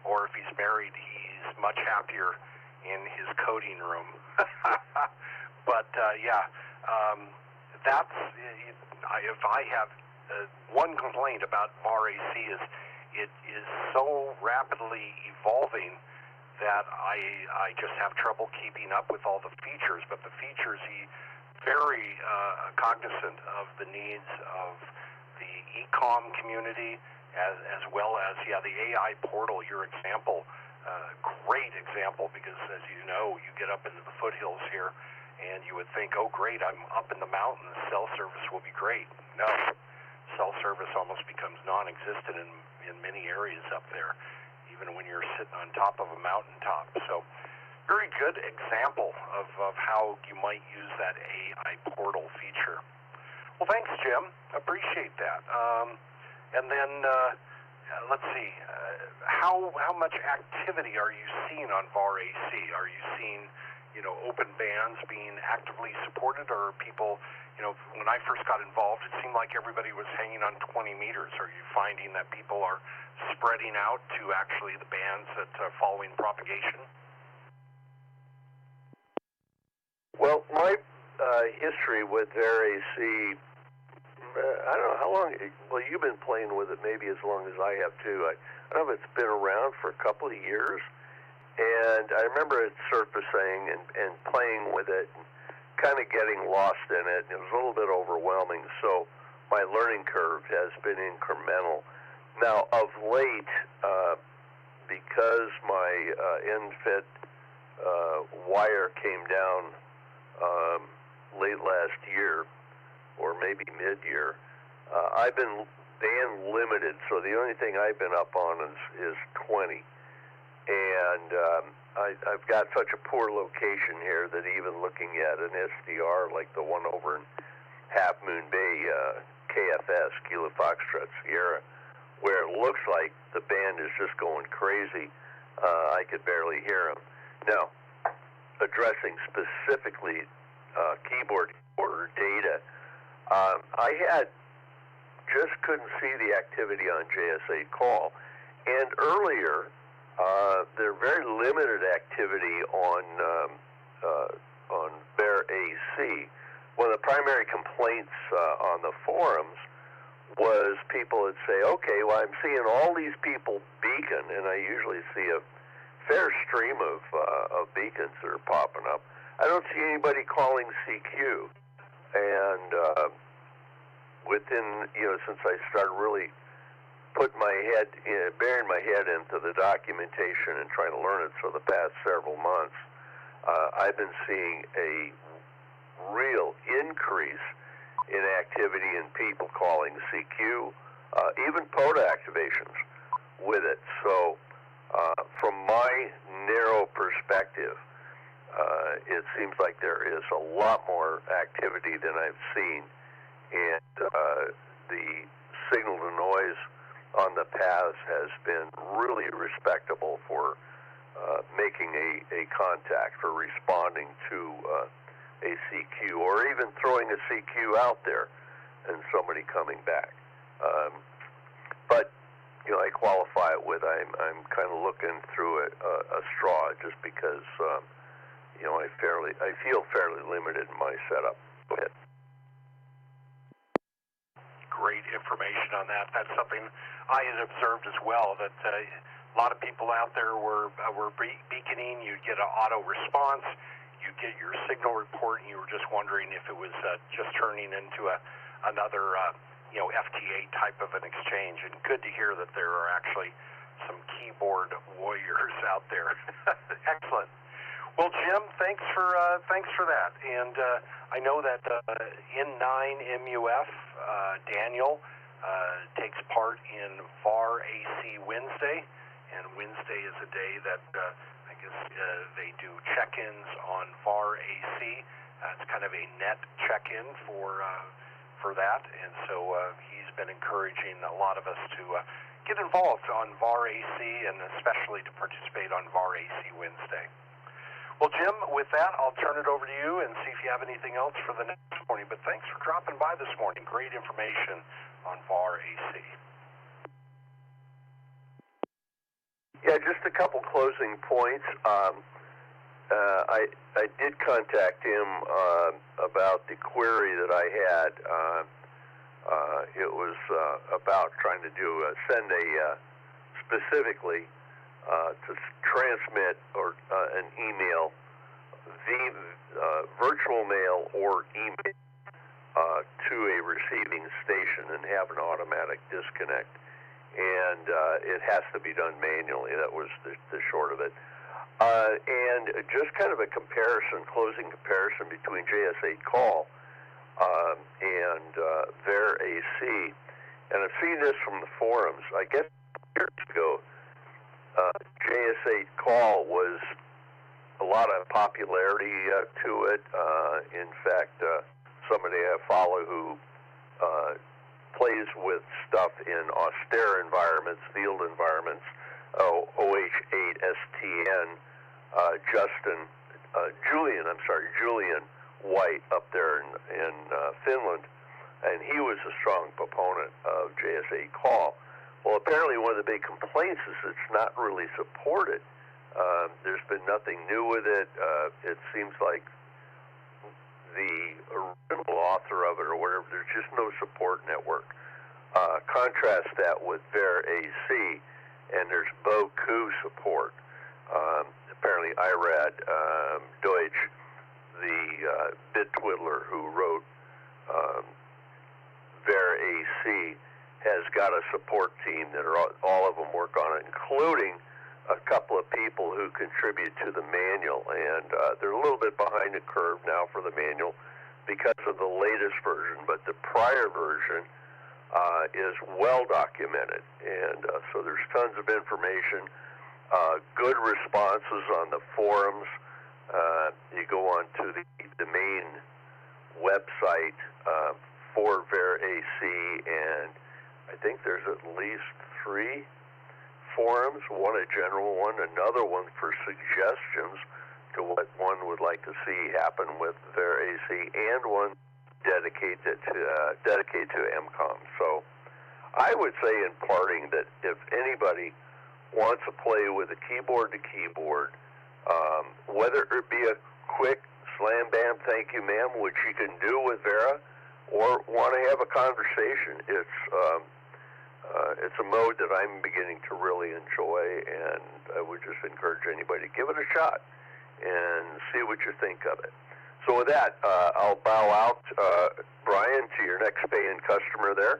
or if he's married, he's much happier in his coding room. But that's, if I have one complaint about RAC is it is so rapidly evolving that I just have trouble keeping up with all the features. But the features, he very cognizant of the needs of the e-com community, as well as, the AI portal, your example, great example, because as you know, you get up into the foothills here, and you would think, oh great, I'm up in the mountains, cell service will be great. No, cell service almost becomes non-existent in many areas up there, even when you're sitting on top of a mountaintop. So very good example of how you might use that AI portal feature. Well, thanks, Jim. Appreciate that. And then let's see, how much activity are you seeing on VAR-AC? Are you seeing, open bands being actively supported, or are people, when I first got involved, it seemed like everybody was hanging on 20 meters. Are you finding that people are spreading out to actually the bands that are following propagation? Well, my history with VAR-AC, I don't know how long. Well, you've been playing with it maybe as long as I have too. I don't know if it's been around for a couple of years, and I remember it surfacing and playing with it, and kind of getting lost in it. It was a little bit overwhelming, so my learning curve has been incremental. Now, of late, because my end-fed wire came down late last year, or maybe mid-year, I've been band limited, so the only thing I've been up on is 20. And I've got such a poor location here that even looking at an SDR like the one over in Half Moon Bay, KFS, Kilo Foxtrot Sierra, where it looks like the band is just going crazy, I could barely hear them. Now, addressing specifically keyboard order data, I just couldn't see the activity on JSA call, and earlier there very limited activity on Bear AC. one of the primary complaints on the forums was people would say, okay, well, I'm seeing all these people beacon, and I usually see a fair stream of beacons that are popping up. I don't see anybody calling CQ. And within, since I started really putting my head, burying my head into the documentation and trying to learn it for the past several months, I've been seeing a real increase in activity in people calling CQ, even POTA activations with it. So from my narrow perspective, it seems like there is a lot more activity than I've seen, and the signal to noise on the paths has been really respectable for making a contact, for responding to a CQ, or even throwing a CQ out there and somebody coming back. But I qualify it with I'm kind of looking through a straw, just because I feel fairly limited in my setup. Go ahead. Great information on that. That's something I had observed as well, that a lot of people out there were beaconing. You'd get an auto response. You get your signal report, and you were just wondering if it was just turning into another FTA type of an exchange. And good to hear that there are actually some keyboard warriors out there. Excellent. Well, Jim, thanks for that. And I know that in 9MUF, Daniel takes part in VAR AC Wednesday, and Wednesday is a day that I guess they do check-ins on VAR AC. It's kind of a net check-in for that, and so he's been encouraging a lot of us to get involved on VAR AC, and especially to participate on VAR AC Wednesday. Well, Jim, with that, I'll turn it over to you and see if you have anything else for the next morning. But thanks for dropping by this morning. Great information on VAR AC. Yeah, just a couple closing points. I did contact him about the query that I had. It was about trying to send specifically to transmit or an email, virtual mail or email to a receiving station and have an automatic disconnect. And it has to be done manually. That was the short of it. And just kind of a closing comparison between JS8 call and their AC. And I've seen this from the forums. I guess years ago, JS8 call was a lot of popularity to it. In fact, somebody I follow who plays with stuff in austere environments, field environments, OH8STN, Julian White up there in Finland, and he was a strong proponent of JS8 call. Well, apparently one of the big complaints is it's not really supported. There's been nothing new with it. It seems like the original author of it or whatever, there's just no support network. Contrast that with VAR AC, and there's Boku support. Apparently Irad Deutsch, the bit twiddler who wrote VAR AC, has got a support team that are all of them work on it, including a couple of people who contribute to the manual, and they're a little bit behind the curve now for the manual because of the latest version, but the prior version is well documented, and so there's tons of information, good responses on the forums. You go on to the main website for VAR AC, and I think there's at least 3 forums, one a general one, another one for suggestions to what one would like to see happen with VAR AC, and one dedicated to MCOM. So I would say in parting that if anybody wants to play with a keyboard to keyboard, whether it be a quick slam bam, thank you, ma'am, which you can do with Vera, or want to have a conversation. It's a mode that I'm beginning to really enjoy, and I would just encourage anybody to give it a shot and see what you think of it. So with that, I'll bow out, Brian, to your next paying customer there,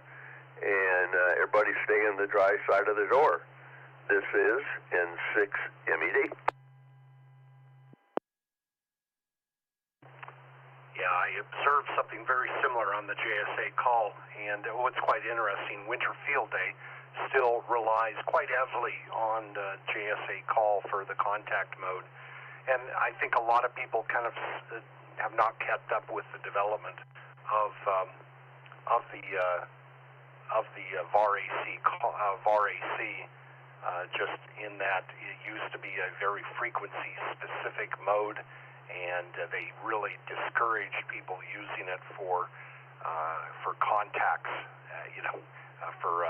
and everybody stay on the dry side of the door. This is N6MED. Yeah, I observed something very similar on the JSA call, and what's quite interesting, Winter Field Day still relies quite heavily on the JSA call for the contact mode, and I think a lot of people kind of have not kept up with the development of the VAR AC, just in that it used to be a very frequency-specific mode, and they really discouraged people using it for contacts, for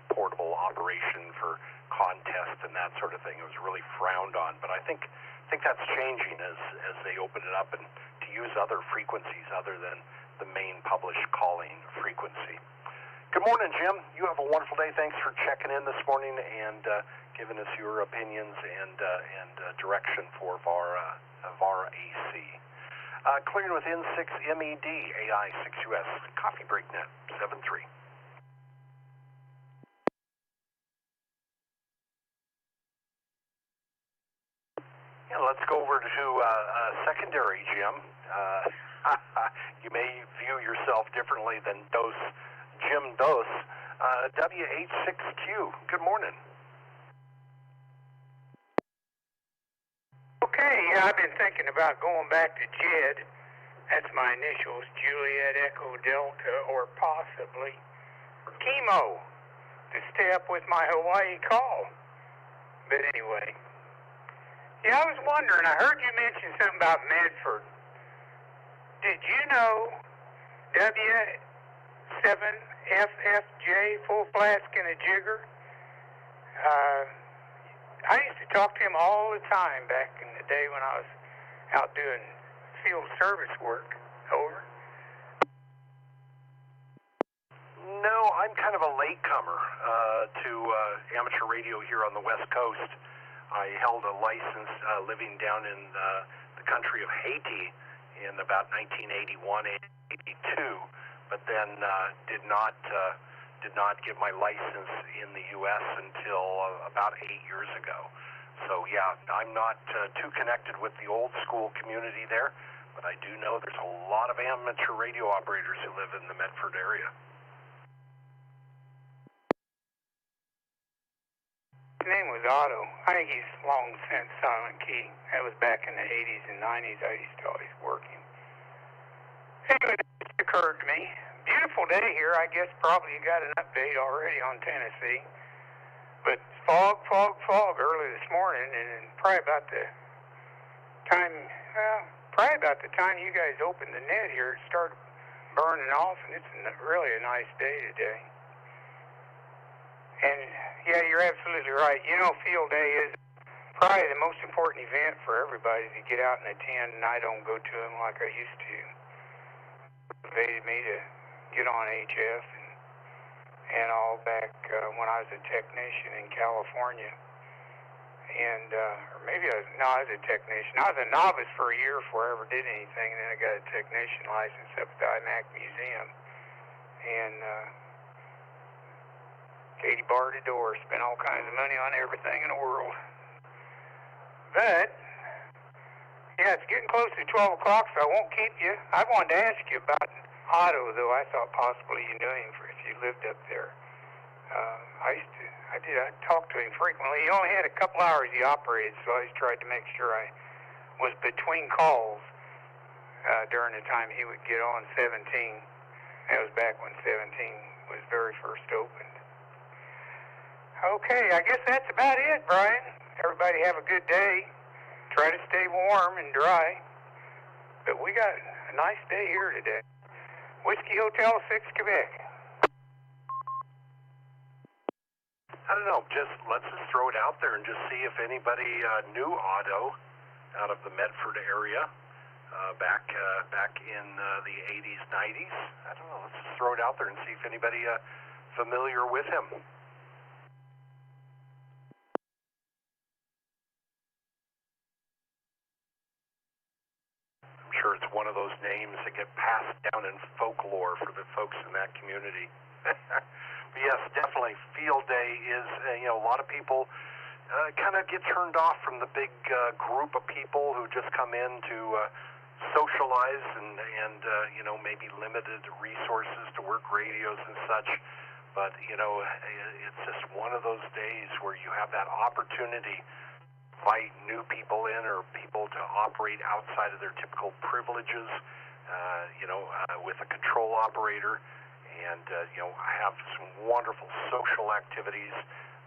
portable operation for contests and that sort of thing. It was really frowned on, but I think that's changing as they open it up and to use other frequencies other than the main published calling frequency. Good morning, Jim. You have a wonderful day. Thanks for checking in this morning and giving us your opinions and direction for VAR AC. Clearing with N6MED, AI6US, Coffee Break Net, 7-3. Yeah, let's go over to secondary, Jim. You may view yourself differently than Jim Dose. W6EK, good morning. Okay, yeah, I've been thinking about going back to JED. That's my initials, Juliet Echo Delta, or possibly Chemo, to stay up with my Hawaii call. But anyway, yeah, I was wondering, I heard you mention something about Medford. Did you know W7FFJ, full flask and a jigger? I used to talk to him all the time back in the day when I was out doing field service work. Over. No, I'm kind of a latecomer to amateur radio here on the West Coast. I held a license living down in the country of Haiti in about 1981, 82, but then did not get my license in the U.S. until about 8 years ago. So yeah, I'm not too connected with the old school community there, but I do know there's a lot of amateur radio operators who live in the Medford area. His name was Otto. I think he's long since Silent Key. That was back in the 80s and 90s. I used to always work him. Anyway, it occurred to me. Beautiful day here. I guess probably you got an update already on Tennessee. But fog early this morning, and probably about the time you guys opened the net here, it started burning off, and it's really a nice day today. And yeah, you're absolutely right. You know, field day is probably the most important event for everybody to get out and attend, and I don't go to them like I used to. It motivated me to get on HF and all back when I was a technician in California. And, or maybe I was a technician. I was a novice for a year before I ever did anything, and then I got a technician license up at the IMAC Museum. And, Katie barred the door, spent all kinds of money on everything in the world. But, yeah, it's getting close to 12 o'clock, so I won't keep you. I wanted to ask you about Otto, though. I thought possibly you knew him if you lived up there. I talked to him frequently. He only had a couple hours he operated, so I always tried to make sure I was between calls during the time he would get on 17. That was back when 17 was very first opened. Okay, I guess that's about it, Brian. Everybody have a good day. Try to stay warm and dry. But we got a nice day here today. Whiskey Hotel 6 Quebec. I don't know, let's just throw it out there and just see if anybody knew Otto out of the Medford area. back in the 80s, 90s. I don't know. Let's just throw it out there and see if anybody familiar with him. I'm sure it's one of those names that get passed down in folklore for the folks in that community. But yes, definitely, Field Day is, a lot of people kind of get turned off from the big group of people who just come in to socialize and maybe limited resources to work radios and such. But, it's just one of those days where you have that opportunity to invite new people in or people to operate outside of their typical privileges, with a control operator. And, I have some wonderful social activities.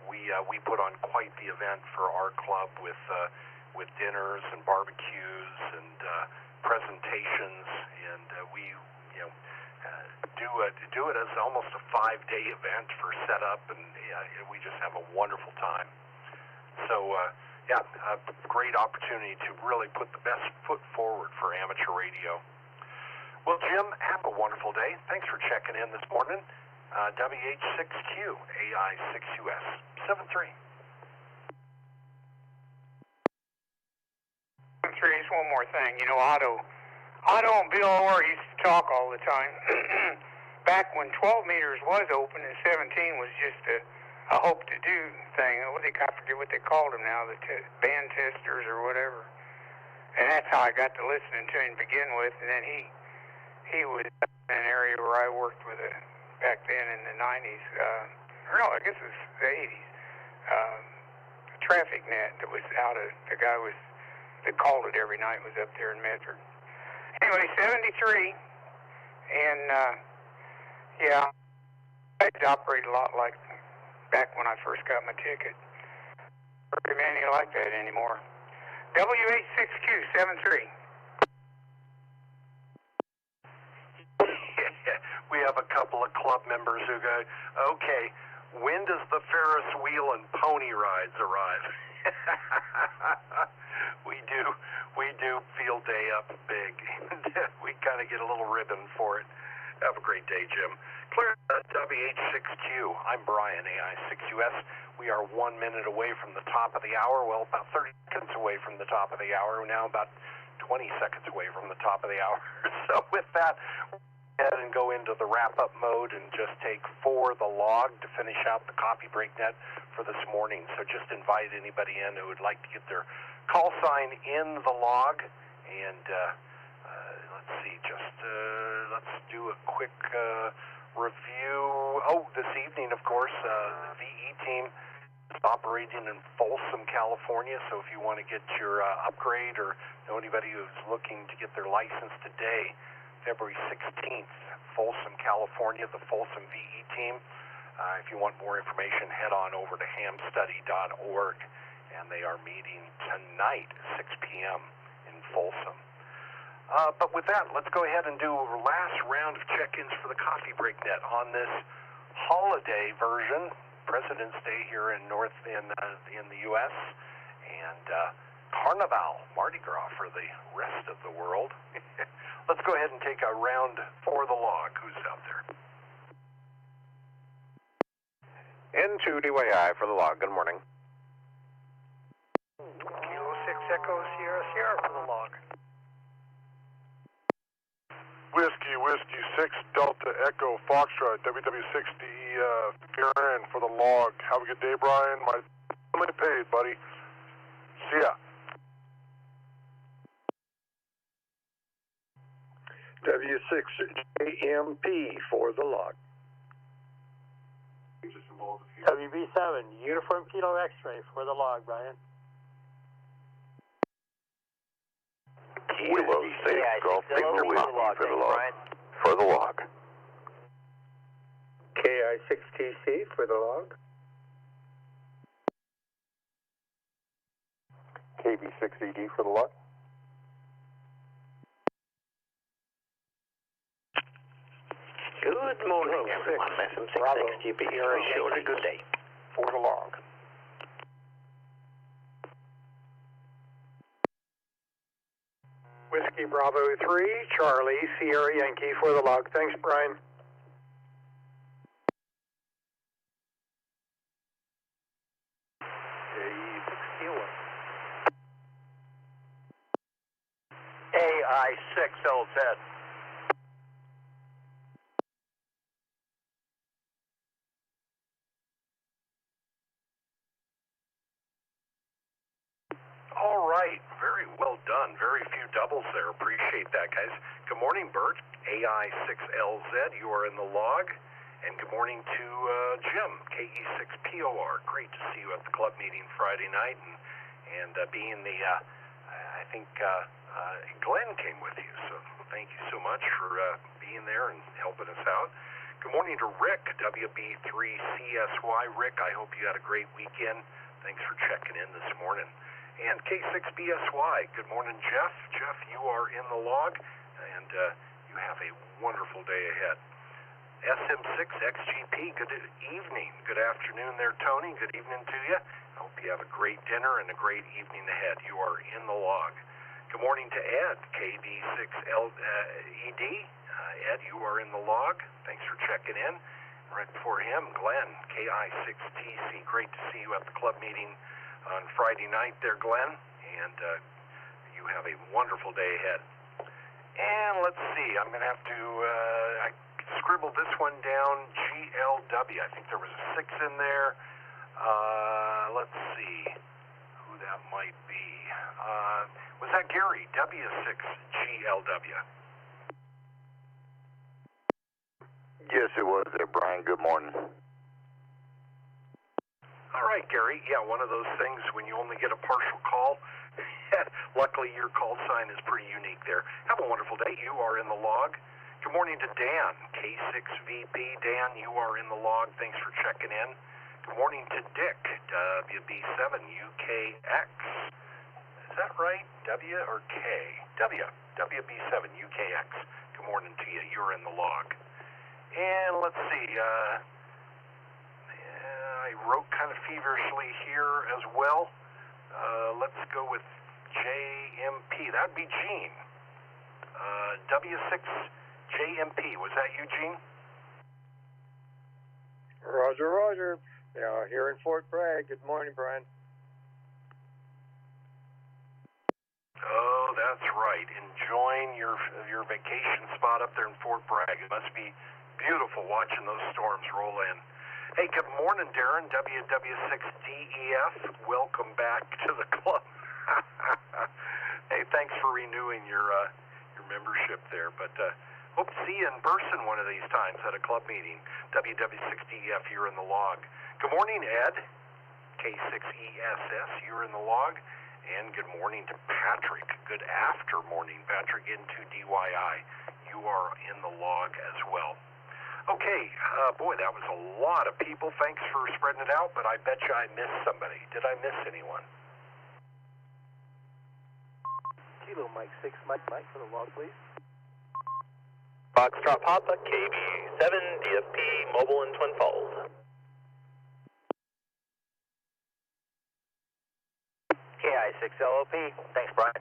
We put on quite the event for our club with dinners and barbecues and presentations, and we do it as almost a 5-day event for setup, and we just have a wonderful time. So a great opportunity to really put the best foot forward for amateur radio. Well, Jim, have a wonderful day. Thanks for checking in this morning. W6EK AI6US 73. Just one more thing. Otto and Bill Orr used to talk all the time. Back when 12 meters was open and 17 was just a hope-to-do thing. I forget what they called them now, the band testers or whatever. And that's how I got to listening to him to begin with. And then he was in an area where I worked with back then in the 90s. I guess it was the 80s. A traffic net that was out of, the guy that called it every night was up there in Medford. Anyway, 73, and I operate a lot like back when I first got my ticket. Very many like that anymore. W6EK 73. We have a couple of club members who go, okay, when does the Ferris wheel and pony rides arrive? We do Field Day up big. We kind of get a little ribbon for it. Have a great day, Jim. Clear W6EK. I'm Brian, AI6US. We are 1 minute away from the top of the hour. Well, about 30 seconds away from the top of the hour. We're now about 20 seconds away from the top of the hour. So with that, we'll go ahead and go into the wrap-up mode and just take For the Log to finish out the Coffee Break Net for this morning. So just invite anybody in who would like to get their call sign in the log. And let's see, let's do a quick review. Oh, this evening, of course, the VE team is operating in Folsom, California. So if you want to get your upgrade or know anybody who's looking to get their license today, February 16th, Folsom, California, the Folsom VE team. If you want more information, head on over to hamstudy.org, and they are meeting tonight at 6 p.m. in Folsom. But with that, let's go ahead and do our last round of check-ins for the Coffee Break Net on this holiday version, President's Day here in the U.S., and Carnival, Mardi Gras for the rest of the world. Let's go ahead and take a round for the log. Who's out there? N2 DYI for the log. Good morning. Kilo 6 Echo Sierra Sierra for the log. Whiskey 6 Delta Echo Foxtrot WW6DE Furin for the log. Have a good day, Brian. My family paid, buddy. See ya. W6AMP for the log. WB7 Uniform Kilo X-Ray for the log, Brian. Kilo 6 Golf Victor Whiskey for the log. For the log. KI6TC for the log. KB6ED for the log. Good morning, everyone. SM66GP here. Showed a good day. For the log. Whiskey Bravo 3, Charlie, Sierra Yankee for the log. Thanks, Brian. AI6LZ. All right, very well done. Very few doubles there. Appreciate that, guys. Good morning, Bert. AI6LZ, you are in the log. And good morning to Jim, KE6POR. Great to see you at the club meeting Friday night. And being the, I think Glenn came with you. So thank you so much for being there and helping us out. Good morning to Rick, WB3CSY. Rick, I hope you had a great weekend. Thanks for checking in this morning. And K6BSY, good morning, Jeff. Jeff, you are in the log, and you have a wonderful day ahead. SM6XGP, good evening. Good afternoon there, Tony. Good evening to you. I hope you have a great dinner and a great evening ahead. You are in the log. Good morning to Ed, KB6ED. Ed, you are in the log. Thanks for checking in. Right before him, Glenn, KI6TC. Great to see you at the club meeting on Friday night there, Glenn, and you have a wonderful day ahead. And let's see, I'm going to have to, I scribbled this one down, GLW. I think there was a 6 in there. Let's see who that might be. Was that Gerry, W6GLW? Yes, it was there, Brian. Good morning. All right, Gerry. Yeah, one of those things when you only get a partial call. Luckily, your call sign is pretty unique there. Have a wonderful day. You are in the log. Good morning to Dan, K6VP. Dan, you are in the log. Thanks for checking in. Good morning to Dick, WB7UKX. Is that right? W or K? WB7UKX. Good morning to you. You're in the log. And let's see. I wrote kind of feverishly here as well. Let's go with JMP. That would be Gene. W6JMP. Was that you, Gene? Roger, Roger. Yeah, here in Fort Bragg. Good morning, Brian. Oh, that's right. Enjoying your vacation spot up there in Fort Bragg. It must be beautiful watching those storms roll in. Hey, good morning, Darren, WW6DEF. Welcome back to the club. Hey, thanks for renewing your membership there. But hope to see you in person one of these times at a club meeting. WW6DEF, you're in the log. Good morning, Ed, K6ESS, you're in the log. And good morning to Patrick. Good after morning, Patrick, into DYI. You are in the log as well. Okay, boy, that was a lot of people. Thanks for spreading it out, but I bet you I missed somebody. Did I miss anyone? Kilo Mike 6, Mike for the log, please. Foxtrot Papa, KB7, DFP, Mobile in Twin Falls. KI6LOP, thanks, Brian.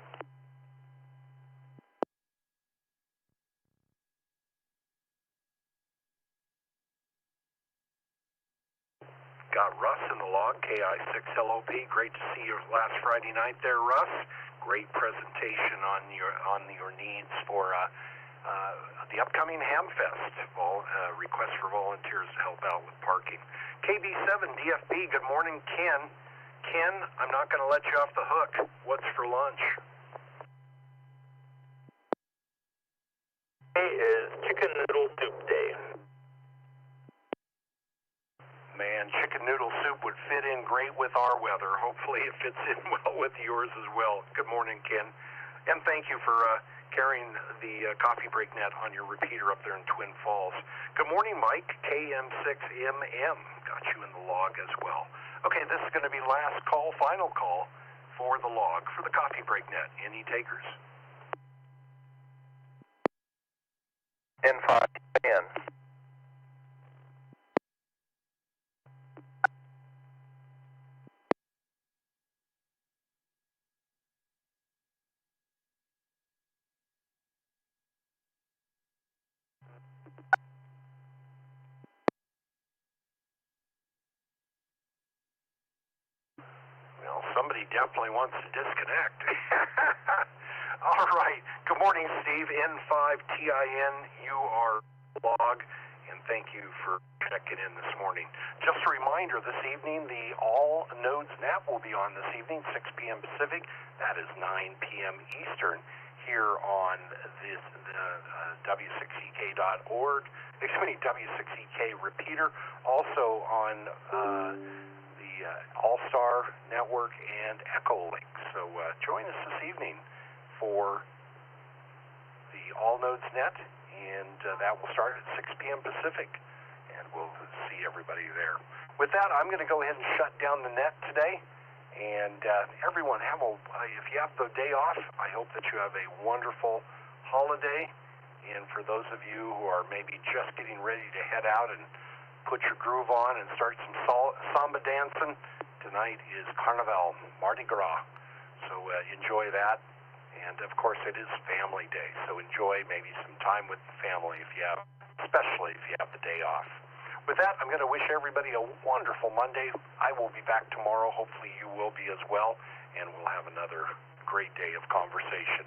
Got Russ in the log, KI6LOP. Great to see you last Friday night there, Russ. Great presentation on your needs for the upcoming Hamfest. Request for volunteers to help out with parking. KB7 DFB, good morning, Ken. Ken, I'm not going to let you off the hook. What's for lunch? Today is chicken noodle soup day. Man, chicken noodle soup would fit in great with our weather. Hopefully it fits in well with yours as well. Good morning, Ken. And thank you for carrying the Coffee Break Net on your repeater up there in Twin Falls. Good morning, Mike, KM6MM. Got you in the log as well. Okay, this is going to be last call, final call for the log for the Coffee Break Net. Any takers? N5, N. definitely wants to disconnect. All right. Good morning, Steve. N5TIN, you are log, and thank you for checking in this morning. Just a reminder, this evening, the All Nodes Net will be on this evening, 6 p.m. Pacific. That is 9 p.m. Eastern here on the W6EK.org. W6EK Repeater, also on the All-Star Network and Echolink. So join us this evening for the All Nodes Net, and that will start at 6 p.m. Pacific, and we'll see everybody there. With that, I'm going to go ahead and shut down the net today, and everyone, if you have the day off, I hope that you have a wonderful holiday. And for those of you who are maybe just getting ready to head out and put your groove on and start some samba dancing, tonight is Carnival, Mardi Gras. So enjoy that. And of course, it is Family Day, so enjoy maybe some time with the family especially if you have the day off. With that, I'm going to wish everybody a wonderful Monday. I will be back tomorrow. Hopefully you will be as well, and we'll have another great day of conversation.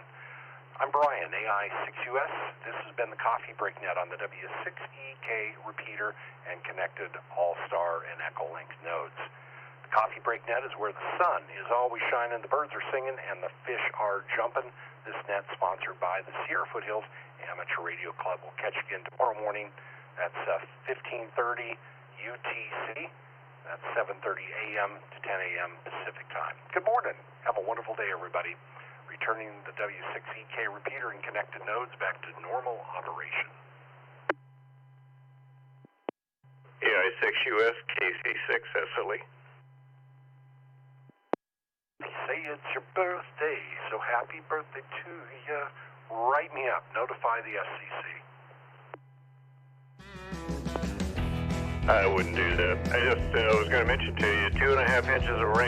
I'm Brian, AI6US. This has been the Coffee Break Net on the W6EK Repeater and connected All-Star and Echolink nodes. The Coffee Break Net is where the sun is always shining, the birds are singing, and the fish are jumping. This net sponsored by the Sierra Foothills Amateur Radio Club. We'll catch you again tomorrow morning. That's 15:30 UTC. That's 7:30 a.m. to 10 a.m. Pacific time. Good morning. Have a wonderful day, everybody. Returning the W6EK Repeater and connected nodes back to normal operation. AI6US KC6 SLE. They say it's your birthday, so happy birthday to you. Write me up. Notify the FCC. I wouldn't do that. I was going to mention to you, 2.5 inches of rain.